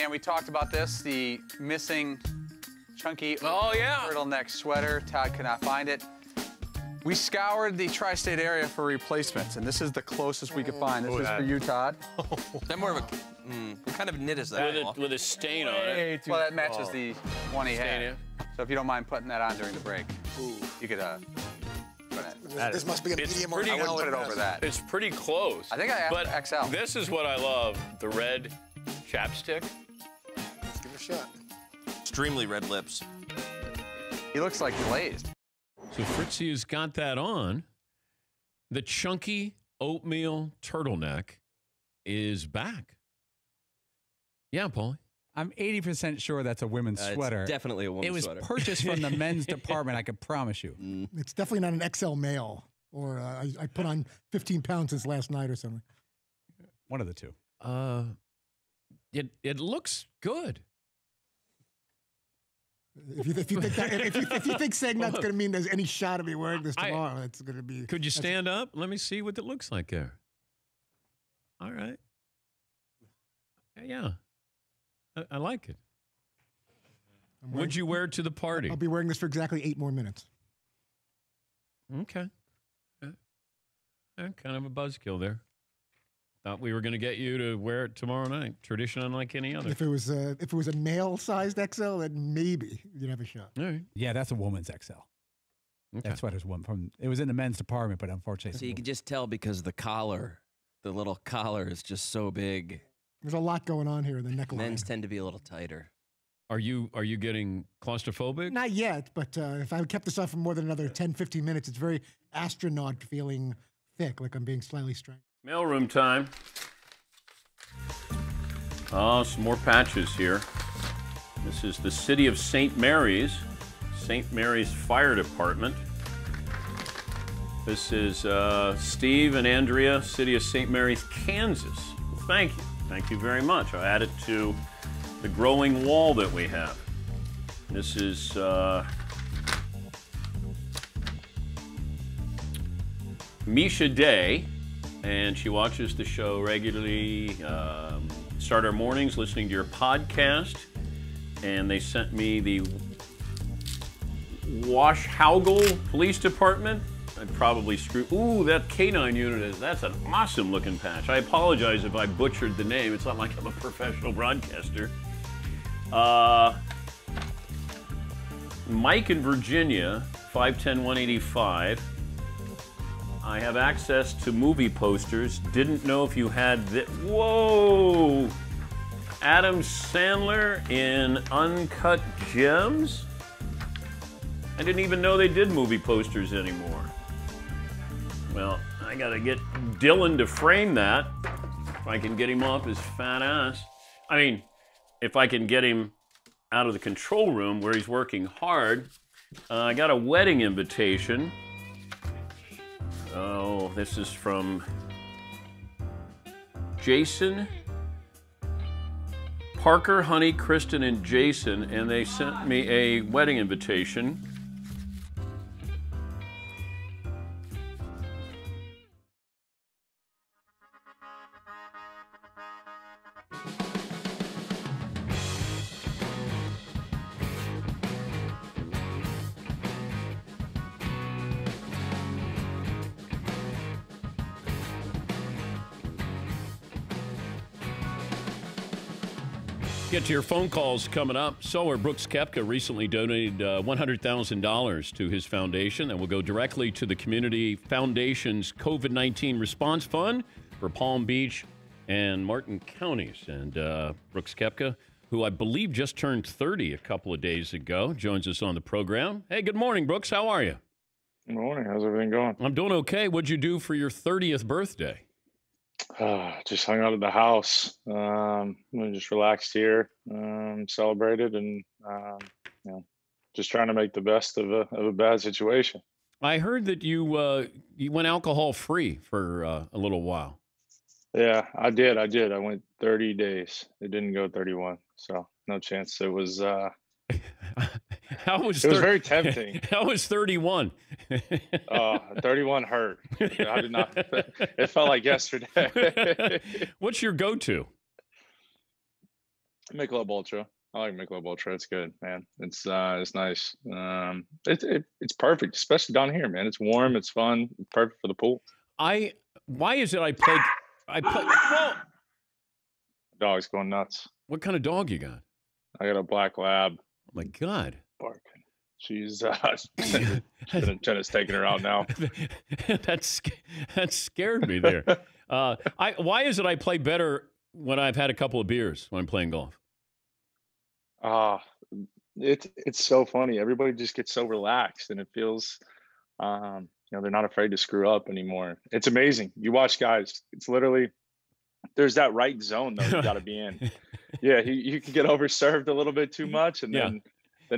Dan, we talked about this, the missing chunky turtleneck sweater. Todd could not find it. We scoured the tri-state area for replacements, and this is the closest we could find. This is for you, Todd. That more of a what kind of knit is that? With a stain on it. Well, that matches the one he had. So if you don't mind putting that on during the break, you could put it. This must be a medium or I wouldn't put it over that. It's pretty close. I think I have but XL. This is what I love, the red chapstick. Let's give it a shot. Extremely red lips. He looks like glazed. So Fritzy has got that on. The chunky oatmeal turtleneck is back. Yeah, Paulie. I'm 80% sure that's a women's sweater. It's definitely a women's sweater. It was sweater. purchased from the men's department, I can promise you. It's definitely not an XL male, or I put on 15 pounds since last night or something. One of the two. It looks good. If you think saying that's going to mean there's any shot of me wearing this tomorrow, it's going to be. Could you stand up? Let me see what it looks like there. All right. Yeah. I like it. Would you wear it to the party? I'll be wearing this for exactly 8 more minutes. Okay. Kind of a buzzkill there. Thought we were going to get you to wear it tomorrow night. Tradition unlike any other. If it was a male-sized XL, then maybe you'd have a shot. All right. Yeah, that's a woman's XL. Okay. That sweater's it was in the men's department, but unfortunately. So you could just tell because the collar, the little collar is just so big. There's a lot going on here in the neckline. Men's tend to be a little tighter. Are you getting claustrophobic? Not yet, but if I kept this on for more than another 10, 15 minutes, it's very astronaut feeling thick, like I'm being slightly strangled. Mailroom time. Oh, some more patches here. This is the City of St. Mary's Fire Department. This is Steve and Andrea, City of St. Mary's, Kansas. Well, thank you. Thank you very much. I'll add it to the growing wall that we have. This is Misha Day, and she watches the show regularly. Start our mornings listening to your podcast, and they sent me the Washougal Police Department. I probably screwed. Ooh, that K9 unit that's an awesome looking patch. I apologize if I butchered the name. It's not like I'm a professional broadcaster. Mike in Virginia, 510-185. I have access to movie posters. Didn't know if you had that. Whoa! Adam Sandler in Uncut Gems? I didn't even know they did movie posters anymore. Well, I gotta get Dylan to frame that. If I can get him off his fat ass. I mean, if I can get him out of the control room where he's working hard. I got a wedding invitation. Oh, this is from Jason, Parker, Honey, Kristen, and Jason, and they sent me a wedding invitation. Get to your phone calls coming up. Solar Brooks Koepka recently donated $100,000 to his foundation that will go directly to the Community Foundation's COVID-19 Response Fund for Palm Beach and Martin counties. And Brooks Koepka, who I believe just turned 30 a couple of days ago, joins us on the program. Hey, good morning, Brooks. How are you? Good morning. How's everything going? I'm doing okay. What'd you do for your 30th birthday? Just hung out at the house. Just relaxed here, celebrated, and just trying to make the best of a bad situation. I heard that you went alcohol free for a little while. Yeah, I did. I went 30 days. It didn't go 31, so no chance. It was. How was it was very tempting. How was 31? 31 hurt. I did not. It felt like yesterday. What's your go-to? Michelob Ultra. I like Michelob Ultra. It's good, man. It's nice. It's perfect, especially down here, man. It's warm. It's fun. It's perfect for the pool. Why is it I played? Well, Dog's going nuts. What kind of dog you got? I got a black lab. Oh my God. Barking. She's Jenna's taking her out now. that scared me there. Why is it I play better when I've had a couple of beers when I'm playing golf? It's so funny. Everybody just gets so relaxed, and it feels, they're not afraid to screw up anymore. It's amazing. You watch guys. It's literally there's that right zone though you got to be in. Yeah, you can get overserved a little bit too much, and then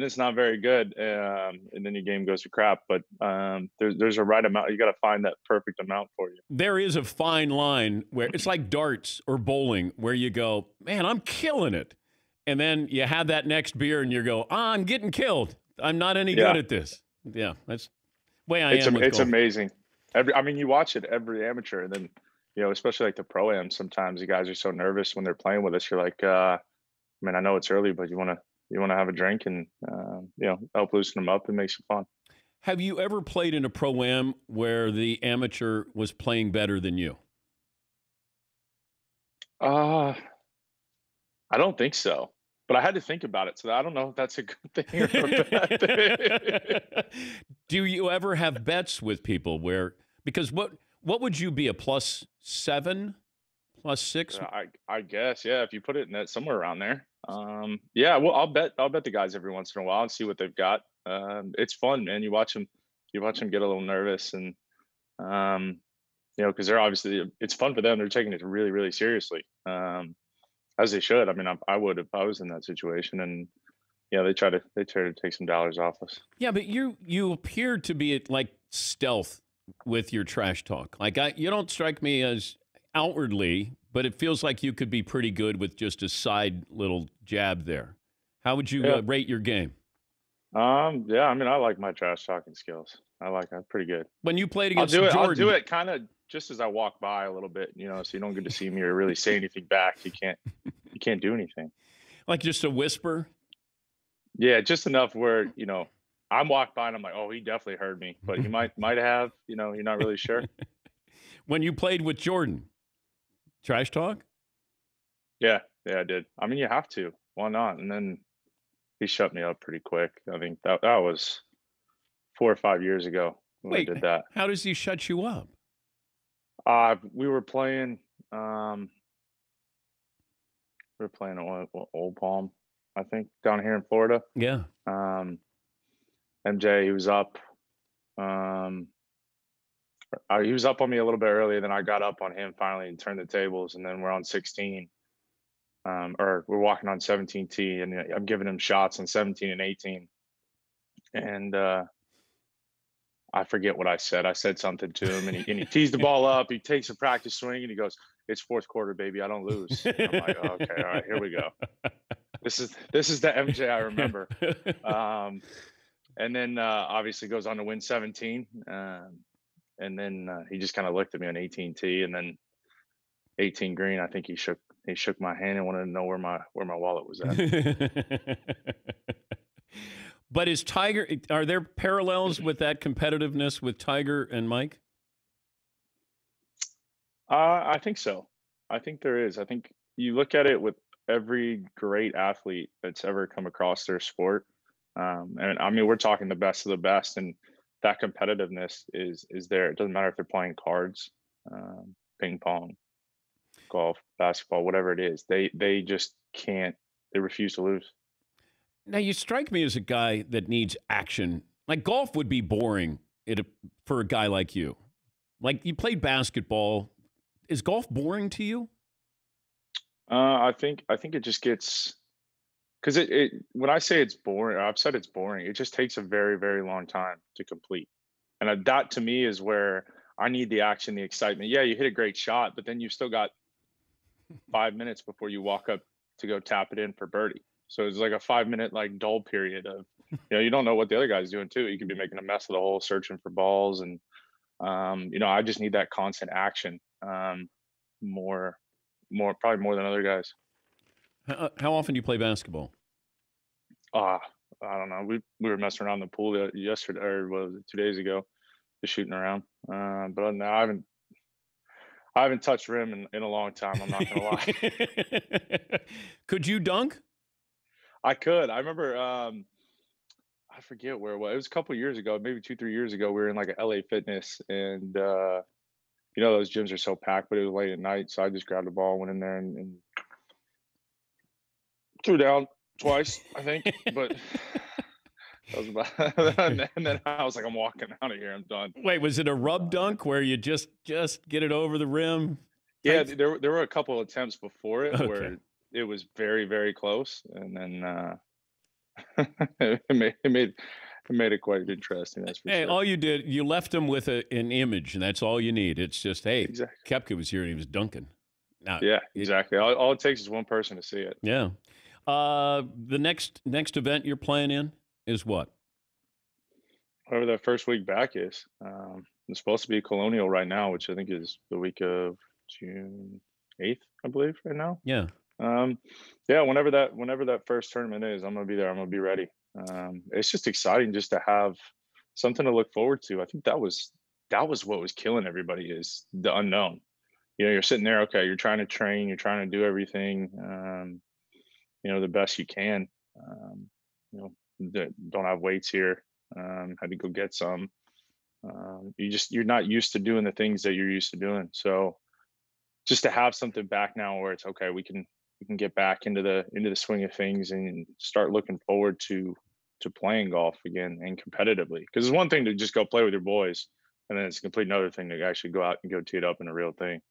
it's not very good, and then your game goes to crap. But there's a right amount. You got to find that perfect amount for you. There is a fine line where it's like darts or bowling, where you go, man, I'm killing it, and then you have that next beer, and you go, I'm getting killed. I'm not any good at this. Yeah, that's the way I am. It's golf. Amazing. You watch it every amateur, and then especially like the pro-am. Sometimes the guys are so nervous when they're playing with us. You're like, I know it's early, but you want to have a drink and help loosen them up. It makes it fun. Have you ever played in a pro-am where the amateur was playing better than you? I don't think so, but I had to think about it, so I don't know if that's a good thing or a bad thing. Do you ever have bets with people because what would you be, a +7, +6? I guess, yeah. If you put it in that somewhere around there, well, I'll bet the guys every once in a while and see what they've got. It's fun, man. You watch them get a little nervous, and because they're obviously, it's fun for them. They're taking it really, really seriously, as they should. I would if I was in that situation, and they try to take some dollars off us. Yeah, but you appear to be at like stealth with your trash talk. Like you don't strike me as outwardly, but it feels like you could be pretty good with just a side little jab there. How would you rate your game? I like my trash talking skills. I'm pretty good. When you played against I'll Jordan, do it kind of just as I walk by a little bit, so you don't get to see me or really say anything back. You can't do anything. Like just a whisper? Yeah, just enough where, I'm walked by and I'm like, oh, he definitely heard me, but he might have, you're not really sure. When you played with Jordan, trash talk? Yeah, I did. You have to. Why not? And then he shut me up pretty quick. I think that was 4 or 5 years ago when I did that. How does he shut you up? We were playing. Old Palm, I think, down here in Florida. Yeah. MJ, he was up. He was up on me a little bit earlier, then I got up on him finally and turned the tables, and then we're on 16. Or we're walking on 17 tee, and I'm giving him shots on 17 and 18. And I forget what I said. I said something to him, and he tees the ball up. He takes a practice swing, and he goes, "It's fourth quarter, baby. I don't lose." And I'm like, oh, okay, all right, here we go. This is the MJ I remember. And then obviously goes on to win 17. And then he just kind of looked at me on 18 tee, and then 18 green. I think he shook my hand and wanted to know where my wallet was at. But are there parallels with that competitiveness with Tiger and Mike? I think so. I think there is. I think you look at it with every great athlete that's ever come across their sport. And we're talking the best of the best, and that competitiveness is there. It doesn't matter if they're playing cards, ping pong, golf, basketball, whatever it is. They just can't. They refuse to lose. Now, you strike me as a guy that needs action. Like, golf would be boring for a guy like you. Like, you played basketball. Is golf boring to you? I think it just gets, because it when I say it's boring, I've said it's boring. It just takes a very, very long time to complete, and that to me is where I need the action, the excitement. Yeah, you hit a great shot, but then you've still got 5 minutes before you walk up to go tap it in for birdie. So it's like a 5-minute dull period of, you don't know what the other guy's doing too. You could be making a mess of the hole, searching for balls, and I just need that constant action, probably more than other guys. How often do you play basketball? I don't know. We were messing around in the pool yesterday, or was it 2 days ago, just shooting around. But other than that, I haven't touched rim in a long time. I'm not gonna lie. Could you dunk? I could. I remember. I forget where it was. It was a couple years ago, maybe 2-3 years ago. We were in like a LA Fitness, and those gyms are so packed. But it was late at night, so I just grabbed the ball, went in there, and threw down twice, I think. But that was about. And then I was like, I'm walking out of here. I'm done. Wait, was it a rub dunk where you just get it over the rim? Yeah, there were a couple attempts before it Okay. where it was very, very close, and then it made it quite interesting. That's for Hey, sure. all you did, you left him with an image, and that's all you need. It's just, hey, Koepka was here and he was dunking. Now, Yeah, exactly. All it takes is one person to see it. yeah. The next event you're playing in is what? Whatever that first week back is. It's supposed to be Colonial right now, which I think is the week of June 8th, I believe, right now. Yeah. Yeah, whenever that first tournament is, I'm gonna be there. I'm gonna be ready. It's just exciting just to have something to look forward to. I think that was what was killing everybody, is the unknown. You're sitting there, okay, you're trying to train, you're trying to do everything, the best you can. Don't have weights here. Had to go get some. You're not used to doing the things that you're used to doing. So just to have something back now where it's okay, we can get back into the swing of things and start looking forward to playing golf again and competitively. Because it's one thing to just go play with your boys, and then it's a complete another thing to actually go out and go tee it up in a real thing.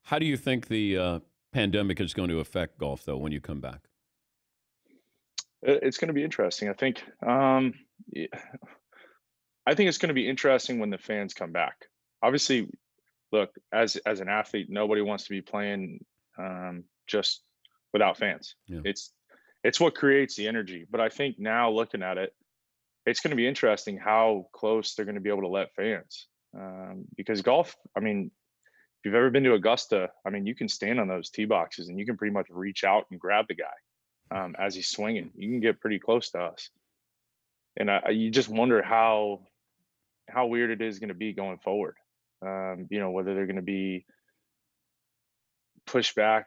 How do you think the pandemic is going to affect golf, though, when you come back? It's going to be interesting. I think it's going to be interesting when the fans come back. Obviously, look, as an athlete, nobody wants to be playing just without fans. Yeah. It's what creates the energy. But I think now looking at it, it's going to be interesting how close they're going to be able to let fans. Because golf, I mean, if you've ever been to Augusta, I mean, you can stand on those tee boxes and you can pretty much reach out and grab the guy as he's swinging. You can get pretty close to us. And you just wonder how weird it is going to be going forward. Whether they're going to be pushed back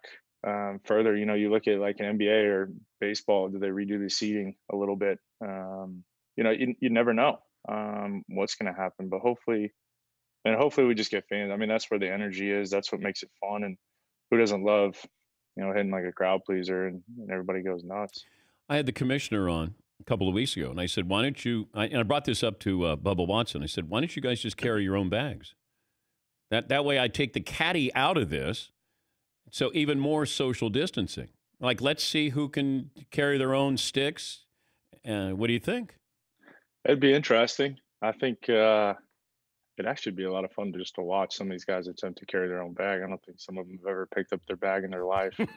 further. You look at like an NBA or baseball, do they redo the seating a little bit? You never know what's going to happen, but hopefully we just get fans. I mean, that's where the energy is. That's what makes it fun. And who doesn't love, hitting like a crowd pleaser and everybody goes nuts. I had the commissioner on a couple of weeks ago, and I said, why don't you, and I brought this up to Bubba Watson. I said, why don't you guys just carry your own bags? That way I take the caddy out of this. So even more social distancing. Like, let's see who can carry their own sticks. What do you think? It'd be interesting. I think it'd actually be a lot of fun just to watch some of these guys attempt to carry their own bag. I don't think some of them have ever picked up their bag in their life. Who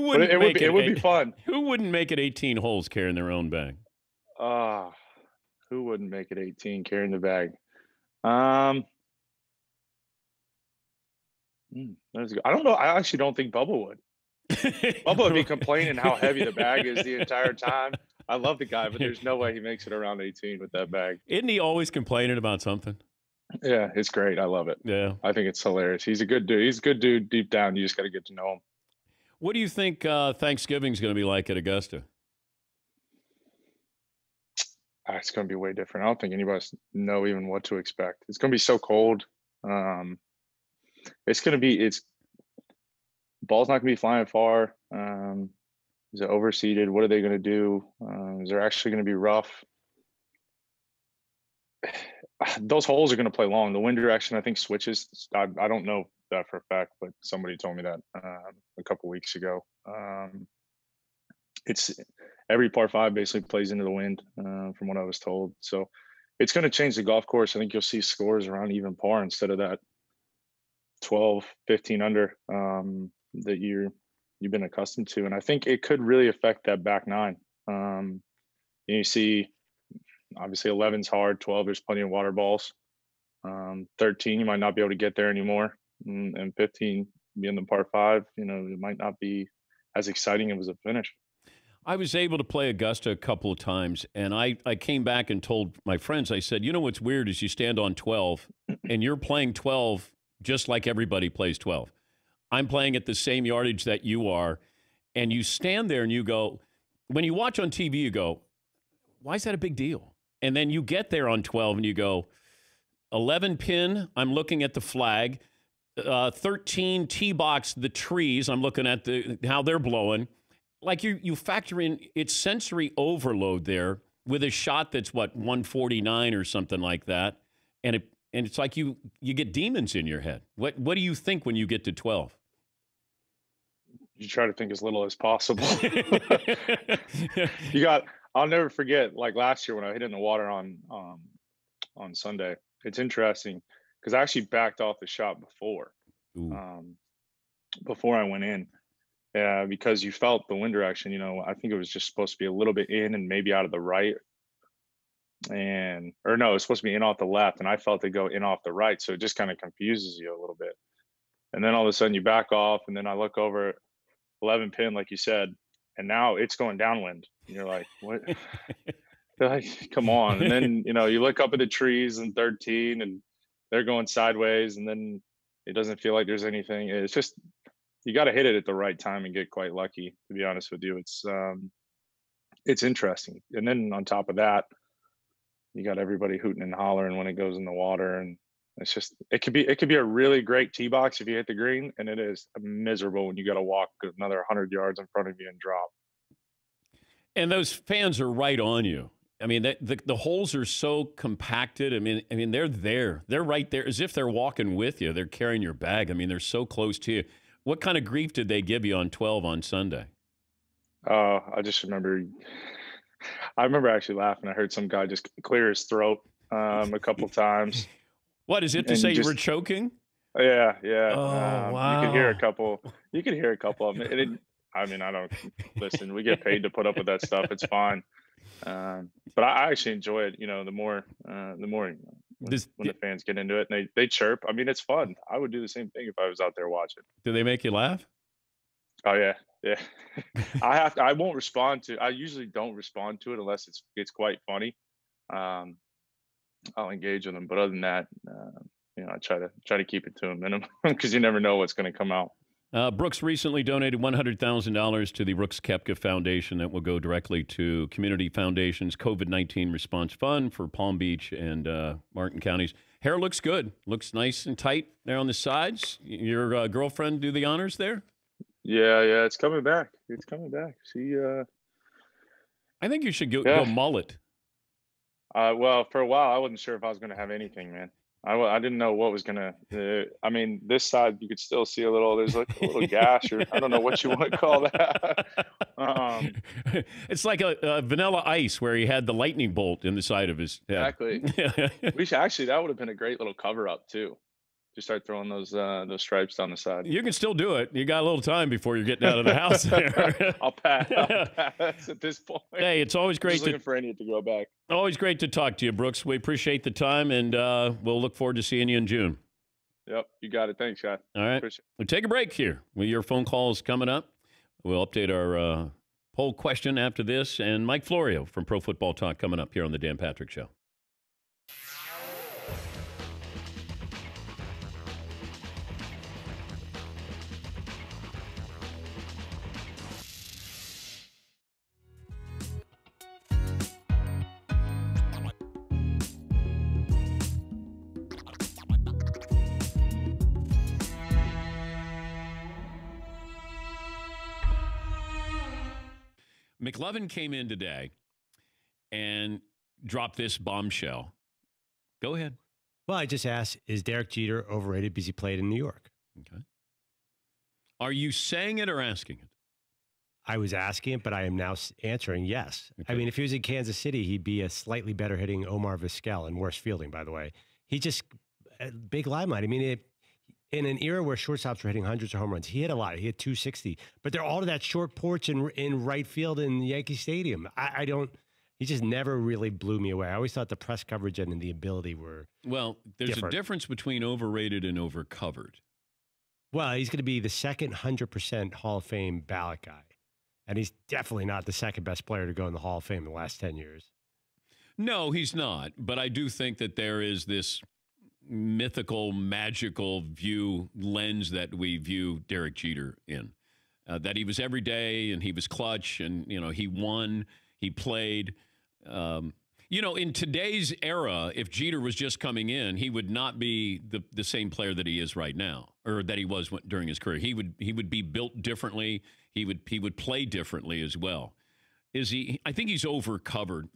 wouldn't it would be fun. Who wouldn't make it 18 holes carrying their own bag? Who wouldn't make it 18 carrying the bag? I don't know. I actually don't think Bubba would. Bubba would be complaining how heavy the bag is the entire time. I love the guy, but there's no way he makes it around 18 with that bag. Isn't he always complaining about something? Yeah, it's great. I love it. Yeah. I think it's hilarious. He's a good dude. He's a good dude deep down. You just got to get to know him. What do you think Thanksgiving's going to be like at Augusta? It's going to be way different. I don't think anybody know even what to expect. It's going to be so cold. Ball's not going to be flying far. Is it overseeded? What are they going to do? Is there actually going to be rough? Those holes are going to play long. The wind direction, I think, switches. I don't know that for a fact, but somebody told me that a couple weeks ago. It's every par 5 basically plays into the wind, from what I was told. So it's going to change the golf course. I think you'll see scores around even par instead of that 12, 15 under that you've been accustomed to. And I think it could really affect that back 9. You see, obviously 11's hard, 12, there's plenty of water balls. 13, you might not be able to get there anymore. And 15, be in the par 5, it might not be as exciting as a finish. I was able to play Augusta a couple of times, and I came back and told my friends, I said, what's weird is you stand on 12, and you're playing 12 just like everybody plays 12. I'm playing at the same yardage that you are, and you stand there and you go, when you watch on TV, you go, why is that a big deal? And then you get there on 12 and you go, 11 pin, I'm looking at the flag. 13 tee box, the trees, I'm looking at how they're blowing. Like you factor in, it's sensory overload there with a shot that's 149 or something like that, and it's like you get demons in your head. What do you think when you get to 12? You try to think as little as possible. I'll never forget, like last year when I hit in the water on Sunday. It's interesting because I actually backed off the shot before I went in. Because you felt the wind direction, I think it was just supposed to be a little bit in and maybe out of the right. Or no, it was supposed to be in off the left, and I felt it go in off the right. So it just kind of confuses you a little bit. And then all of a sudden you back off, and then I look over 11 pin, like you said, and now it's going downwind. And you're like, what? They're like, come on. And then, you look up at the trees in 13 and they're going sideways, and then it doesn't feel like there's anything. It's just, you got to hit it at the right time and get quite lucky, to be honest with you. It's interesting. And then on top of that, you got everybody hooting and hollering when it goes in the water. And it's just, it could be a really great tee box if you hit the green, and it is miserable when you got to walk another 100 yards in front of you and drop. And those fans are right on you. I mean, the holes are so compacted. I mean, they're there. They're right there as if they're walking with you. They're carrying your bag. I mean, they're so close to you. What kind of grief did they give you on 12 on Sunday? I just remember. I remember actually laughing. I heard some guy just clear his throat a couple times. What is it to say you were choking? Yeah. Oh, wow. You could hear a couple of them. I don't listen. We get paid to put up with that stuff. It's fine. But I actually enjoy it. The more when the fans get into it and they chirp. I mean, it's fun. I would do the same thing if I was out there watching. Do they make you laugh? Oh yeah. I won't respond to. I usually don't respond to it unless it's quite funny. I'll engage with them, but other than that, I try to keep it to a minimum because you never know what's going to come out. Brooks recently donated $100,000 to the Brooks Koepka Foundation that will go directly to Community Foundation's COVID-19 Response Fund for Palm Beach and Martin counties. Hair looks good. Looks nice and tight there on the sides. Your girlfriend do the honors there? Yeah, it's coming back. She. I think you should go mullet. Well, for a while, I wasn't sure if I was going to have anything, man. I didn't know what was going to, this side, you could still see there's like a little gash, or I don't know what you want to call that. It's like a Vanilla Ice where he had the lightning bolt in the side of his head. Exactly. That would have been a great little cover up too. Just start throwing those stripes down the side. You can still do it. You got a little time before you're getting out of the house there. I'll pass at this point. Hey, it's always great looking for Andy to go back. Always great to talk to you, Brooks. We appreciate the time, and we'll look forward to seeing you in June. Yep, you got it. Thanks, guys. All right. We'll take a break here. Your phone calls coming up. We'll update our poll question after this, and Mike Florio from Pro Football Talk coming up here on the Dan Patrick Show. McLovin came in today and dropped this bombshell. Go ahead. Well, I just asked, is Derek Jeter overrated because he played in New York? Okay. Are you saying it or asking it? I was asking it, but I am now answering yes. Okay. I mean, if he was in Kansas City, he'd be a slightly better hitting Omar Vizquel and worse fielding, by the way. He just, big limelight. I mean, in an era where shortstops were hitting hundreds of home runs, he hit a lot. He hit 260, but they're all to that short porch in right field in Yankee Stadium. He just never really blew me away. I always thought the press coverage and the ability were Well, there's a difference between overrated and overcovered. Well, he's going to be the second 100% Hall of Fame ballot guy. And he's definitely not the second best player to go in the Hall of Fame in the last 10 years. No, he's not. But I do think that there is this mythical, magical lens that we view Derek Jeter in. That he was every day and he was clutch and, he won, he played. In today's era, if Jeter was just coming in, he would not be the same player that he is right now, or that he was during his career. He would be built differently. He would play differently as well. Is he? I think he's overcovered.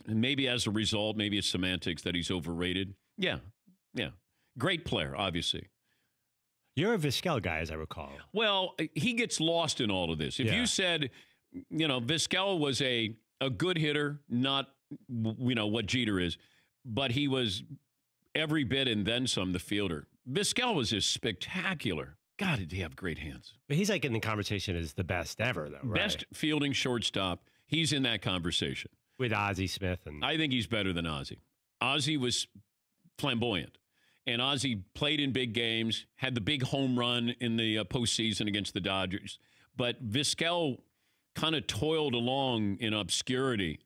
Maybe as a result, maybe it's semantics that he's overrated. Yeah. Great player, obviously. You're a Vizquel guy, as I recall. Well, he gets lost in all of this. If you said, Vizquel was a good hitter, not what Jeter is, but he was every bit and then some the fielder. Vizquel was just spectacular. God, did he have great hands. But he's like in the conversation as the best ever, though, right? Best fielding shortstop. He's in that conversation. With Ozzie Smith. I think he's better than Ozzie. Ozzie was flamboyant. And Ozzie played in big games, had the big home run in the postseason against the Dodgers. But Vizquel kind of toiled along in obscurity.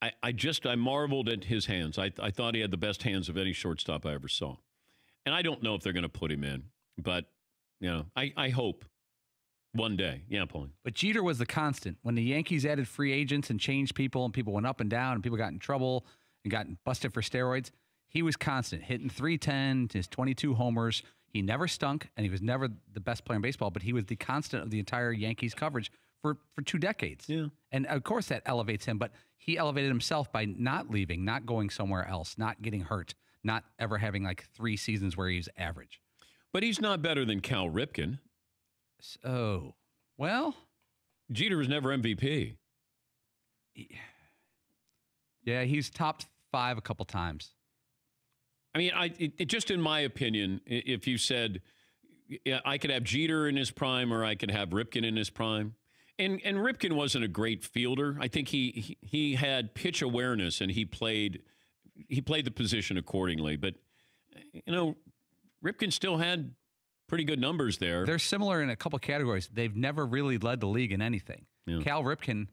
I marveled at his hands. I thought he had the best hands of any shortstop I ever saw. And I don't know if they're going to put him in. But, I hope one day. Yeah, Pauline. But Jeter was the constant. When the Yankees added free agents and changed people and people went up and down and people got in trouble and got busted for steroids, he was constant, hitting 310, his 22 homers. He never stunk, and he was never the best player in baseball, but he was the constant of the entire Yankees coverage for 2 decades. Yeah. And, of course, that elevates him, but he elevated himself by not leaving, not going somewhere else, not getting hurt, not ever having, 3 seasons where he's average. But he's not better than Cal Ripken. Oh, well. Jeter was never MVP. Yeah, he's topped 5 a couple times. I mean, just in my opinion, if you said, I could have Jeter in his prime or I could have Ripken in his prime, and Ripken wasn't a great fielder. I think he had pitch awareness and he played the position accordingly. But, Ripken still had pretty good numbers there. They're similar in a couple categories. They've never really led the league in anything. Yeah. Cal Ripken,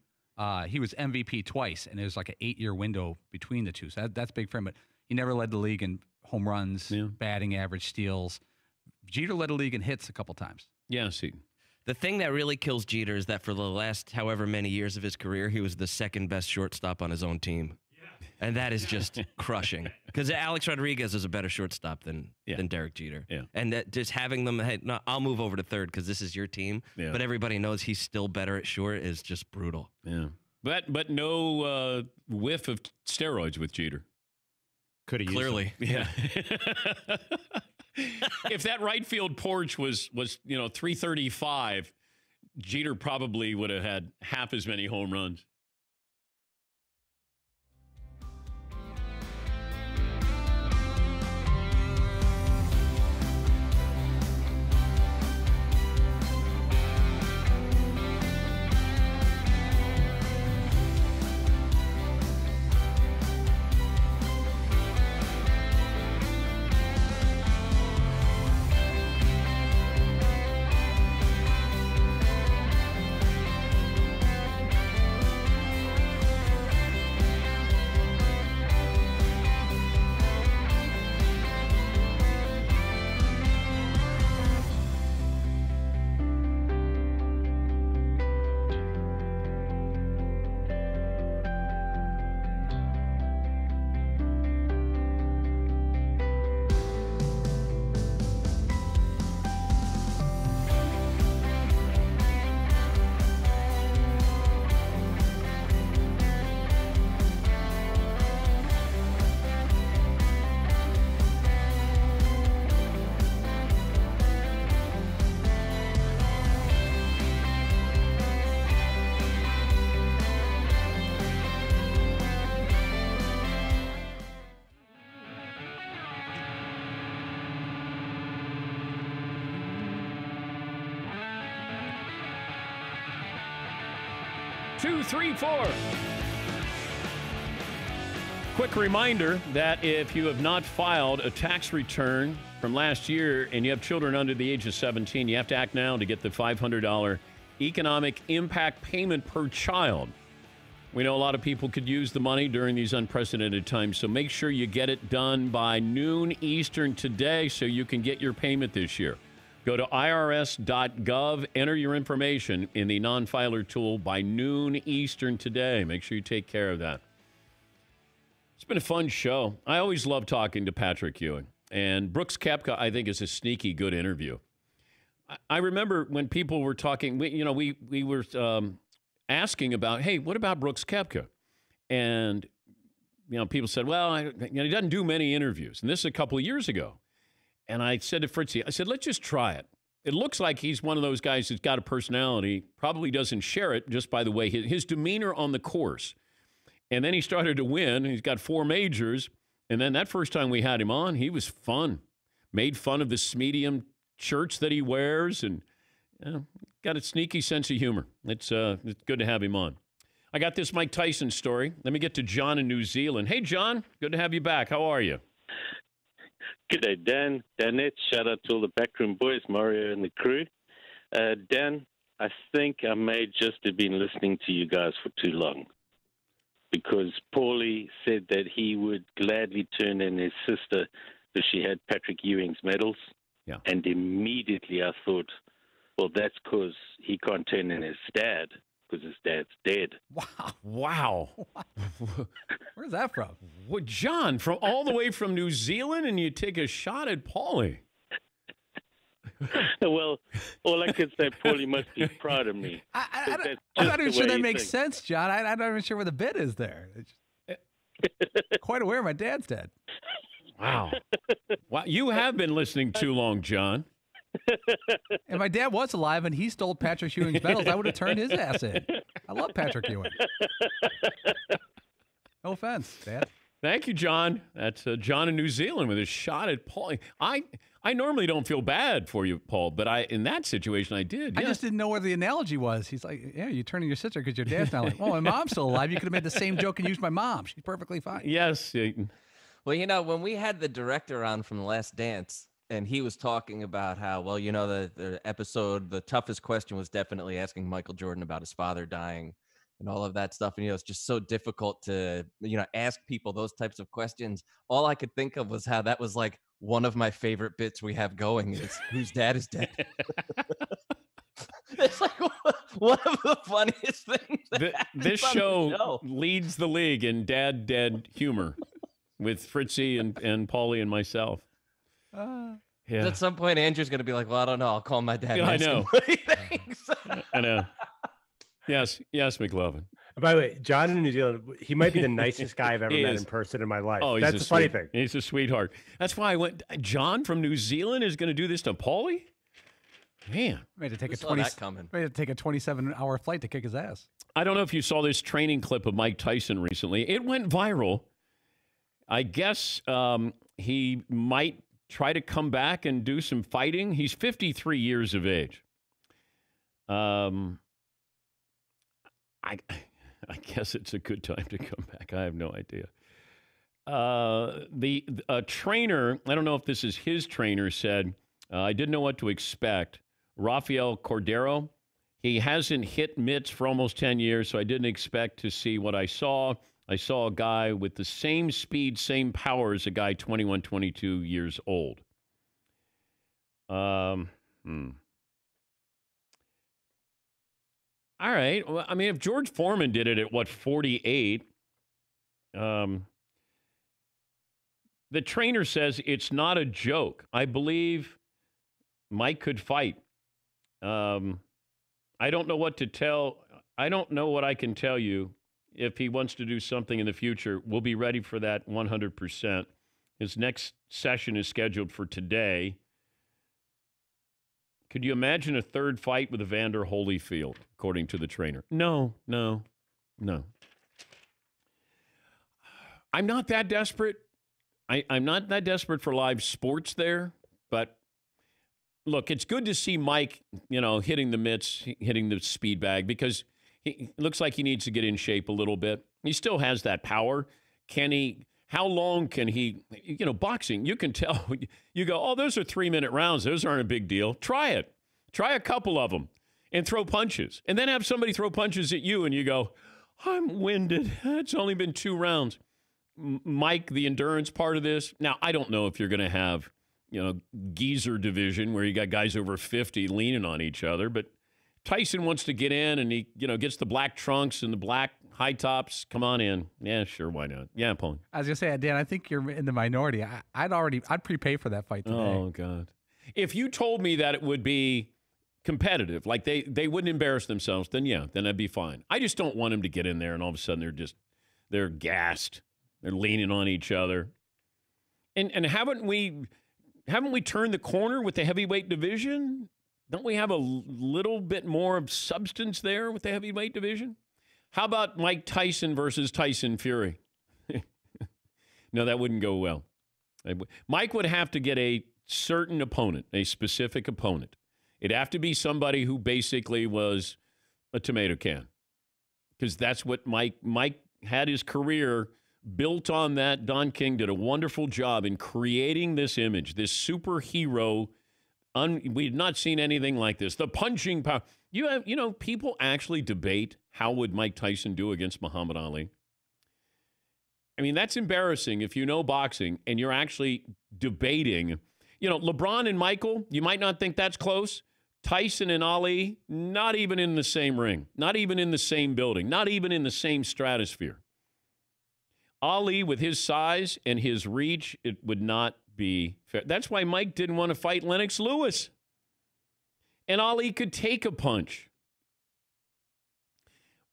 he was MVP twice, and it was like an 8-year window between the two. So that's big for him. But he never led the league in home runs, batting average, steals. Jeter led the league in hits a couple times. Yeah, see. The thing that really kills Jeter is that for the last however many years of his career, he was the second best shortstop on his own team. And that is just crushing. Because Alex Rodriguez is a better shortstop than Derek Jeter. Yeah. And that just having them, hey, no, I'll move over to third because this is your team. Yeah. But everybody knows he's still better at short is just brutal. Yeah. But no whiff of steroids with Jeter. Could have clearly. Yeah. If that right field porch was 335, Jeter probably would have had half as many home runs. Two, three, four. Quick reminder that if you have not filed a tax return from last year and you have children under the age of 17, you have to act now to get the $500 economic impact payment per child. We know a lot of people could use the money during these unprecedented times, so make sure you get it done by noon Eastern today so you can get your payment this year. Go to irs.gov, enter your information in the non-filer tool by noon Eastern today. Make sure you take care of that. It's been a fun show. I always love talking to Patrick Ewing. And Brooks Koepka, I think, is a sneaky good interview. I remember when people were talking, we were asking about, hey, what about Brooks Koepka? And, people said, well, he doesn't do many interviews. And this is a couple of years ago. And I said to Fritzy, let's just try it. It looks like he's one of those guys who's got a personality, probably doesn't share it just by the way, his demeanor on the course. And then he started to win. He's got 4 majors. And then that first time we had him on, he was fun. Made fun of this medium shirts that he wears and got a sneaky sense of humor. It's good to have him on. I got this Mike Tyson story. Let me get to John in New Zealand. Hey, John, good to have you back. How are you? G'day, Dan. Danette, shout out to all the backroom boys, Mario and the crew. Dan, I think I may just have been listening to you guys for too long because Paulie said that he would gladly turn in his sister if she had Patrick Ewing's medals. Yeah. And immediately I thought, well, that's because he can't turn in his dad because his dad's dead. Wow. Where's that from? Well, John, from all the way from New Zealand, and you take a shot at Paulie. Well, all I can say, Paulie must be proud of me. I'm not even sure that makes sense, John. I'm not even sure where the bit is there. Quite aware my dad's dead. Wow. Wow. You have been listening too long, John. And my dad was alive, and he stole Patrick Ewing's medals. I would have turned his ass in. I love Patrick Ewing. No offense, Dad. Thank you, John. That's John in New Zealand with his shot at Paul. I normally don't feel bad for you, Paul, but in that situation I did. I just didn't know where the analogy was. He's like, yeah, you're turning your sister because your dad's not like, well, my mom's still alive. You could have made the same joke and used my mom. She's perfectly fine. Yes. Well, when we had the director on from The Last Dance, and he was talking about how, well, the episode, the toughest question was definitely asking Michael Jordan about his father dying and all of that stuff. And, it's just so difficult to, ask people those types of questions. All I could think of was how that was like one of my favorite bits we have going is whose dad is dead. It's like one of the funniest things. This show leads the league in dad dead humor with Fritzy and Paulie and myself. Yeah. At some point, Andrew's going to be like, well, I don't know. I'll call my dad. Yeah, and ask him what he thinks. I know. Yes, McLovin. By the way, John in New Zealand, he might be the nicest guy I've ever met in person in my life. Oh, that's the funny thing. He's a sweetheart. That's why I went. John from New Zealand is going to do this to Paulie? Man. Made to take a 27-hour flight to kick his ass. I don't know if you saw this training clip of Mike Tyson recently. It went viral. I guess he might try to come back and do some fighting. He's 53 years of age. I guess it's a good time to come back. I have no idea. The trainer, I don't know if this is his trainer, said, I didn't know what to expect. Rafael Cordero, he hasn't hit mitts for almost 10 years, so I didn't expect to see what I saw. I saw a guy with the same speed, same power as a guy 21, 22 years old. All right. Well, I mean, if George Foreman did it at, 48, the trainer says it's not a joke. I believe Mike could fight. I don't know what to tell. I don't know what I can tell you. If he wants to do something in the future, we'll be ready for that 100%. His next session is scheduled for today. Could you imagine a third fight with Evander Holyfield, according to the trainer? No. I'm not that desperate. I'm not that desperate for live sports there, but look, it's good to see Mike, hitting the mitts, hitting the speed bag, because he looks like he needs to get in shape a little bit. He still has that power. Can he How long can he, boxing, you can tell, you go, oh, those are 3-minute rounds. Those aren't a big deal. Try it. Try a couple of them and throw punches. And then have somebody throw punches at you and you go, I'm winded. It's only been 2 rounds. Mike, the endurance part of this. Now, I don't know if you're going to have, geezer division where you got guys over 50 leaning on each other, but Tyson wants to get in and he, gets the black trunks and the black high tops. Come on in. Yeah, sure. Why not? Yeah, Paul. I was going to say, Dan, I think you're in the minority. I'd prepay for that fight today. Oh, God. If you told me that it would be competitive, like they wouldn't embarrass themselves, then I'd be fine. I just don't want them to get in there and all of a sudden they're gassed. They're leaning on each other. And haven't we turned the corner with the heavyweight division? Don't we have a little bit more of substance there with the heavyweight division? How about Mike Tyson versus Tyson Fury? No, that wouldn't go well. Mike would have to get a certain opponent, a specific opponent. It'd have to be somebody who basically was a tomato can, because that's what Mike had his career built on. That Don King did a wonderful job in creating this image, this superhero. We've not seen anything like this. The punching power. People actually debate how would Mike Tyson do against Muhammad Ali. I mean, that's embarrassing if you know boxing and you're actually debating. LeBron and Michael, you might not think that's close. Tyson and Ali, not even in the same ring, not even in the same building, not even in the same stratosphere. Ali, with his size and his reach, it would not be fair. That's why Mike didn't want to fight Lennox Lewis. And Ali could take a punch.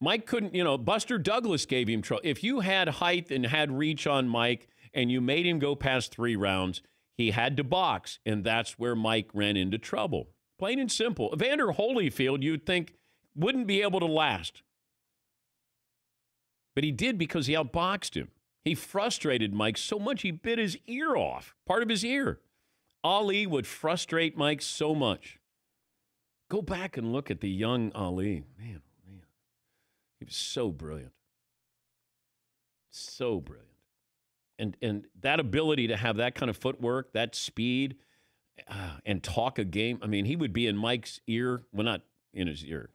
Mike couldn't, Buster Douglas gave him trouble. If you had height and had reach on Mike and you made him go past 3 rounds, he had to box, and that's where Mike ran into trouble. Plain and simple. Evander Holyfield, you'd think, wouldn't be able to last. But he did because he outboxed him. He frustrated Mike so much he bit his ear off, part of his ear. Ali would frustrate Mike so much. Go back and look at the young Ali. Man, oh man. He was so brilliant. So brilliant. And that ability to have that kind of footwork, that speed, and talk a game. I mean, he would be in Mike's ear. Well, not in his ear.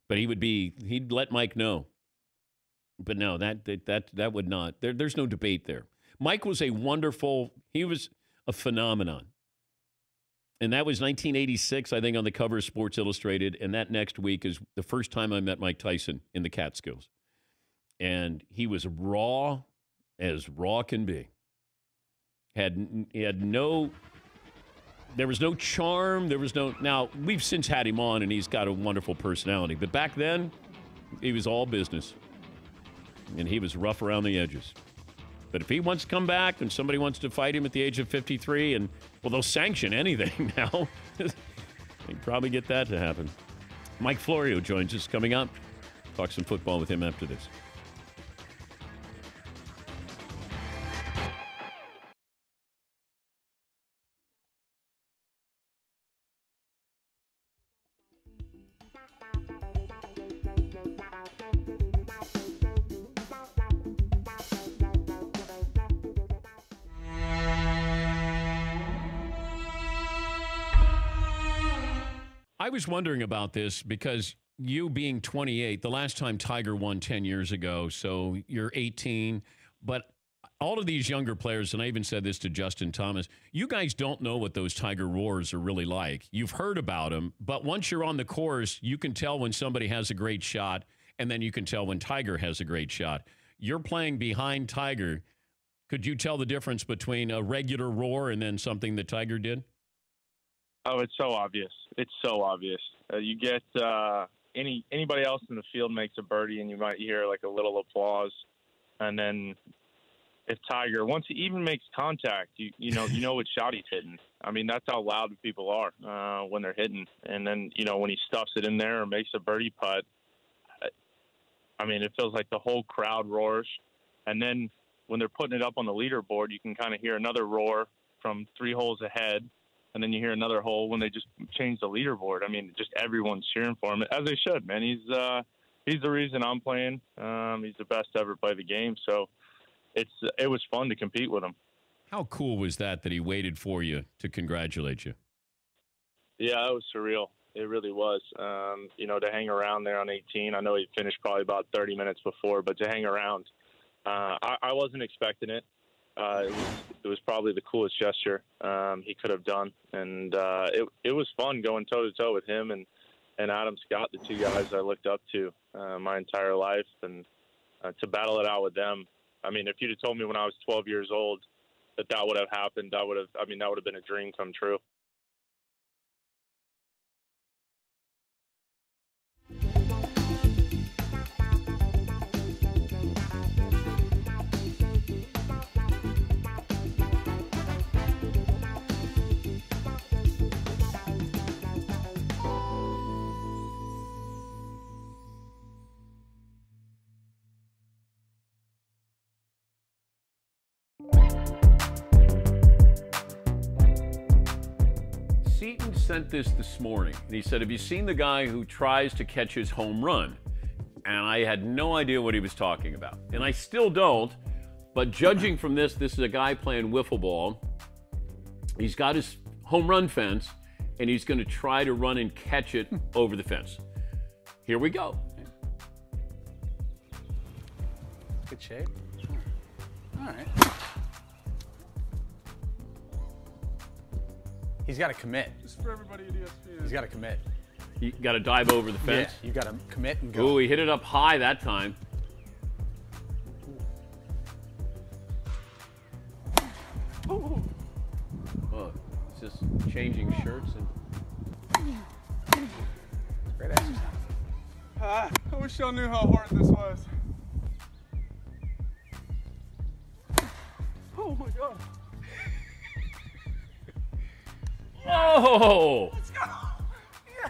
But he'd let Mike know. But no, that would not. There's no debate there. Mike was he was a phenomenon. And that was 1986, I think, on the cover of Sports Illustrated. And that next week is the first time I met Mike Tyson in the Catskills. And he was raw as raw can be. There was no charm. Now, we've since had him on, and he's got a wonderful personality. But back then, he was all business. And he was rough around the edges. But if he wants to come back and somebody wants to fight him at the age of 53, and, well, they'll sanction anything now. They can probably get that to happen. Mike Florio joins us coming up. Talk some football with him after this. I was wondering about this because you being 28, the last time Tiger won 10 years ago, so you're 18, but all of these younger players, and I even said this to Justin Thomas, you guys don't know what those Tiger roars are really like. You've heard about them, but once you're on the course, you can tell when somebody has a great shot, and then you can tell when Tiger has a great shot. You're playing behind Tiger. Could you tell the difference between a regular roar and then something that Tiger did? Oh, it's so obvious. It's so obvious. You get anybody else in the field makes a birdie, and you might hear like a little applause. And then if Tiger, once he even makes contact, you know what shot he's hitting. I mean, that's how loud people are when they're hitting. And then, when he stuffs it in there or makes a birdie putt, I mean, it feels like the whole crowd roars. And then when they're putting it up on the leaderboard, you can kind of hear another roar from 3 holes ahead. And then you hear another hole when they just change the leaderboard. I mean, just everyone's cheering for him, as they should, man. He's the reason I'm playing. He's the best to ever play the game. So it was fun to compete with him. How cool was that he waited for you to congratulate you? Yeah, it was surreal. It really was. To hang around there on 18, I know he finished probably about 30 minutes before, but to hang around, I wasn't expecting it. It was probably the coolest gesture he could have done, and it was fun going toe to toe with him and Adam Scott, the two guys I looked up to my entire life, and to battle it out with them. I mean, if you'd have told me when I was 12 years old that would have happened, that would have been a dream come true. Seton sent this morning, and he said, have you seen the guy who tries to catch his home run? And I had no idea what he was talking about. And I still don't, but judging from this is a guy playing wiffle ball. He's got his home run fence, and he's going to try to run and catch it over the fence. Here we go. Good shape. All right. He's got to commit. Just for everybody at ESPN. He's got to commit. You got to dive over the fence. Yeah, you got to commit and go. Ooh, he hit it up high that time. Oh, it's just changing shirts and. Great exercise. I wish y'all knew how hard this was. Oh my God. Oh! Let's go. Yeah.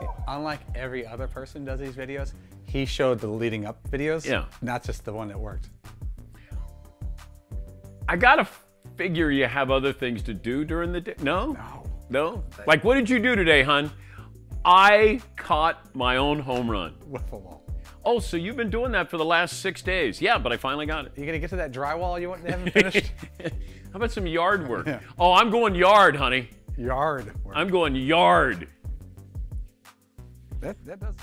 See, unlike every other person does these videos, he showed the leading up videos. Yeah. Not just the one that worked. I gotta figure you have other things to do during the day. No? No? Like, what did you do today, hon? I caught my own home run. Wiffle ball. Oh, so you've been doing that for the last 6 days. Yeah, but I finally got it. You gonna get to that drywall you haven't finished? How about some yard work? Yeah. Oh, I'm going yard, honey. Yard work. I'm going yard. That does.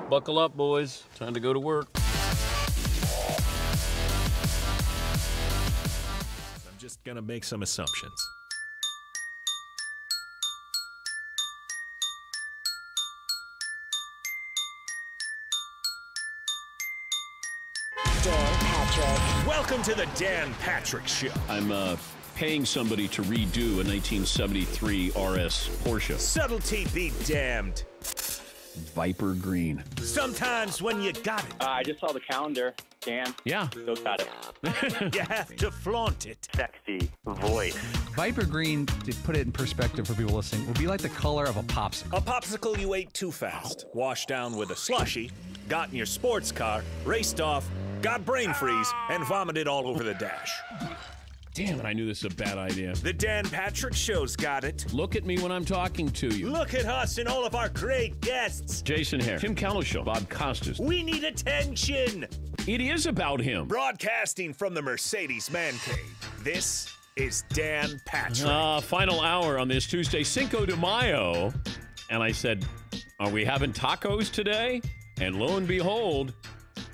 Buckle up, boys. Time to go to work. I'm just going to make some assumptions. Dan Patrick. Welcome to the Dan Patrick Show. I'm paying somebody to redo a 1973 RS Porsche. Subtlety be damned. Viper Green. Sometimes when you got it. I just saw the calendar, Dan. Yeah. Still got it. You have to flaunt it. Sexy voice. Viper Green, to put it in perspective for people listening, would be like the color of a popsicle. A popsicle you ate too fast, washed down with a slushie, got in your sports car, raced off, got brain freeze, and vomited all over the dash. Damn it, I knew this was a bad idea. The Dan Patrick Show's got it. Look at me when I'm talking to you. Look at us and all of our great guests. Jason Hare, Tim Cowlishaw, Bob Costas. We need attention. It is about him. Broadcasting from the Mercedes Man Cave, this is Dan Patrick. Final hour on this Tuesday, Cinco de Mayo. And I said, are we having tacos today? And lo and behold,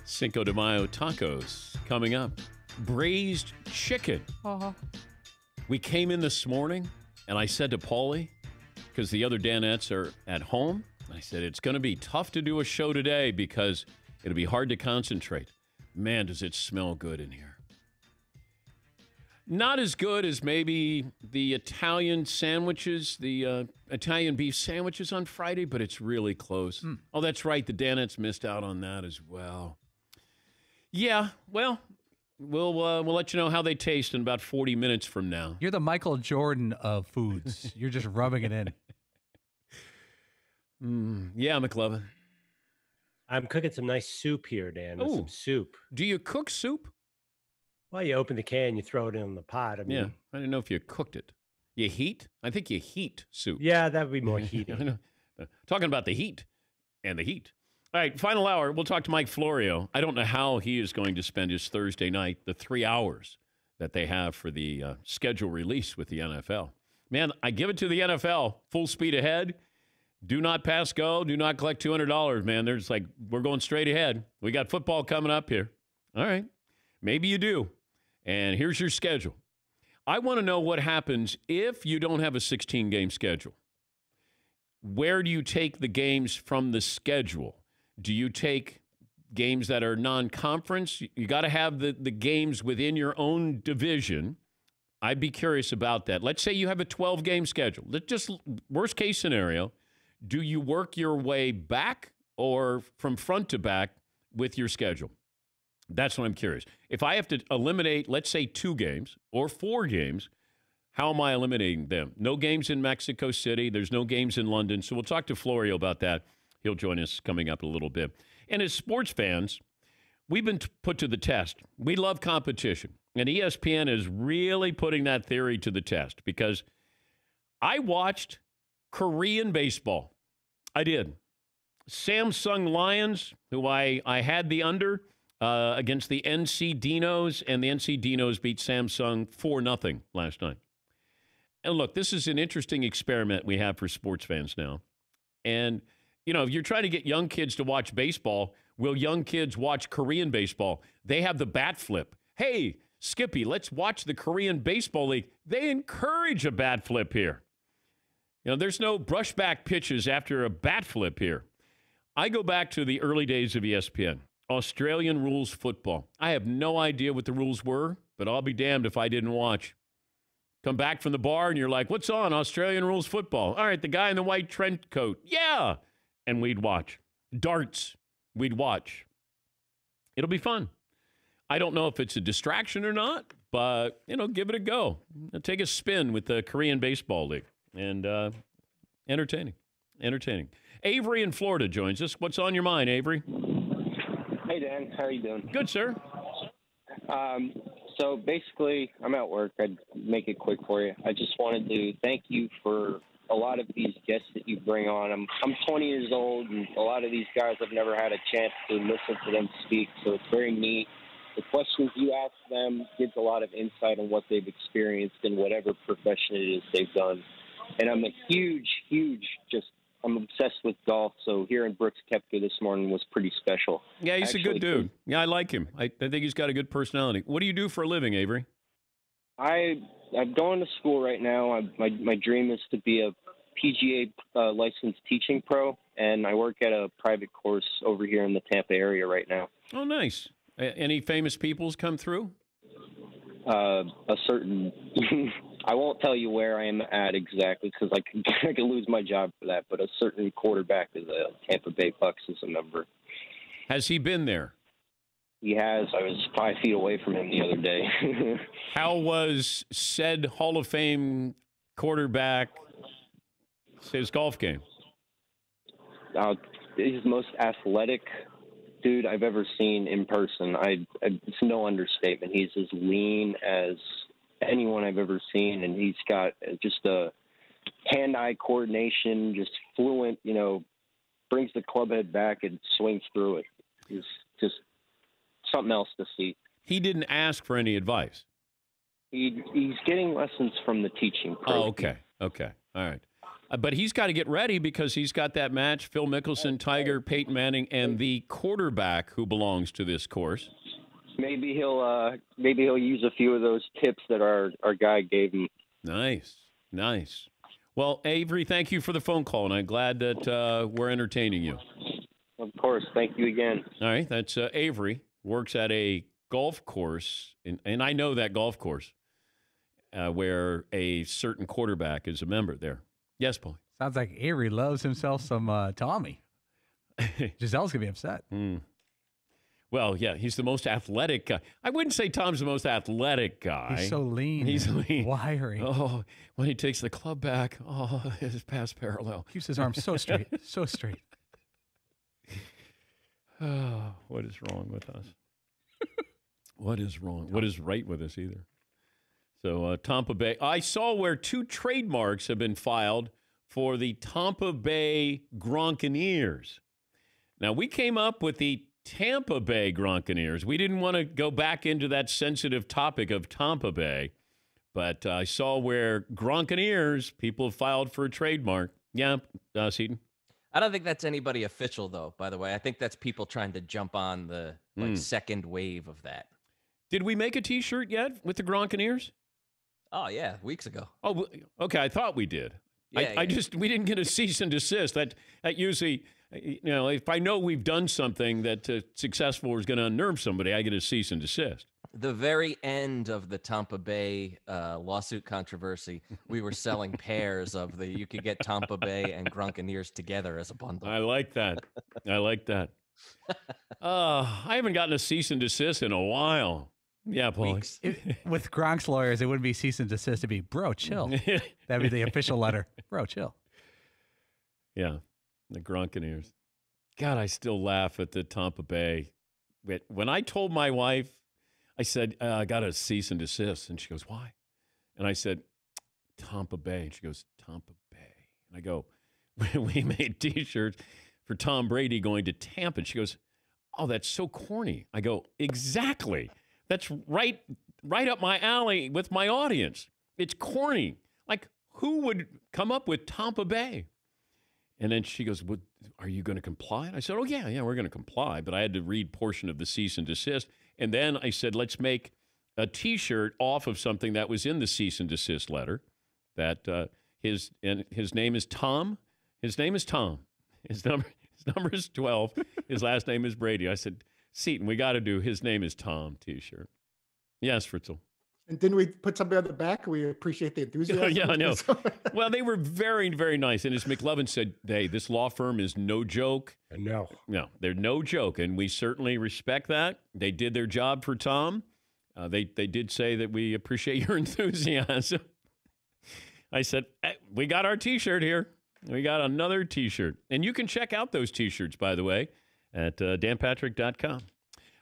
Cinco de Mayo tacos coming up. Braised chicken. We came in this morning, and I said to Paulie, because the other Danettes are at home, I said, it's going to be tough to do a show today because it'll be hard to concentrate. Man, does it smell good in here. Not as good as maybe the Italian sandwiches, the Italian beef sandwiches on Friday, but it's really close. Oh, that's right. The Danettes missed out on that as well. Yeah, well, we'll let you know how they taste in about 40 minutes from now. You're the Michael Jordan of foods. You're just rubbing it in. Yeah, McLovin. I'm cooking some nice soup here, Dan. Some soup. Do you cook soup? Well, you open the can, you throw it in the pot. I mean, Yeah, I didn't know if you cooked it. You heat? I think you heat soup. Yeah, that would be more heaty. I know. Talking about the heat and the heat. All right, final hour. We'll talk to Mike Florio. I don't know how he is going to spend his Thursday night, the 3 hours that they have for the schedule release with the NFL. Man, I give it to the NFL. Full speed ahead. Do not pass go. Do not collect $200, man. There's like, we're going straight ahead. We got football coming up here. All right. Maybe you do. And here's your schedule. I want to know what happens if you don't have a 16-game schedule. Where do you take the games from the schedule? Do you take games that are non-conference? You got to have the games within your own division. I'd be curious about that. Let's say you have a 12-game schedule. Let's just worst case scenario. Do you work your way back or from front to back with your schedule? That's what I'm curious. If I have to eliminate, let's say 2 games or 4 games, how am I eliminating them? No games in Mexico City. There's no games in London. So we'll talk to Florio about that. He'll join us coming up in a little bit. And as sports fans, we've been put to the test. We love competition. And ESPN is really putting that theory to the test because I watched Korean baseball. I did. Samsung Lions, who I had the under against the NC Dinos, and the NC Dinos beat Samsung 4-0 last night. And look, this is an interesting experiment we have for sports fans now. And, you know, if you're trying to get young kids to watch baseball, will young kids watch Korean baseball? They have the bat flip. Hey, Skippy, let's watch the Korean Baseball League. They encourage a bat flip here. You know, there's no brushback pitches after a bat flip here. I go back to the early days of ESPN, Australian rules football. I have no idea what the rules were, but I'll be damned if I didn't watch. Come back from the bar and you're like, what's on? Australian rules football. All right, the guy in the white trench coat. Yeah. And we'd watch. Darts, we'd watch. It'll be fun. I don't know if it's a distraction or not, but, you know, give it a go. Take a spin with the Korean Baseball League. And entertaining. Avery in Florida joins us. What's on your mind, Avery? Hey, Dan. How are you doing? Good, sir. So basically, I'm at work. I'd make it quick for you. I just wanted to thank you for a lot of these guests that you bring on. I'm 20 years old, and a lot of these guys I've never had a chance to listen to them speak, so it's very neat. The questions you ask them gives a lot of insight on what they've experienced in whatever profession it is they've done. And I'm a huge, I'm obsessed with golf, so hearing Brooks Koepka this morning was pretty special. Yeah, he's a good dude. Yeah, I like him. I think he's got a good personality. What do you do for a living, Avery? I'm going to school right now. My dream is to be a PGA licensed teaching pro, and I work at a private course over here in the Tampa area right now. Oh, nice. Any famous peoples come through? A certain, I won't tell you where I am at exactly because I could lose my job for that, but a certain quarterback of the Tampa Bay Bucks is a member. Has he been there? He has. I was 5 feet away from him the other day. How was said Hall of Fame quarterback his golf game? He's the most athletic dude I've ever seen in person. It's no understatement. He's as lean as anyone I've ever seen, and he's got just a hand-eye coordination, just fluent, brings the club head back and swings through it. He's just something else to see. He didn't ask for any advice. He's getting lessons from the teaching pro. Oh, okay. Okay. All right. But he's got to get ready because he's got that match, Phil Mickelson, Tiger, Peyton Manning, and the quarterback who belongs to this course. Maybe he'll use a few of those tips that our guy gave him. Nice. Nice. Well, Avery, thank you for the phone call, and I'm glad that we're entertaining you. Of course. Thank you again. All right. That's Avery. Works at a golf course, and I know that golf course where a certain quarterback is a member there. Yes, Paul. Sounds like Avery loves himself some Tommy. Giselle's going to be upset. Well, yeah, he's the most athletic guy. I wouldn't say Tom's the most athletic guy. He's so lean. He's and lean. wiry. Oh, when he takes the club back, his pass parallel. Keeps his arms so straight, so straight. Oh, what is wrong with us? What is wrong? What is right with us either? So Tampa Bay. I saw where 2 trademarks have been filed for the Tampa Bay Gronkaneers. Now, we came up with the Tampa Bay Gronkaneers. We didn't want to go back into that sensitive topic of Tampa Bay, but I saw where Gronkaneers, people have filed for a trademark. Yeah, Seton? I don't think that's anybody official, though, by the way. I think that's people trying to jump on the second wave of that. Did we make a T-shirt yet with the Gronkaneers? Oh, yeah, weeks ago. Oh, okay. I thought we did. Yeah, We didn't get a cease and desist. That usually, if I know we've done something that successful or is going to unnerve somebody, I get a cease and desist. The very end of the Tampa Bay lawsuit controversy, we were selling pairs of you could get Tampa Bay and Gronkaneers together as a bundle. I like that. I like that. I haven't gotten a cease and desist in a while. Yeah, Paul. With Gronk's lawyers, it wouldn't be cease and desist. It'd be, bro, chill. That'd be the official letter. Bro, chill. Yeah, the Gronkaneers. God, I still laugh at the Tampa Bay. When I told my wife, I said, I got a cease and desist. And she goes, why? And I said, Tampa Bay. And she goes, Tampa Bay. And I go, we made T-shirts for Tom Brady going to Tampa. And she goes, oh, that's so corny. I go, exactly. That's right up my alley with my audience. It's corny. Like, who would come up with Tampa Bay? And then she goes, well, are you going to comply? And I said, oh, yeah, we're going to comply. But I had to read portion of the cease and desist. And then I said, let's make a T-shirt off of something that was in the cease and desist letter. That his name is Tom. His name is Tom. His number is 12. His last name is Brady. I said, Seton, we got to do his name is Tom T-shirt. Yes, Fritzl. And didn't we put something on the back? We appreciate the enthusiasm. Yeah, I know. Well, they were very, very nice. And as McLovin said, hey, this law firm is no joke. No, they're no joke. And we certainly respect that. They did their job for Tom. They did say that we appreciate your enthusiasm. I said, hey, we got our T-shirt here. We got another T-shirt. And you can check out those T-shirts, by the way, at danpatrick.com. All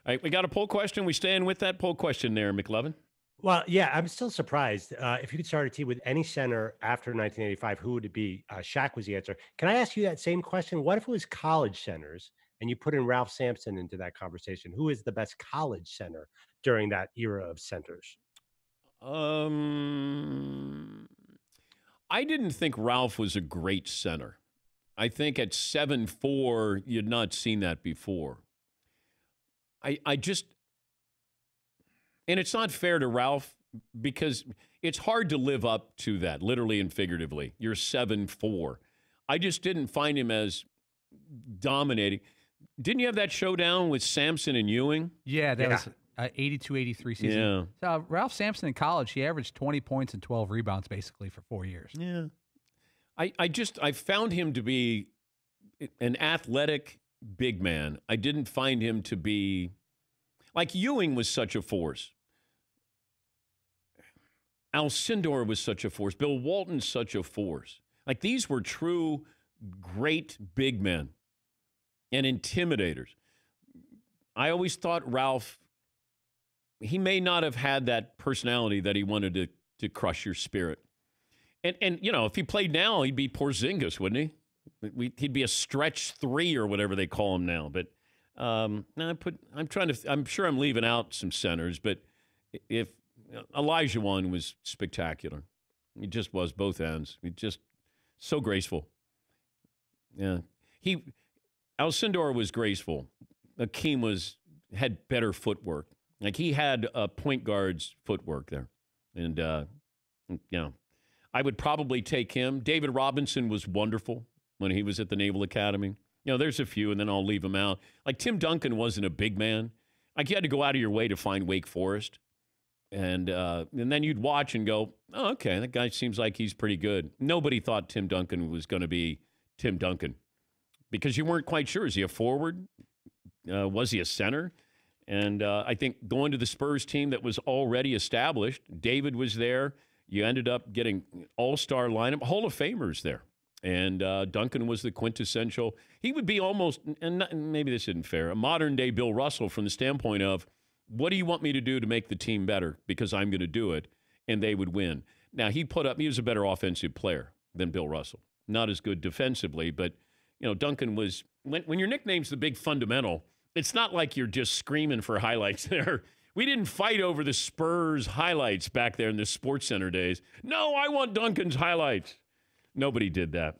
right, we got a poll question. We staying with that poll question there, McLovin? Well, yeah, I'm still surprised. If you could start a team with any center after 1985, who would it be? Shaq was the answer. Can I ask you that same question? What if it was college centers and you put in Ralph Sampson into that conversation? Who is the best college center during that era of centers? I didn't think Ralph was a great center. I think at 7'4", you'd not seen that before. I just, and it's not fair to Ralph because it's hard to live up to that, literally and figuratively. You're 7'4". I just didn't find him as dominating. Didn't you have that showdown with Sampson and Ewing? Yeah, that was 82-83 season. Yeah. So Ralph Sampson in college, he averaged 20 points and 12 rebounds basically for 4 years. Yeah. I found him to be an athletic big man. I didn't find him to be like Ewing was such a force. Alcindor was such a force. Bill Walton's such a force. Like these were true great big men and intimidators. I always thought Ralph, he may not have had that personality that he wanted to crush your spirit. And you know, if he played now, he'd be Porzingis, wouldn't he? He'd be a stretch 3 or whatever they call him now. But I'm sure I'm leaving out some centers, but if Elijah one was spectacular. He just was, both ends. He just so graceful. Yeah. Alcindor was graceful. Akeem had better footwork. Like, he had a point guard's footwork there. And, I would probably take him. David Robinson was wonderful when he was at the Naval Academy. There's a few, and then I'll leave them out. Like, Tim Duncan wasn't a big man. Like, you had to go out of your way to find Wake Forest. And then you'd watch and go, oh, okay, that guy seems like he's pretty good. Nobody thought Tim Duncan was going to be Tim Duncan because you weren't quite sure. Is he a forward? Was he a center? And I think going to the Spurs team that was already established, David was there. You ended up getting all-star lineup, Hall of Famers there. And Duncan was the quintessential. He would be almost, and maybe this isn't fair, a modern-day Bill Russell from the standpoint of, what do you want me to do to make the team better? Because I'm going to do it, and they would win. Now, he was a better offensive player than Bill Russell. Not as good defensively, but, Duncan was, when your nickname's the big fundamental, it's not like you're just screaming for highlights there. We didn't fight over the Spurs highlights back there in the Sports Center days. No, I want Duncan's highlights. Nobody did that.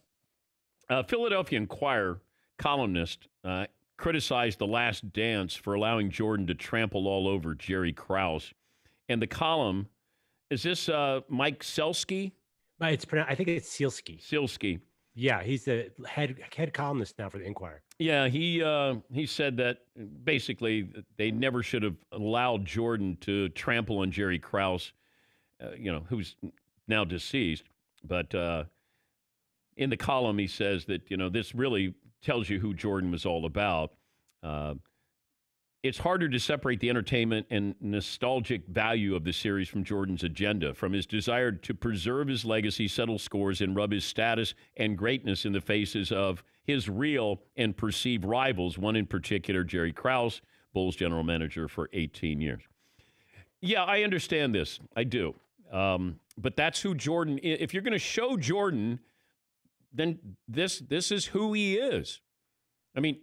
Philadelphia Inquirer columnist criticized The Last Dance for allowing Jordan to trample all over Jerry Krause. And the column, is this Mike Selsky? I think it's Sealski. Sealski. Yeah, he's the head columnist now for the Inquirer. Yeah, he said that basically they never should have allowed Jordan to trample on Jerry Krause, who's now deceased. But in the column, he says that, this really tells you who Jordan was all about. It's harder to separate the entertainment and nostalgic value of the series from Jordan's agenda, from his desire to preserve his legacy, settle scores, and rub his status and greatness in the faces of his real and perceived rivals, one in particular, Jerry Krause, Bulls general manager for 18 years. Yeah, I understand this. I do. But that's who Jordan is. If you're going to show Jordan, then this is who he is. I mean,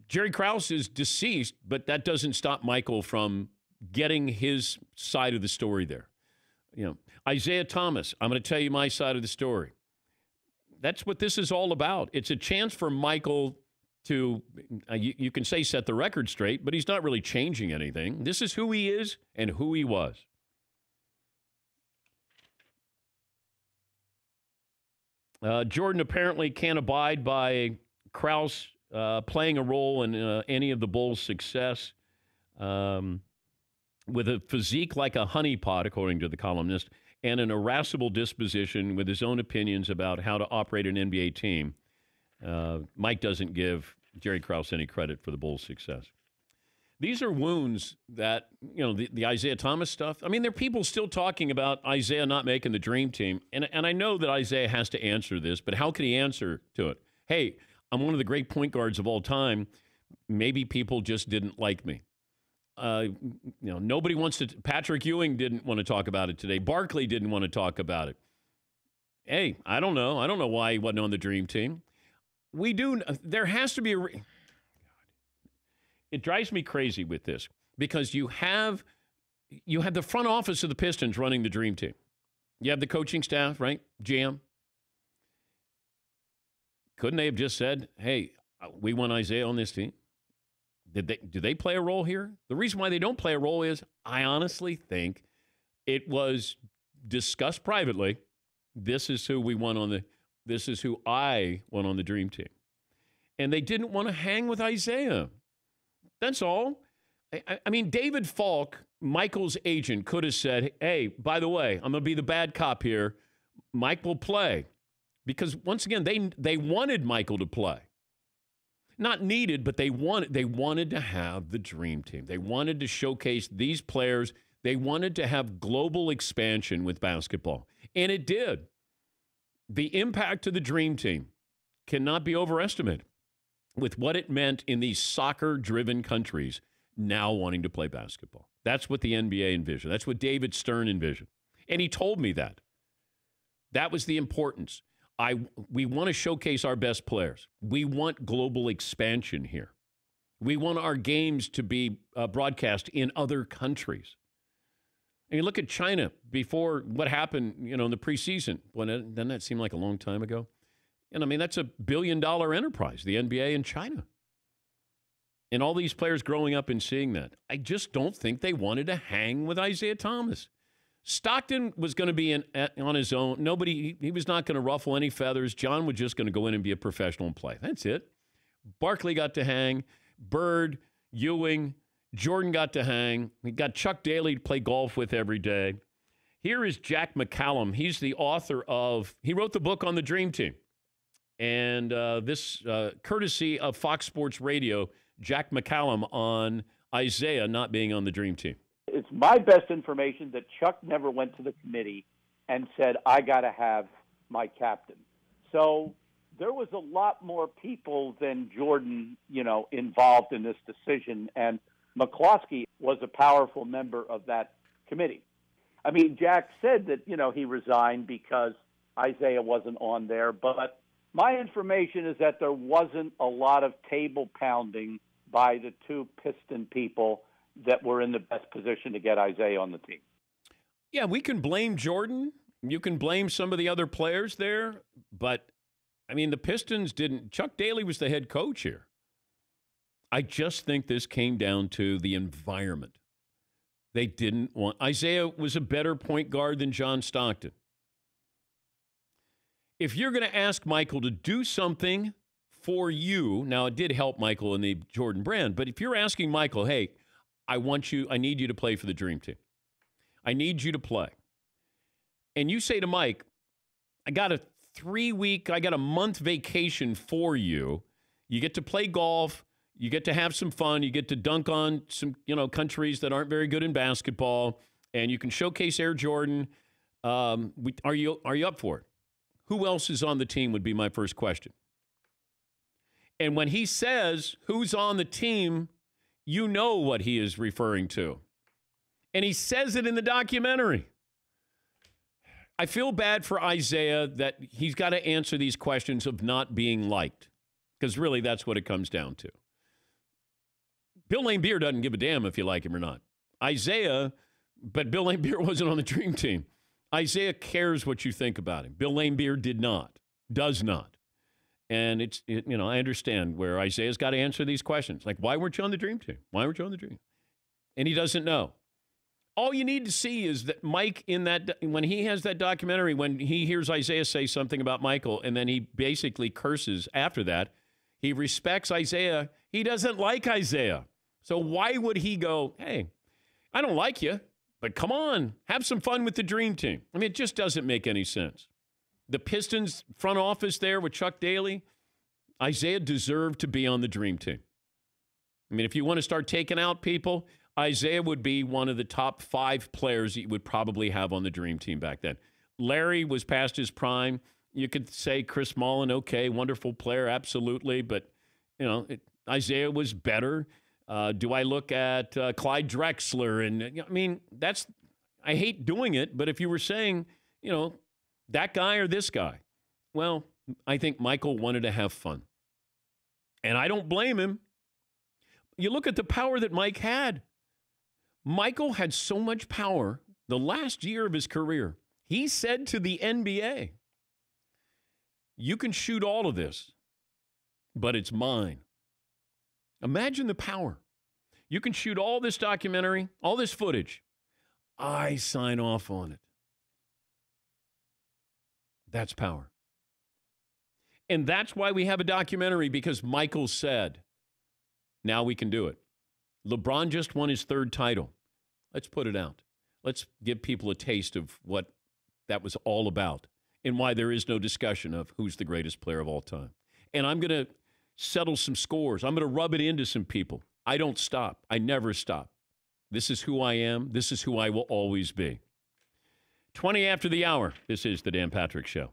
Jerry Krause is deceased, but that doesn't stop Michael from getting his side of the story there. Isaiah Thomas, I'm going to tell you my side of the story. That's what this is all about. It's a chance for Michael to, you can say set the record straight, but he's not really changing anything. This is who he is and who he was. Jordan apparently can't abide by Krause playing a role in any of the Bulls' success. With a physique like a honeypot, according to the columnist, and an irascible disposition with his own opinions about how to operate an NBA team, Mike doesn't give Jerry Krause any credit for the Bulls' success. These are wounds that, the Isaiah Thomas stuff. I mean, there are people still talking about Isaiah not making the dream team. And I know that Isaiah has to answer this, but how could he answer to it? Hey, I'm one of the great point guards of all time. Maybe people just didn't like me. Nobody wants to. Patrick Ewing didn't want to talk about it today. Barkley didn't want to talk about it. Hey, I don't know. I don't know why he wasn't on the dream team. We do. There has to be a. It drives me crazy with this because you have the front office of the Pistons running the dream team. You have the coaching staff, right? GM. Couldn't they have just said, hey, we want Isaiah on this team? Do they play a role here? The reason why they don't play a role is I honestly think it was discussed privately. This is who this is who I want on the dream team. And they didn't want to hang with Isaiah. That's all. I mean, David Falk, Michael's agent, could have said, hey, by the way, I'm going to be the bad cop here. Mike will play. Because once again, they wanted Michael to play. Not needed, but they wanted to have the dream team. They wanted to showcase these players. They wanted to have global expansion with basketball. And it did. The impact of the dream team cannot be overestimated with what it meant in these soccer-driven countries now wanting to play basketball. That's what the NBA envisioned. That's what David Stern envisioned. And he told me that. That was the importance. We want to showcase our best players. We want global expansion here. We want our games to be broadcast in other countries. And you look at China before what happened, in the preseason. Doesn't that seem like a long time ago? And I mean, that's $1 billion enterprise, the NBA in China. And all these players growing up and seeing that. I just don't think they wanted to hang with Isaiah Thomas. Stockton was going to be on his own. He was not going to ruffle any feathers. John was just going to go in and be a professional and play. That's it. Barkley got to hang. Bird, Ewing, Jordan got to hang. We got Chuck Daly to play golf with every day. Here is Jack McCallum. He's the author he wrote the book on the Dream Team. And this, courtesy of Fox Sports Radio, Jack McCallum on Isaiah not being on the Dream Team. It's my best information that Chuck never went to the committee and said, I got to have my captain. So there was a lot more people than Jordan, involved in this decision. And McCloskey was a powerful member of that committee. I mean, Jack said that, he resigned because Isaiah wasn't on there. But my information is that there wasn't a lot of table pounding by the two Piston people that were in the best position to get Isaiah on the team. Yeah, we can blame Jordan. You can blame some of the other players there. But, I mean, the Pistons didn't. Chuck Daly was the head coach here. I just think this came down to the environment. They didn't want. Isaiah was a better point guard than John Stockton. If you're going to ask Michael to do something for you, now it did help Michael in the Jordan brand, but if you're asking Michael, hey, I need you to play for the Dream Team. I need you to play. And you say to Mike, I got a month vacation for you. You get to play golf. You get to have some fun. You get to dunk on some, countries that aren't very good in basketball, and you can showcase Air Jordan. Are you up for it? Who else is on the team would be my first question. And when he says who's on the team, you know what he is referring to. And he says it in the documentary. I feel bad for Isaiah that he's got to answer these questions of not being liked, because really that's what it comes down to. Bill Laimbeer doesn't give a damn if you like him or not. But Bill Laimbeer wasn't on the Dream Team. Isaiah cares what you think about him. Bill Laimbeer does not. And I understand where Isaiah's got to answer these questions. Like, why weren't you on the Dream Team? Why weren't you on the Dream? And he doesn't know. All you need to see is that Mike when he has that documentary, when he hears Isaiah say something about Michael, and then he basically curses after that, he respects Isaiah. He doesn't like Isaiah. So why would he go, hey, I don't like you, but come on, have some fun with the Dream Team? I mean, it just doesn't make any sense. The Pistons front office there with Chuck Daly, Isaiah deserved to be on the Dream Team. I mean, if you want to start taking out people, Isaiah would be one of the top 5 players that you would probably have on the Dream Team back then. Larry was past his prime. You could say Chris Mullin, okay, wonderful player, absolutely. But, Isaiah was better. Do I look at Clyde Drexler? And, I mean, I hate doing it. But if you were saying, that guy or this guy, well, I think Michael wanted to have fun. And I don't blame him. You look at the power that Mike had. Michael had so much power the last year of his career. He said to the NBA, you can shoot all of this, but it's mine. Imagine the power. You can shoot all this documentary, all this footage. I sign off on it. That's power. And that's why we have a documentary, because Michael said, now we can do it. LeBron just won his 3rd title. Let's put it out. Let's give people a taste of what that was all about and why there is no discussion of who's the greatest player of all time. And I'm going to settle some scores. I'm going to rub it into some people. I don't stop. I never stop. This is who I am. This is who I will always be. 20 after the hour. This is the Dan Patrick Show.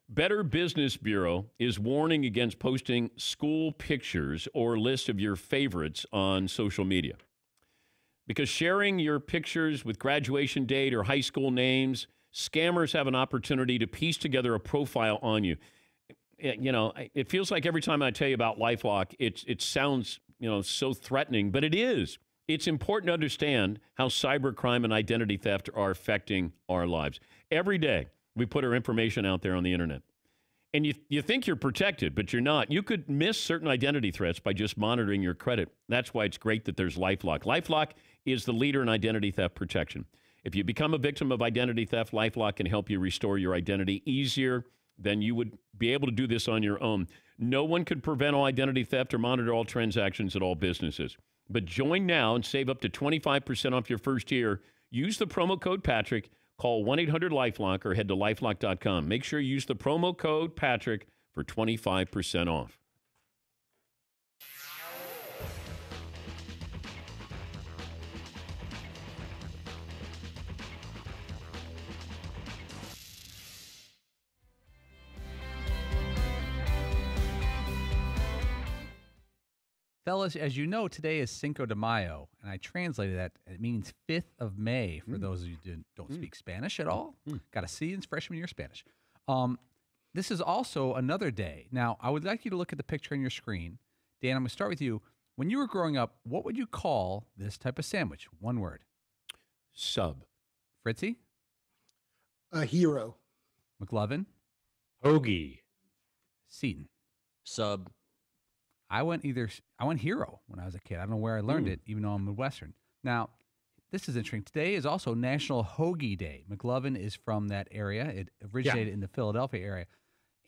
Better Business Bureau is warning against posting school pictures or lists of your favorites on social media. Because sharing your pictures with graduation date or high school names, scammers have an opportunity to piece together a profile on you. it feels like every time I tell you about LifeLock, it sounds, so threatening, but it is. It's important to understand how cybercrime and identity theft are affecting our lives. Every day, we put our information out there on the internet. And you think you're protected, but you're not. You could miss certain identity threats by just monitoring your credit. That's why it's great that there's LifeLock. LifeLock is the leader in identity theft protection. If you become a victim of identity theft, LifeLock can help you restore your identity easier than you would be able to do this on your own. No one could prevent all identity theft or monitor all transactions at all businesses. But join now and save up to 25% off your first year. Use the promo code Patrick. Call 1-800-LifeLock or head to lifelock.com. Make sure you use the promo code Patrick for 25% off. Fellas, as you know, today is Cinco de Mayo, and I translated that. It means 5th of May for those of you who don't speak Spanish at all. Got a C in freshman year Spanish. This is also another day. Now, I would like you to look at the picture on your screen. Dan, I'm going to start with you. When you were growing up, what would you call this type of sandwich? One word. Sub. Fritzy? A hero. McLovin? Hoagie. Seton? Sub. I went hero when I was a kid. I don't know where I learned it, even though I'm Midwestern. Now, this is interesting. Today is also National Hoagie Day. McLovin is from that area. It originated in the Philadelphia area.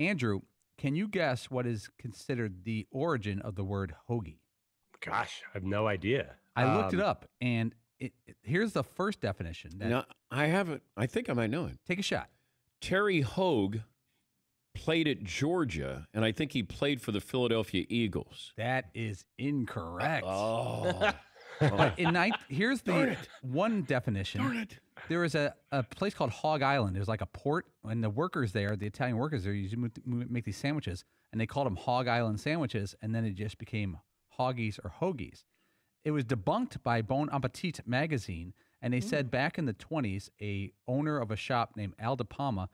Andrew, can you guess what is considered the origin of the word hoagie? Gosh, I have no idea. I looked it up, and here's the first definition. No, I haven't. I think I might know it. Take a shot. Terry Hogue played at Georgia, and I think he played for the Philadelphia Eagles. That is incorrect. Oh. Here's the one definition. Darn it. There was a place called Hog Island. It was like a port, and the workers there, the Italian workers there, used to make these sandwiches, and they called them Hog Island sandwiches, and then it just became Hoggies or Hoagies. It was debunked by Bon Appetit magazine, and they said back in the 20s, a owner of a shop named Al De Palma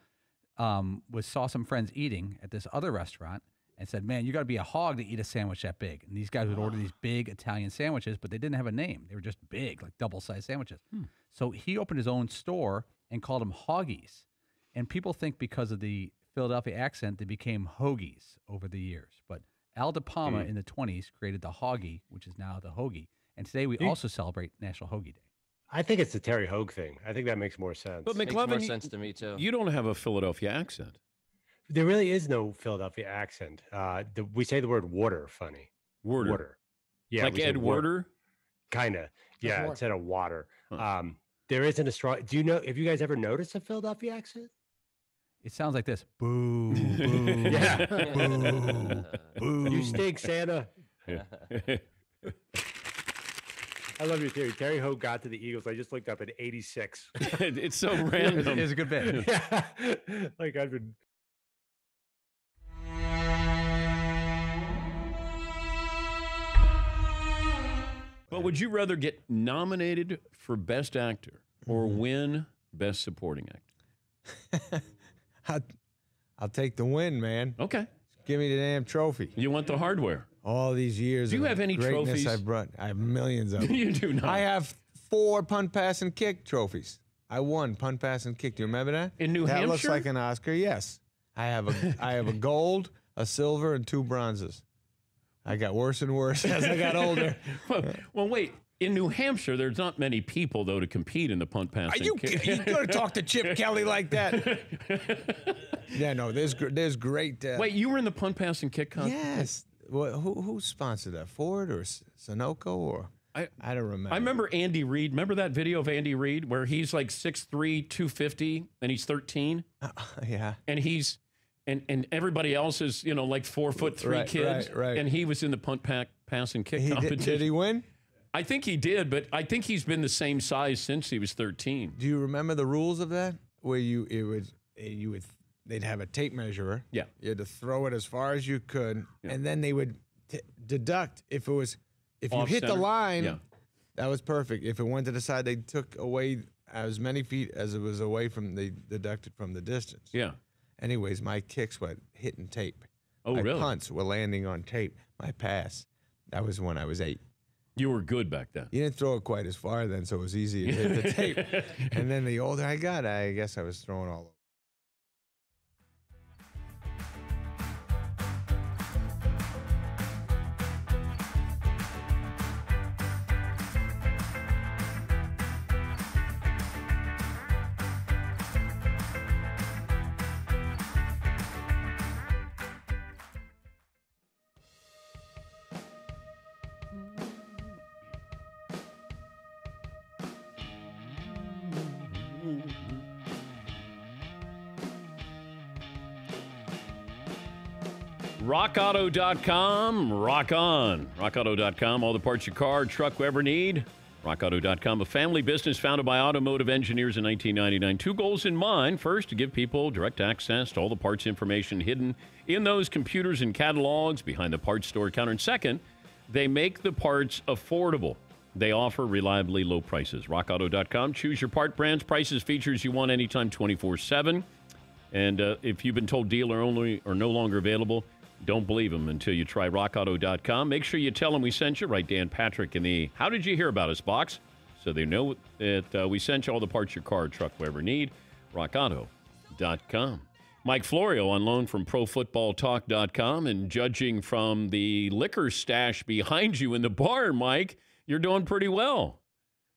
saw some friends eating at this other restaurant and said, man, you got to be a hog to eat a sandwich that big. And these guys would order these big Italian sandwiches, but they didn't have a name. They were just big, like double-sized sandwiches. So he opened his own store and called them Hoggies. And people think because of the Philadelphia accent, they became Hoagies over the years. But Al De Palma in the 20s created the Hoggie, which is now the Hoagie. And today we also celebrate National Hoagie Day. I think it's the Terry Hogue thing. I think that makes more sense. But Makes McLovin, more sense to me, too. You don't have a Philadelphia accent. There really is no Philadelphia accent. We say the word water funny. Water. Yeah. Like Ed Werder? Kind of. Yeah, instead of water. There isn't a strong... Do you know... Have you guys ever noticed a Philadelphia accent? It sounds like this. Boo, boo. Yeah. Boo, boo. You stink, Santa. I love your theory. Terry Hogue got to the Eagles. I just looked up at 86. It's so random. It's a good bit. Yeah. Like I've been... But would you rather get nominated for Best Actor or win Best Supporting Actor? I'll take the win, man. Okay. Give me the damn trophy. You want the hardware. All these years. Do you of have any greatness trophies? I brought. I have millions of them. You do not. I have 4 punt, pass, and kick trophies. I won punt, pass, and kick. Do you remember that? In New That Hampshire? looks like an Oscar. Yes. I have a gold, a silver, and 2 bronzes. I got worse and worse as I got older. Well, wait. In New Hampshire, there's not many people, though, to compete in the punt, pass, and kick. You going to talk to Chip Kelly like that? Yeah, no, there's great. Wait, you were in the punt, pass, and kick contest? Yes. Well, who sponsored that? Ford or Sunoco or I don't remember. I remember Andy Reid. Remember that video of Andy Reid where he's like 6'3", 250, and he's 13? Yeah. And he's and everybody else is, like 4'3" kids. Right. And he was in the punt, pass, and kick competition. Did he win? I think he did, but I think he's been the same size since he was 13. Do you remember the rules of that? Where they'd have a tape measure. Yeah. You had to throw it as far as you could, and then they would deduct if you hit the line. Yeah. That was perfect. If it went to the side, they took away as many feet as it was away from. They deducted from the distance. Yeah. Anyways, my kicks were hitting tape. Oh, my really? punts were landing on tape. My pass, that was when I was 8. You were good back then. You didn't throw it quite as far then, so it was easy to hit the tape. And then the older I got, I guess I was throwing all over. RockAuto.com, rock on. RockAuto.com, all the parts your car, truck will ever need. RockAuto.com, a family business founded by automotive engineers in 1999. 2 goals in mind. First, to give people direct access to all the parts information hidden in those computers and catalogs behind the parts store counter. And second, they make the parts affordable. They offer reliably low prices. RockAuto.com, choose your part brands, prices, features you want anytime 24/7. And if you've been told dealer only or no longer available, don't believe them until you try rockauto.com. Make sure you tell them we sent you. Write Dan Patrick in the How Did You Hear About Us box so they know that we sent you all the parts your car or truck will ever need. rockauto.com. Mike Florio on loan from ProFootballTalk.com. And judging from the liquor stash behind you in the bar, Mike, you're doing pretty well.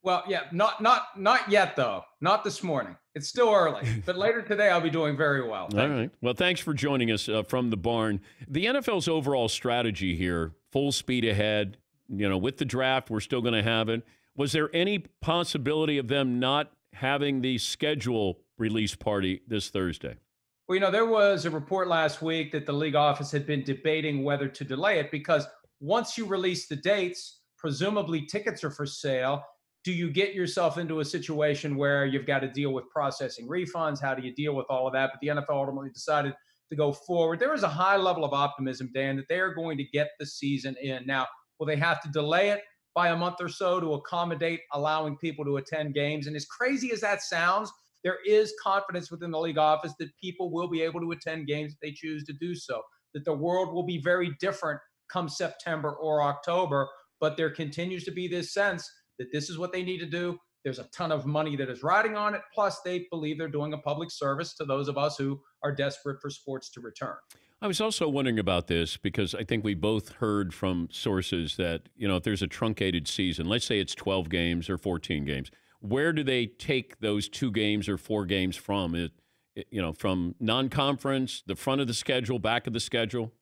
Well, yeah, not yet, though. Not this morning. It's still early. But later today, I'll be doing very well. All right. Well, thanks for joining us from the barn. The NFL's overall strategy here, full speed ahead, with the draft, we're still going to have it. Was there any possibility of them not having the schedule release party this Thursday? Well, there was a report last week that the league office had been debating whether to delay it because once you release the dates, presumably tickets are for sale. Do you get yourself into a situation where you've got to deal with processing refunds? How do you deal with all of that? But the NFL ultimately decided to go forward. There is a high level of optimism, Dan, that they are going to get the season in. Now, will they have to delay it by a month or so to accommodate allowing people to attend games? And as crazy as that sounds, there is confidence within the league office that people will be able to attend games if they choose to do so, that the world will be very different come September or October. But there continues to be this sense that this is what they need to do. There's a ton of money that is riding on it. Plus, they believe they're doing a public service to those of us who are desperate for sports to return. I was also wondering about this because I think we both heard from sources that, if there's a truncated season, let's say it's 12 games or 14 games, where do they take those 2 games or 4 games from? From non-conference, the front of the schedule, back of the schedule?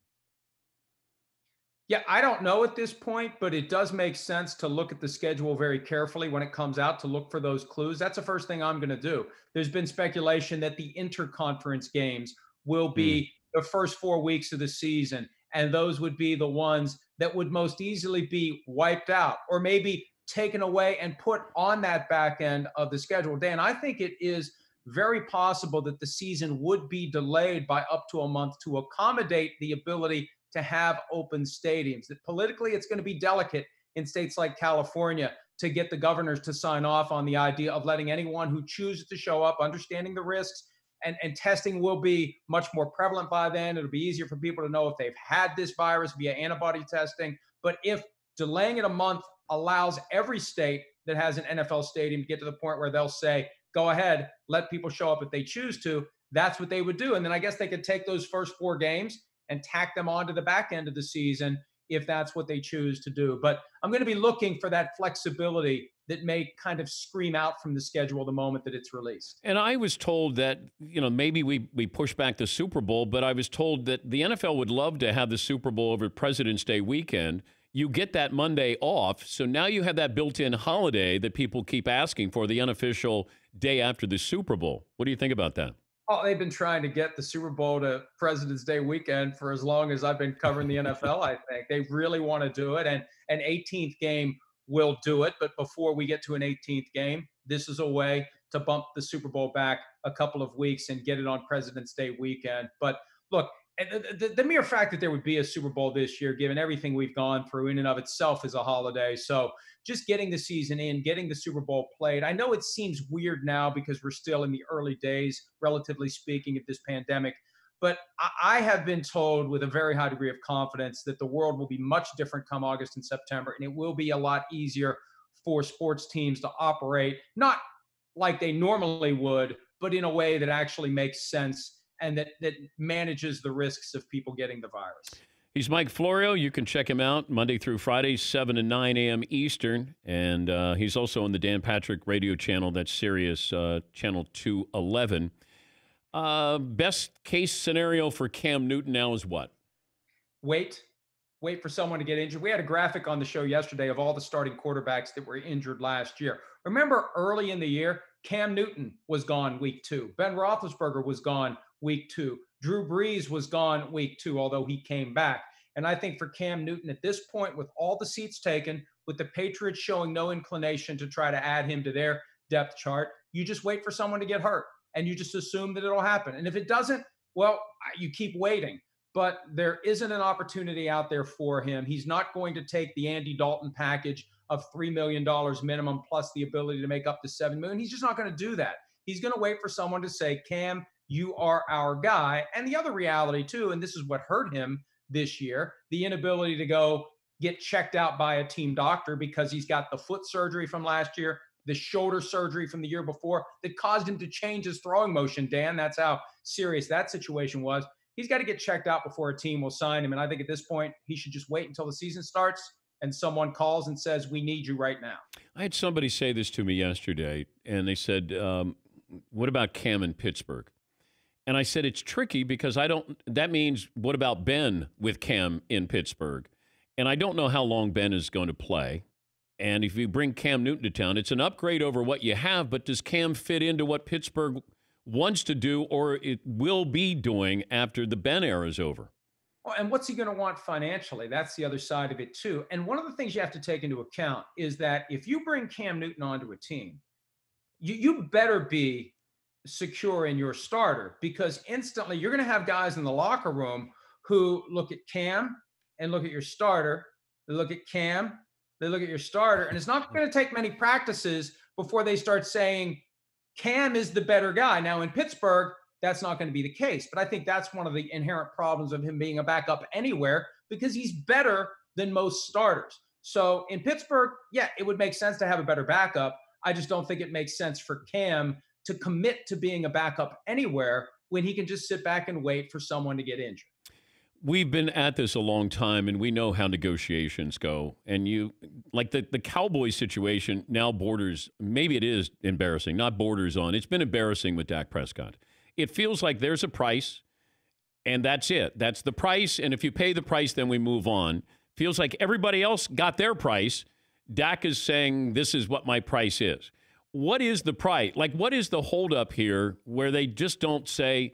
Yeah, I don't know at this point, but it does make sense to look at the schedule very carefully when it comes out to look for those clues. That's the first thing I'm going to do. There's been speculation that the interconference games will be the first 4 weeks of the season, and those would be the ones that would most easily be wiped out or maybe taken away and put on that back end of the schedule. Dan, I think it is very possible that the season would be delayed by up to a month to accommodate the ability to have open stadiums. That politically, it's going to be delicate in states like California to get the governors to sign off on the idea of letting anyone who chooses to show up, understanding the risks, and testing will be much more prevalent by then. It'll be easier for people to know if they've had this virus via antibody testing. But if delaying it a month allows every state that has an NFL stadium to get to the point where they'll say, go ahead, let people show up if they choose to, that's what they would do. And then I guess they could take those first 4 games and tack them onto the back end of the season if that's what they choose to do. But I'm going to be looking for that flexibility that may kind of scream out from the schedule the moment that it's released. And I was told that, maybe we push back the Super Bowl, but I was told that the NFL would love to have the Super Bowl over President's Day weekend. You get that Monday off, so now you have that built-in holiday that people keep asking for, the unofficial day after the Super Bowl. What do you think about that? Oh, they've been trying to get the Super Bowl to President's Day weekend for as long as I've been covering the NFL, I think. They really want to do it, and an 18th game will do it. But before we get to an 18th game, this is a way to bump the Super Bowl back a couple of weeks and get it on President's Day weekend. But look, the mere fact that there would be a Super Bowl this year, given everything we've gone through in and of itself, is a holiday. So just getting the season in, getting the Super Bowl played. I know it seems weird now because we're still in the early days, relatively speaking, of this pandemic. But I have been told with a very high degree of confidence that the world will be much different come August and September, and it will be a lot easier for sports teams to operate, not like they normally would, but in a way that actually makes sense and that manages the risks of people getting the virus. He's Mike Florio. You can check him out Monday through Friday, 7 to 9 a.m. Eastern. And he's also on the Dan Patrick radio channel. That's Sirius Channel 211. Best case scenario for Cam Newton now is what? Wait for someone to get injured. We had a graphic on the show yesterday of all the starting quarterbacks that were injured last year. Remember early in the year, Cam Newton was gone week 2. Ben Roethlisberger was gone week 2. Drew Brees was gone week 2, although he came back. And I think for Cam Newton at this point, with all the seats taken, with the Patriots showing no inclination to try to add him to their depth chart, you just wait for someone to get hurt and you just assume that it'll happen. And if it doesn't, well, you keep waiting. But there isn't an opportunity out there for him. He's not going to take the Andy Dalton package of $3 million minimum plus the ability to make up to $7 million. He's just not going to do that. He's going to wait for someone to say, Cam, you are our guy. And the other reality too, and this is what hurt him this year, the inability to go get checked out by a team doctor because he's got the foot surgery from last year, the shoulder surgery from the year before that caused him to change his throwing motion. Dan, that's how serious that situation was. He's got to get checked out before a team will sign him. And I think at this point, he should just wait until the season starts and someone calls and says, we need you right now. I had somebody say this to me yesterday, and they said, what about Cam in Pittsburgh? And I said, it's tricky because that means what about Ben with Cam in Pittsburgh? And I don't know how long Ben is going to play. And if you bring Cam Newton to town, it's an upgrade over what you have, but does Cam fit into what Pittsburgh wants to do or it will be doing after the Ben era is over? Well, and what's he going to want financially? That's the other side of it too. And one of the things you have to take into account is that if you bring Cam Newton onto a team, you better be secure in your starter, because instantly you're going to have guys in the locker room who look at Cam and look at your starter. They look at Cam, they look at your starter, and it's not going to take many practices before they start saying Cam is the better guy. Now in Pittsburgh, that's not going to be the case, but I think that's one of the inherent problems of him being a backup anywhere, because he's better than most starters. So in Pittsburgh, yeah, it would make sense to have a better backup. I just don't think it makes sense for Cam to commit to being a backup anywhere when he can just sit back and wait for someone to get injured. We've been at this a long time, and we know how negotiations go. And you, like the Cowboys situation now borders, maybe it is embarrassing, not borders on. It's been embarrassing with Dak Prescott. It feels like there's a price, and that's it. That's the price, and if you pay the price, then we move on. Feels like everybody else got their price. Dak is saying, this is what my price is. What is the price? Like, what is the holdup here where they just don't say,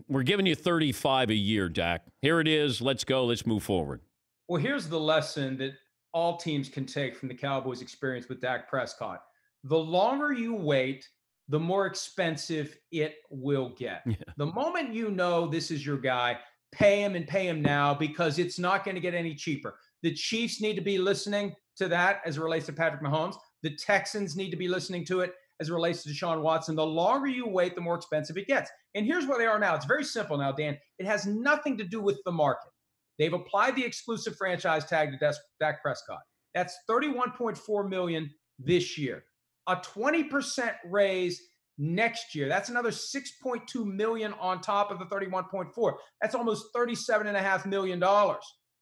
we're giving you 35 a year, Dak. Here it is. Let's go. Let's move forward. Well, here's the lesson that all teams can take from the Cowboys' experience with Dak Prescott. The longer you wait, the more expensive it will get. Yeah. The moment you know this is your guy, pay him and pay him now, because it's not going to get any cheaper. The Chiefs need to be listening to that as it relates to Patrick Mahomes. The Texans need to be listening to it as it relates to Deshaun Watson. The longer you wait, the more expensive it gets. And here's where they are now. It's very simple now, Dan. It has nothing to do with the market. They've applied the exclusive franchise tag to Dak Prescott. That's $31.4 million this year. A 20% raise next year. That's another $6.2 million on top of the 31.4. That's almost $37.5 million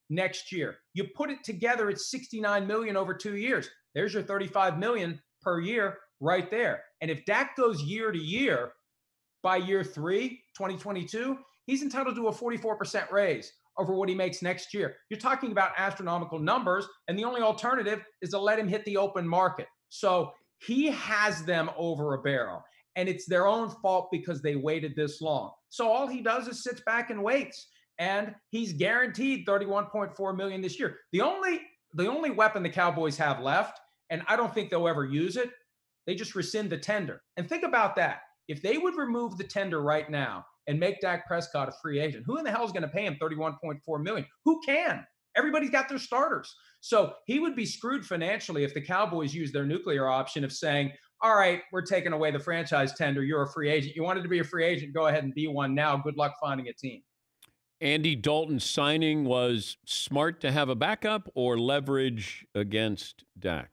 next year. You put it together, it's $69 million over 2 years. There's your $35 million per year right there. And if Dak goes year to year, by year 3, 2022, he's entitled to a 44% raise over what he makes next year. You're talking about astronomical numbers, and the only alternative is to let him hit the open market. So he has them over a barrel, and it's their own fault because they waited this long. So all he does is sits back and waits, and he's guaranteed $31.4 million this year. The only weapon the Cowboys have left, and I don't think they'll ever use it, they just rescind the tender. And think about that. If they would remove the tender right now and make Dak Prescott a free agent, who in the hell is going to pay him $31.4 million? Who can? Everybody's got their starters. So he would be screwed financially if the Cowboys use their nuclear option of saying, all right, we're taking away the franchise tender. You're a free agent. You wanted to be a free agent. Go ahead and be one now. Good luck finding a team. Andy Dalton's signing was smart to have a backup or leverage against Dak?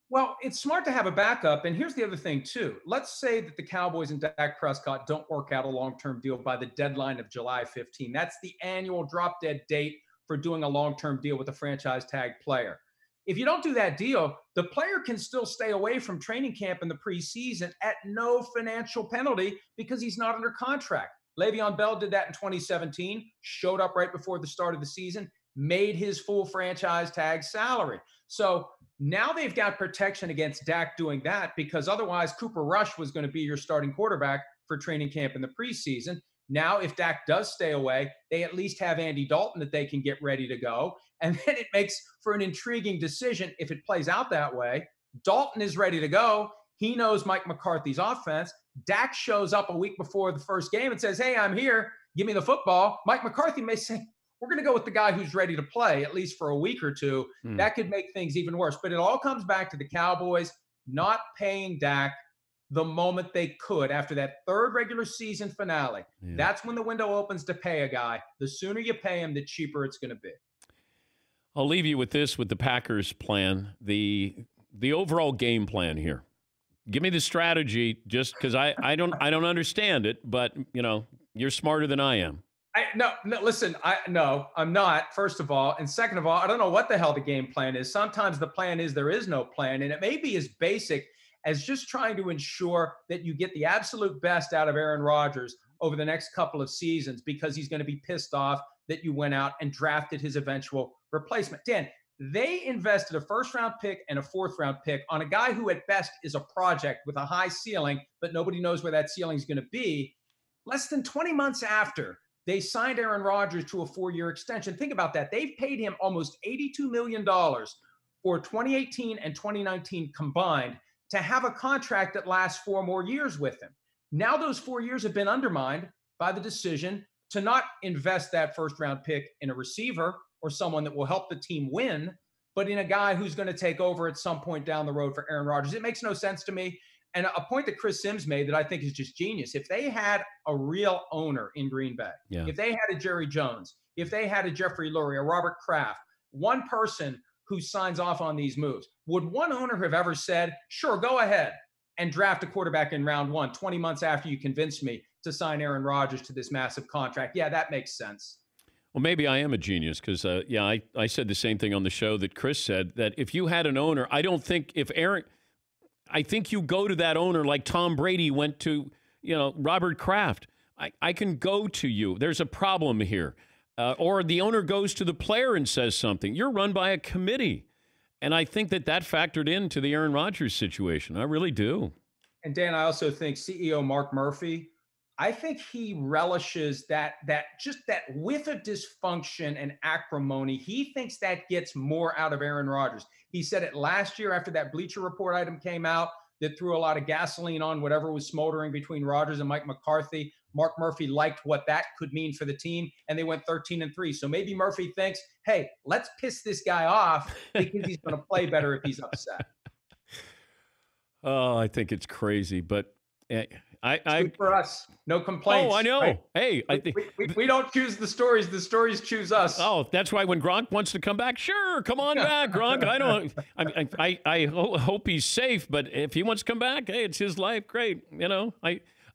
Well, it's smart to have a backup. And here's the other thing, too. Let's say that the Cowboys and Dak Prescott don't work out a long-term deal by the deadline of July 15. That's the annual drop-dead date for doing a long-term deal with a franchise tag player. If you don't do that deal, the player can still stay away from training camp in the preseason at no financial penalty because he's not under contract. Le'Veon Bell did that in 2017, showed up right before the start of the season, made his full franchise tag salary. So now they've got protection against Dak doing that, because otherwise Cooper Rush was going to be your starting quarterback for training camp in the preseason. Now, if Dak does stay away, they at least have Andy Dalton that they can get ready to go. And then it makes for an intriguing decision if it plays out that way. Dalton is ready to go. He knows Mike McCarthy's offense. Dak shows up a week before the first game and says, hey, I'm here. Give me the football. Mike McCarthy may say, we're going to go with the guy who's ready to play, at least for a week or two. That could make things even worse. But it all comes back to the Cowboys not paying Dak the moment they could after that third regular season finale. Yeah. That's when the window opens to pay a guy. The sooner you pay him, the cheaper it's going to be. I'll leave you with this, with the Packers plan, the overall game plan here. Give me the strategy, just because I don't understand it, but you know, you're smarter than I am. No, listen, I'm not, first of all. And second of all, I don't know what the hell the game plan is. Sometimes the plan is there is no plan, and it may be as basic as just trying to ensure that you get the absolute best out of Aaron Rodgers over the next couple of seasons, because he's going to be pissed off that you went out and drafted his eventual replacement. Dan, they invested a first-round pick and a fourth-round pick on a guy who at best is a project with a high ceiling, but nobody knows where that ceiling is going to be. Less than 20 months after they signed Aaron Rodgers to a 4-year extension. Think about that. They've paid him almost $82 million for 2018 and 2019 combined to have a contract that lasts 4 more years with him. Now those 4 years have been undermined by the decision to not invest that first-round pick in a receiver or someone that will help the team win, but in a guy who's going to take over at some point down the road for Aaron Rodgers. It makes no sense to me. And a point that Chris Sims made that I think is just genius. If they had a real owner in Green Bay, if they had a Jerry Jones, if they had a Jeffrey Lurie, a Robert Kraft, one person who signs off on these moves, would one owner have ever said, sure, go ahead and draft a quarterback in round 1, 20 months after you convinced me to sign Aaron Rodgers to this massive contract? Yeah, that makes sense. Well, maybe I am a genius because, I said the same thing on the show that Chris said, that if you had an owner, I think you go to that owner like Tom Brady went to, Robert Kraft. I can go to you. There's a problem here. Or the owner goes to the player and says something. You're run by a committee. And I think that factored into the Aaron Rodgers situation. I really do. And Dan, I also think CEO Mark Murphy, I think he relishes that whiff of dysfunction and acrimony. He thinks that gets more out of Aaron Rodgers. He said it last year after that Bleacher Report item came out that threw a lot of gasoline on whatever was smoldering between Rodgers and Mike McCarthy. Mark Murphy liked what that could mean for the team, and they went 13-3. So maybe Murphy thinks, hey, let's piss this guy off because he's going to play better if he's upset. Oh, I think it's crazy, but Good for us. No complaints. Oh, I know. Right. Hey, we don't choose the stories. The stories choose us. Oh, that's why when Gronk wants to come back, sure, come on back, Gronk. I hope he's safe, but if he wants to come back, hey, it's his life. Great.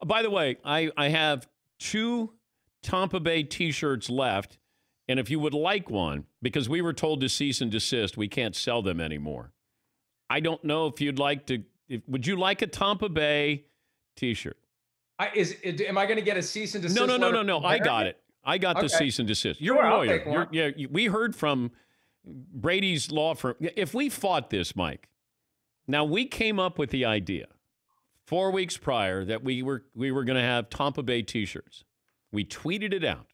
By the way, I have 2 Tampa Bay T-shirts left, and if you would like one, because we were told to cease and desist, we can't sell them anymore. I don't know if you'd like to. Would you like a Tampa Bay T-shirt? Am I going to get a cease and desist? No. I got it. I got the cease and desist. You're a lawyer. We heard from Brady's law firm. If we fought this, Mike, now we came up with the idea 4 weeks prior that we were going to have Tampa Bay T-shirts. We tweeted it out.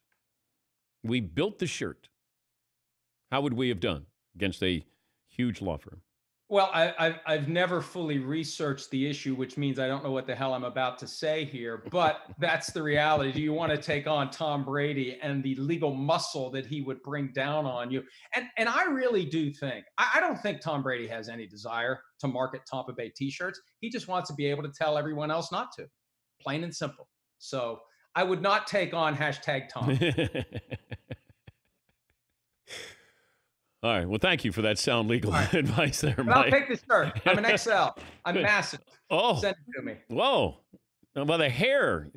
We built the shirt. How would we have done against a huge law firm? Well, I've never fully researched the issue, which means I don't know what the hell I'm about to say here, but that's the reality. Do you want to take on Tom Brady and the legal muscle that he would bring down on you? And I really do think, I don't think Tom Brady has any desire to market Tampa Bay t-shirts. He just wants to be able to tell everyone else not to, plain and simple. So I would not take on #Tom. All right. Well, thank you for that sound legal advice there, But Mike. I'll take the shirt. I'm an XL. I'm massive. Oh. Send it to me. Whoa. Well, the hair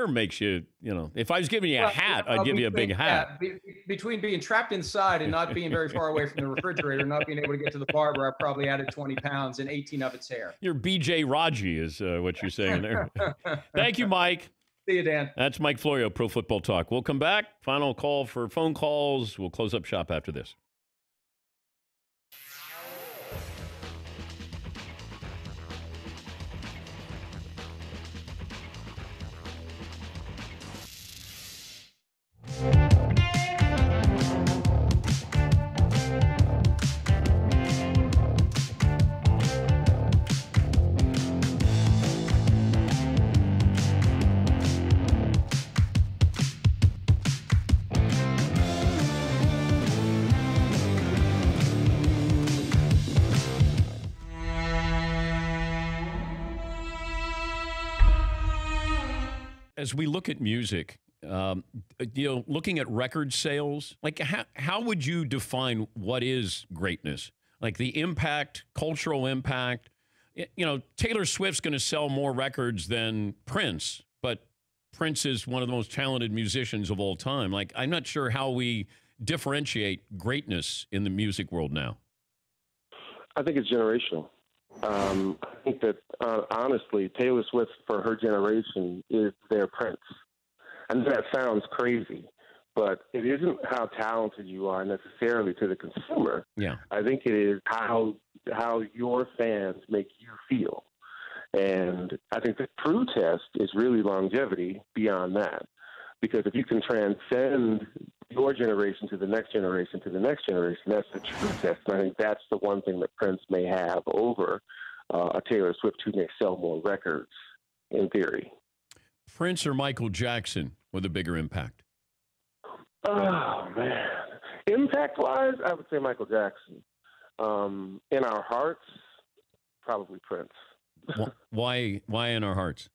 makes you, if I was giving you a hat, I'd give you a big hat. Between being trapped inside and not being very far away from the refrigerator, not being able to get to the barber, I probably added 20 pounds and 18 of its hair. You're BJ Raji is what you're saying there. Thank you, Mike. See you, Dan. That's Mike Florio, Pro Football Talk. We'll come back. Final call for phone calls. We'll close up shop after this. As we look at music, looking at record sales, like how would you define what is greatness? Like the impact, cultural impact. Taylor Swift's going to sell more records than Prince, but Prince is one of the most talented musicians of all time. Like, I'm not sure how we differentiate greatness in the music world now. I think it's generational. I think that, honestly, Taylor Swift, for her generation, is their Prince. And that sounds crazy, but it isn't how talented you are necessarily to the consumer. Yeah. I think it is how your fans make you feel. And I think the true test is really longevity beyond that. Because if you can transcend your generation to the next generation to the next generation, that's the true test. And I think that's the one thing that Prince may have over a Taylor Swift who may sell more records, in theory. Prince or Michael Jackson with a bigger impact? Oh, man. Impact-wise, I would say Michael Jackson. In our hearts, probably Prince. Why in our hearts?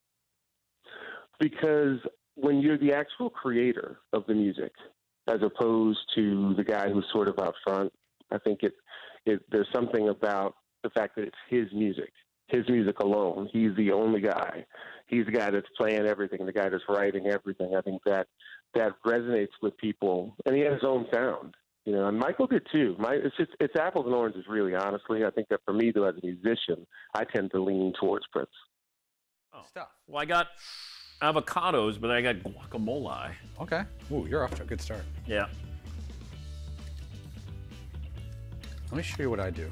Because when you're the actual creator of the music, as opposed to the guy who's sort of out front, I think there's something about the fact that it's his music alone. He's the only guy. He's the guy that's playing everything, the guy that's writing everything. I think that resonates with people, and he has his own sound. And Michael did too. It's apples and oranges, really, honestly. I think that for me, though, as a musician, I tend to lean towards Prince. Oh, stuff. Well, I got avocados, but I got guacamole. Okay. Ooh, you're off to a good start. Yeah. Let me show you what I do.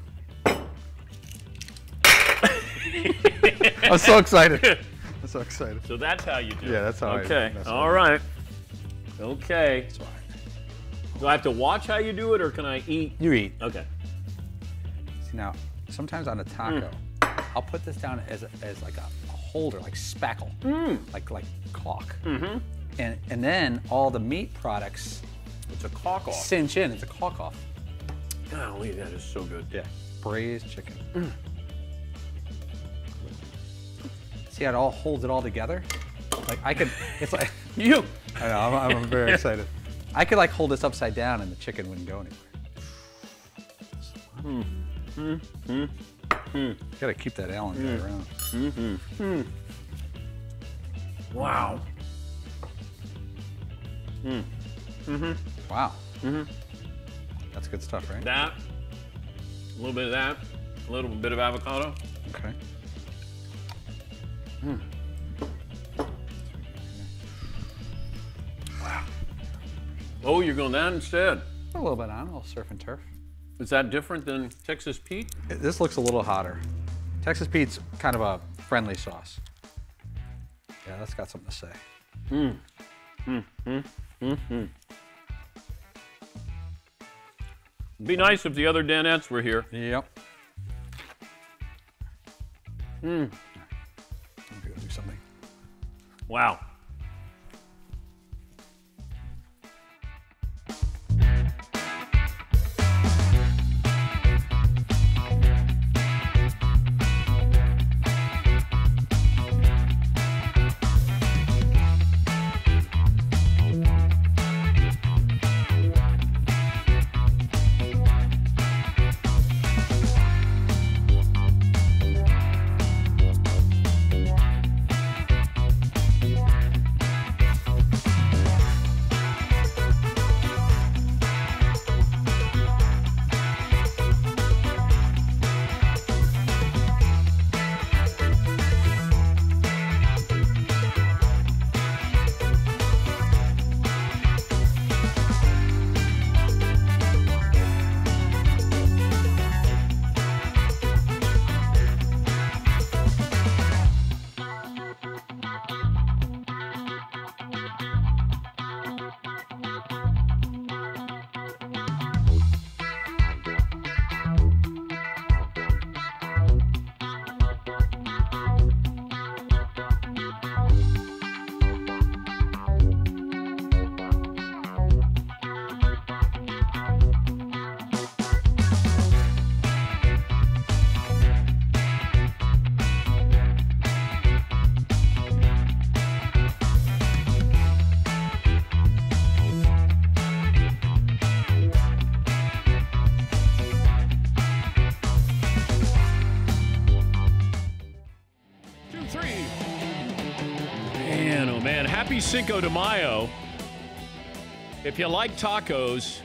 I'm so excited. I'm so excited. So that's how you do it. Yeah, that's how I do it. Okay. All right. Okay. Do I have to watch how you do it, or can I eat? You eat. Okay. See, now, sometimes on a taco, I'll put this down as like a holder, like spackle, like caulk. Mm-hmm. And then all the meat products, it's a caulk off. Cinch in. It's a caulk off. Golly, that is so good. Yeah. Braised chicken. See how it all holds it all together? Like I could, it's like you. I know. I'm very excited. I could like hold this upside down and the chicken wouldn't go anywhere. Gotta keep that Allen guy around. Wow. Wow. That's good stuff, right? That, a little bit of that, a little bit of avocado. Okay. Wow. Oh, you're going that instead? A little bit on, a little surf and turf. Is that different than Texas Pete? This looks a little hotter. Texas Pete's kind of a friendly sauce. Yeah, that's got something to say. It'd be nice if the other Danettes were here. Yep. Mm. I'm going to do something. Wow. Happy Cinco de Mayo. If you like tacos,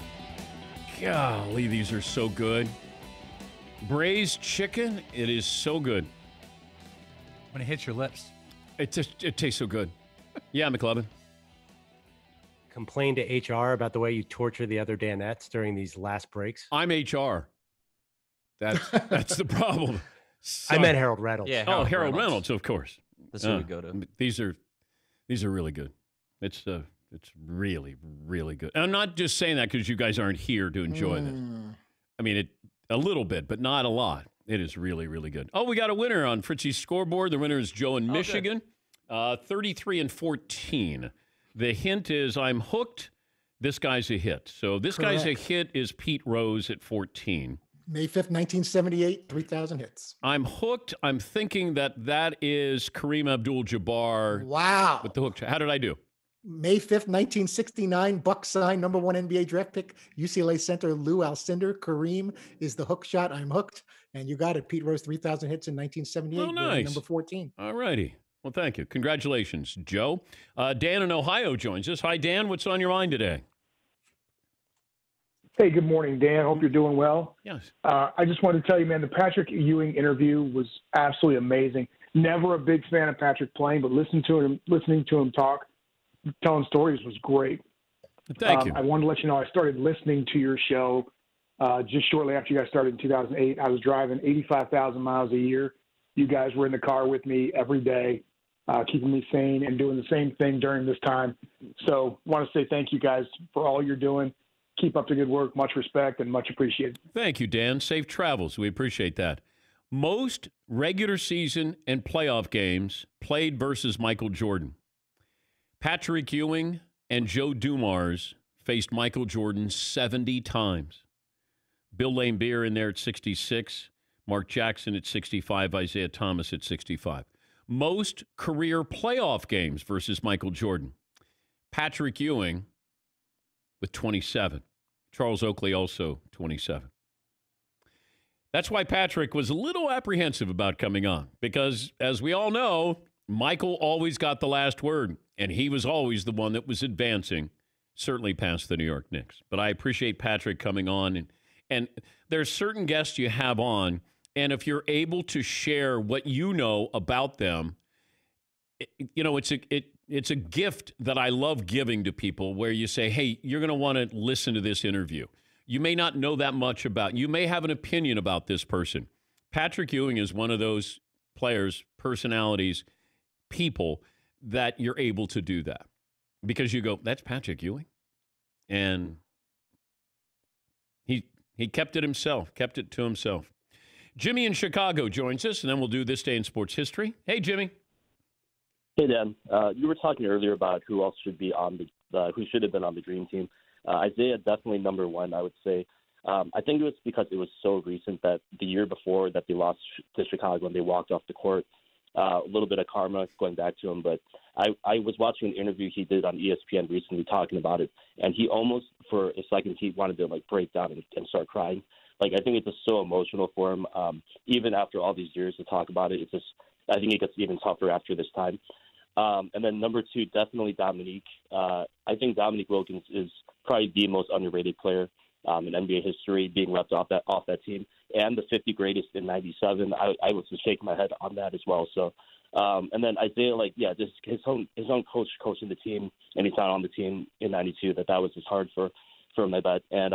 golly, these are so good. Braised chicken, it is so good. When it hits your lips. It tastes so good. Yeah, McLovin. Complain to HR about the way you torture the other Danettes during these last breaks. I'm HR. That's the problem. I meant Harold Reynolds. Yeah, Harold Reynolds, of course. That's who we go to. These are really good. It's really, really good. And I'm not just saying that because you guys aren't here to enjoy this. I mean, a little bit, but not a lot. It is really, really good. Oh, we got a winner on Fritzy's scoreboard. The winner is Joe in Michigan, 33-14. The hint is I'm hooked. This guy's a hit. So this guy's a hit is Pete Rose at 14. May 5th, 1978, 3,000 hits. I'm hooked. I'm thinking that is Kareem Abdul-Jabbar. Wow. With the hook. How did I do? May 5th, 1969, Bucks signed number 1 NBA draft pick, UCLA center Lou Alcindor. Kareem is the hook shot. I'm hooked. And you got it. Pete Rose, 3,000 hits in 1978. Oh, nice. Number 14. All righty. Well, thank you. Congratulations, Joe. Dan in Ohio joins us. Hi, Dan. What's on your mind today? Hey, good morning, Dan. Hope you're doing well. Yes. I just wanted to tell you, man, the Patrick Ewing interview was absolutely amazing. Never a big fan of Patrick playing, but listening to him talk, telling stories was great. Thank you. I wanted to let you know I started listening to your show just shortly after you guys started in 2008. I was driving 85,000 miles a year. You guys were in the car with me every day, keeping me sane and doing the same thing during this time. So I want to say thank you guys for all you're doing. Keep up the good work. Much respect and much appreciated. Thank you, Dan. Safe travels. We appreciate that. Most regular season and playoff games played versus Michael Jordan. Patrick Ewing and Joe Dumars faced Michael Jordan 70 times. Bill Laimbeer in there at 66. Mark Jackson at 65. Isaiah Thomas at 65. Most career playoff games versus Michael Jordan. Patrick Ewing with 27. Charles Oakley also 27. That's why Patrick was a little apprehensive about coming on because, as we all know, Michael always got the last word, and he was always the one that was advancing, certainly past the New York Knicks. But I appreciate Patrick coming on, and there's certain guests you have on, and if you're able to share what you know about them, it's a gift that I love giving to people where you say, hey, you're going to want to listen to this interview. You may not know that much about, you may have an opinion about this person. Patrick Ewing is one of those players, personalities, people that you're able to do that because you go, that's Patrick Ewing. And he kept it to himself. Jimmy in Chicago joins us, and then we'll do This Day in Sports History. Hey, Jimmy. Hey, Dan. You were talking earlier about who else should be on who should have been on the Dream Team. Isaiah, definitely number one, I would say. I think it was because it was so recent that the year before that they lost to Chicago and they walked off the court, a little bit of karma going back to him. But I was watching an interview he did on ESPN recently talking about it, and he almost, for a second, he wanted to break down and start crying. I think it's just so emotional for him. Even after all these years to talk about it, I think it gets even tougher after this time. And then number two, definitely Dominique. I think Dominique Wilkins is probably the most underrated player in NBA history, being left off that team, and the 50 greatest in '97. I was just shaking my head on that as well. So, and then Isaiah, just his own coach coaching the team, and he's not on the team in '92. That was just hard for him, I bet. And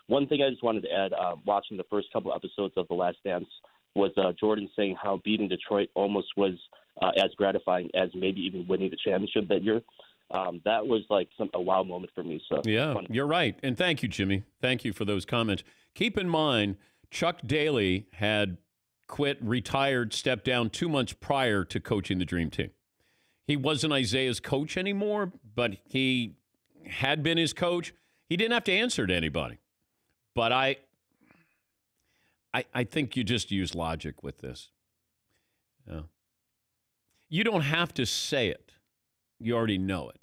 one thing I just wanted to add, watching the first couple episodes of The Last Dance, was Jordan saying how beating Detroit almost was as gratifying as maybe even winning the championship that year. That was a wow moment for me. So yeah, you're right. And thank you, Jimmy. Thank you for those comments. Keep in mind, Chuck Daly had retired, stepped down 2 months prior to coaching the Dream Team. He wasn't Isaiah's coach anymore, but he had been his coach. He didn't have to answer to anybody. But I think you just use logic with this. Yeah. You don't have to say it. You already know it.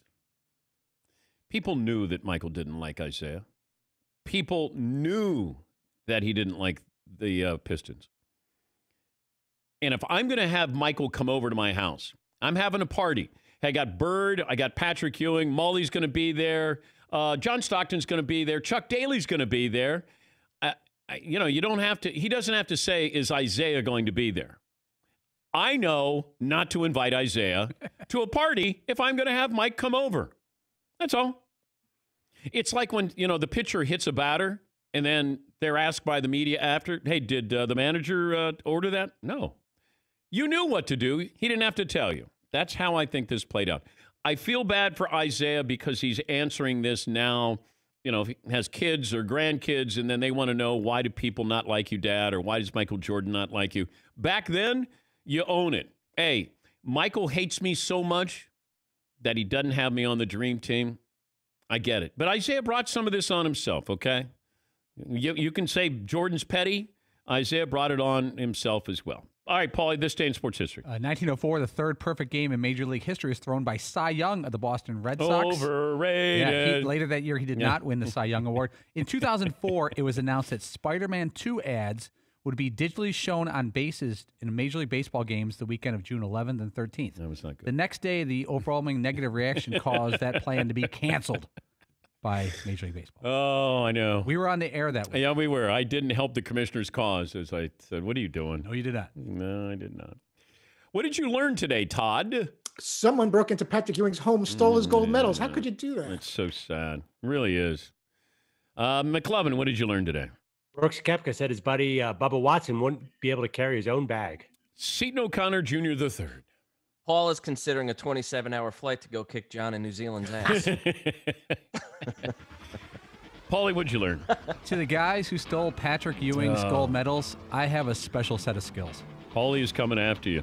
People knew that Michael didn't like Isaiah. People knew that he didn't like the Pistons. And if I'm going to have Michael come over to my house, I'm having a party. I got Bird, I got Patrick Ewing, Molly's going to be there, John Stockton's going to be there, Chuck Daly's going to be there. You don't have to. He doesn't have to say, "Is Isaiah going to be there?" I know not to invite Isaiah to a party if I'm going to have Mike come over. That's all. It's like when, the pitcher hits a batter and then they're asked by the media after, hey, did the manager order that? No. You knew what to do. He didn't have to tell you. That's how I think this played out. I feel bad for Isaiah because he's answering this now, if he has kids or grandkids, and then they want to know, why do people not like you, Dad? Or why does Michael Jordan not like you? Back then, you own it. Hey, Michael hates me so much that he doesn't have me on the Dream Team. I get it. But Isaiah brought some of this on himself, okay? You can say Jordan's petty. Isaiah brought it on himself as well. All right, Paulie, This Day in Sports History. 1904, the third perfect game in Major League history is thrown by Cy Young of the Boston Red Sox. Overrated. Yeah, later that year, he did not win the Cy Young Award. In 2004, it was announced that Spider-Man 2 ads would be digitally shown on bases in Major League Baseball games the weekend of June 11th and 13th. That was not good. The next day, the overwhelming negative reaction caused that plan to be canceled by Major League Baseball. Oh, I know. We were on the air that week. Yeah, we were. I didn't help the commissioner's cause, as I said. What are you doing? No, you did not. No, I did not. What did you learn today, Todd? Someone broke into Patrick Ewing's home, stole his gold medals. How could you do that? It's so sad. It really is. McLovin, what did you learn today? Brooks Koepka said his buddy Bubba Watson wouldn't be able to carry his own bag. Seton O'Connor Jr. III. Paul is considering a 27-hour flight to go kick John in New Zealand's ass. Paulie, what'd you learn? To the guys who stole Patrick Ewing's gold medals, I have a special set of skills. Paulie is coming after you.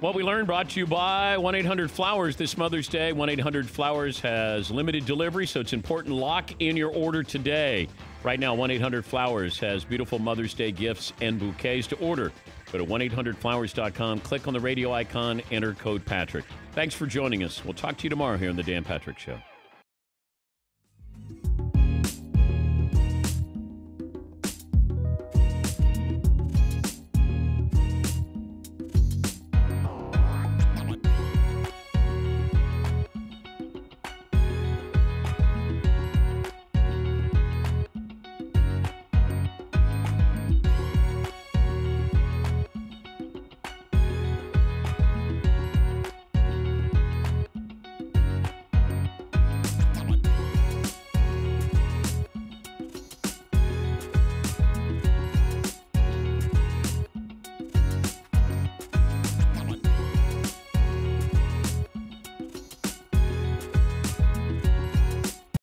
What we learned brought to you by 1-800-Flowers this Mother's Day. 1-800-Flowers has limited delivery, so it's important lock in your order today. Right now, 1-800-Flowers has beautiful Mother's Day gifts and bouquets to order. Go to 1-800-Flowers.com, click on the radio icon, enter code Patrick. Thanks for joining us. We'll talk to you tomorrow here on The Dan Patrick Show.